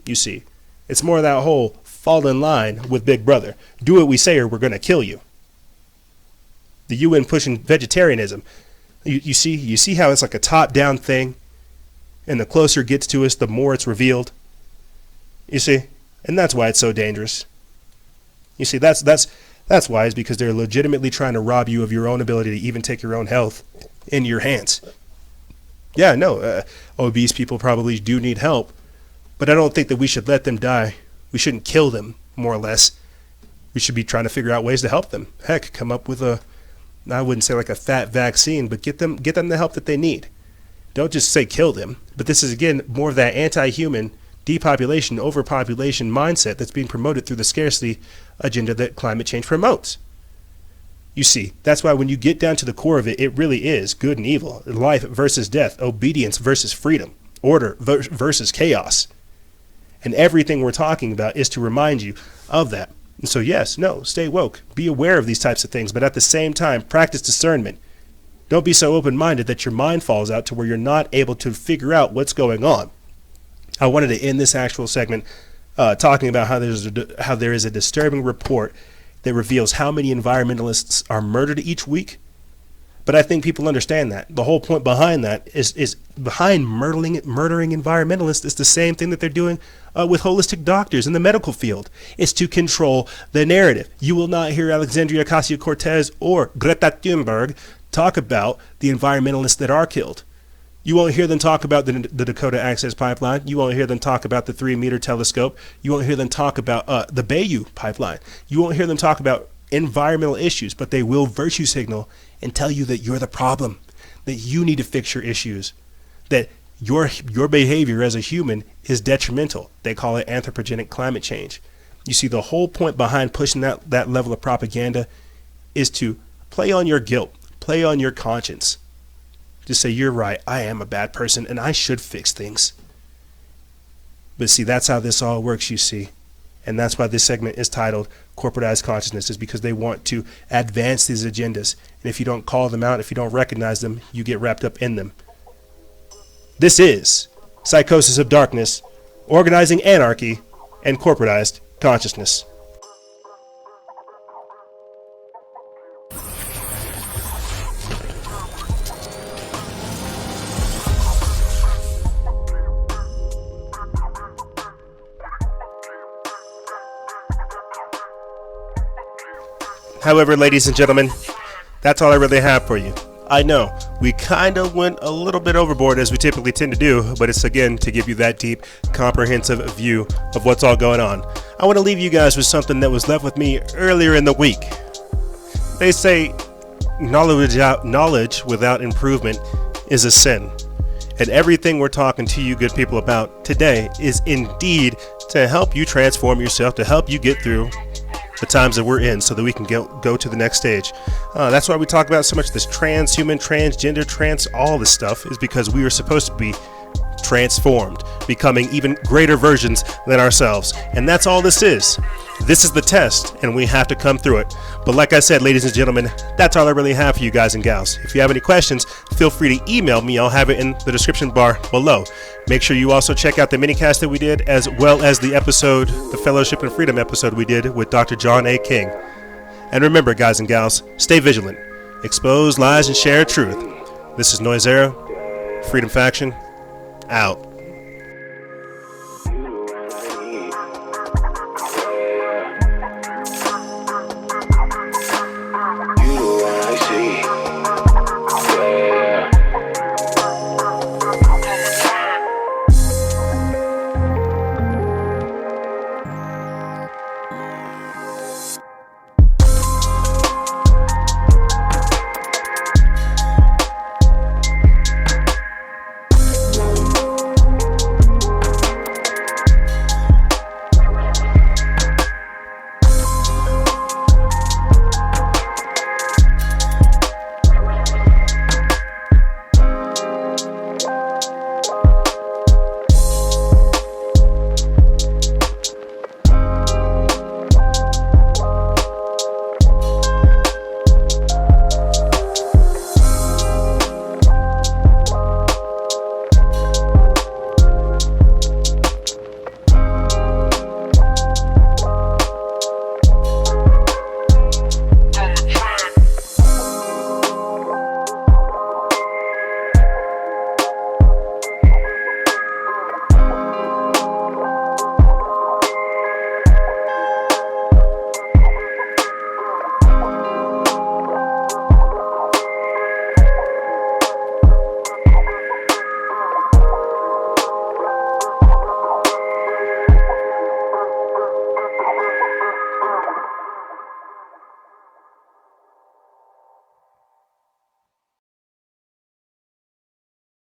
You see, it's more of that whole fall in line with Big Brother. Do what we say or we're going to kill you. The UN pushing vegetarianism. You see how it's like a top-down thing, and the closer it gets to us, the more it's revealed. You see, and that's why it's so dangerous. You see, that's why, is because they're legitimately trying to rob you of your own ability to even take your own health in your hands. Yeah, no, obese people probably do need help, but I don't think that we should let them die. We shouldn't kill them, more or less. We should be trying to figure out ways to help them. Heck, come up with I wouldn't say like a fat vaccine, but get them the help that they need. Don't just say kill them. But this is, again, more of that anti-human, depopulation, overpopulation mindset that's being promoted through the scarcity agenda that climate change promotes. You see, that's why when you get down to the core of it, it really is good and evil, life versus death, obedience versus freedom, order versus chaos. And everything we're talking about is to remind you of that. And so yes, no, stay woke, be aware of these types of things, but at the same time, practice discernment. Don't be so open-minded that your mind falls out to where you're not able to figure out what's going on. I wanted to end this actual segment talking about how there is a disturbing report that reveals how many environmentalists are murdered each week But I think people understand that. The whole point behind that is behind murdering environmentalists is the same thing that they're doing with holistic doctors in the medical field. It's to control the narrative. You will not hear Alexandria Ocasio-Cortez or Greta Thunberg talk about the environmentalists that are killed. You won't hear them talk about the Dakota Access Pipeline. You won't hear them talk about the 3-meter telescope. You won't hear them talk about the Bayou Pipeline. You won't hear them talk about environmental issues, but they will virtue signal and tell you that you're the problem, that you need to fix your issues, that your behavior as a human is detrimental. They call it anthropogenic climate change. You see, the whole point behind pushing that level of propaganda is to play on your guilt, play on your conscience. Just say, you're right, I am a bad person and I should fix things. But see, that's how this all works, you see. And that's why this segment is titled Corporatized Consciousness, is because they want to advance these agendas. And if you don't call them out, if you don't recognize them, you get wrapped up in them. This is Psychosis of Darkness, Organizing Anarchy, and Corporatized Consciousness. However, ladies and gentlemen, that's all I really have for you. I know we kind of went a little bit overboard, as we typically tend to do, but it's again to give you that deep, comprehensive view of what's all going on. I want to leave you guys with something that was left with me earlier in the week. They say knowledge without improvement is a sin. And everything we're talking to you good people about today is indeed to help you transform yourself, to help you get through the times that we're in, so that we can go to the next stage. That's why we talk about so much this transhuman, transgender, all this stuff, is because we are supposed to be transformed, becoming even greater versions than ourselves. And that's all this is. This is the test, and we have to come through it. But like I said, ladies and gentlemen, that's all I really have for you guys and gals. If you have any questions, feel free to email me. I'll have it in the description bar below. Make sure you also check out the minicast that we did, as well as the episode, the Fellowship and Freedom episode we did with Dr. John A. King. And remember, guys and gals, stay vigilant, expose lies and share truth. This is Noisera, Freedom Faction, out.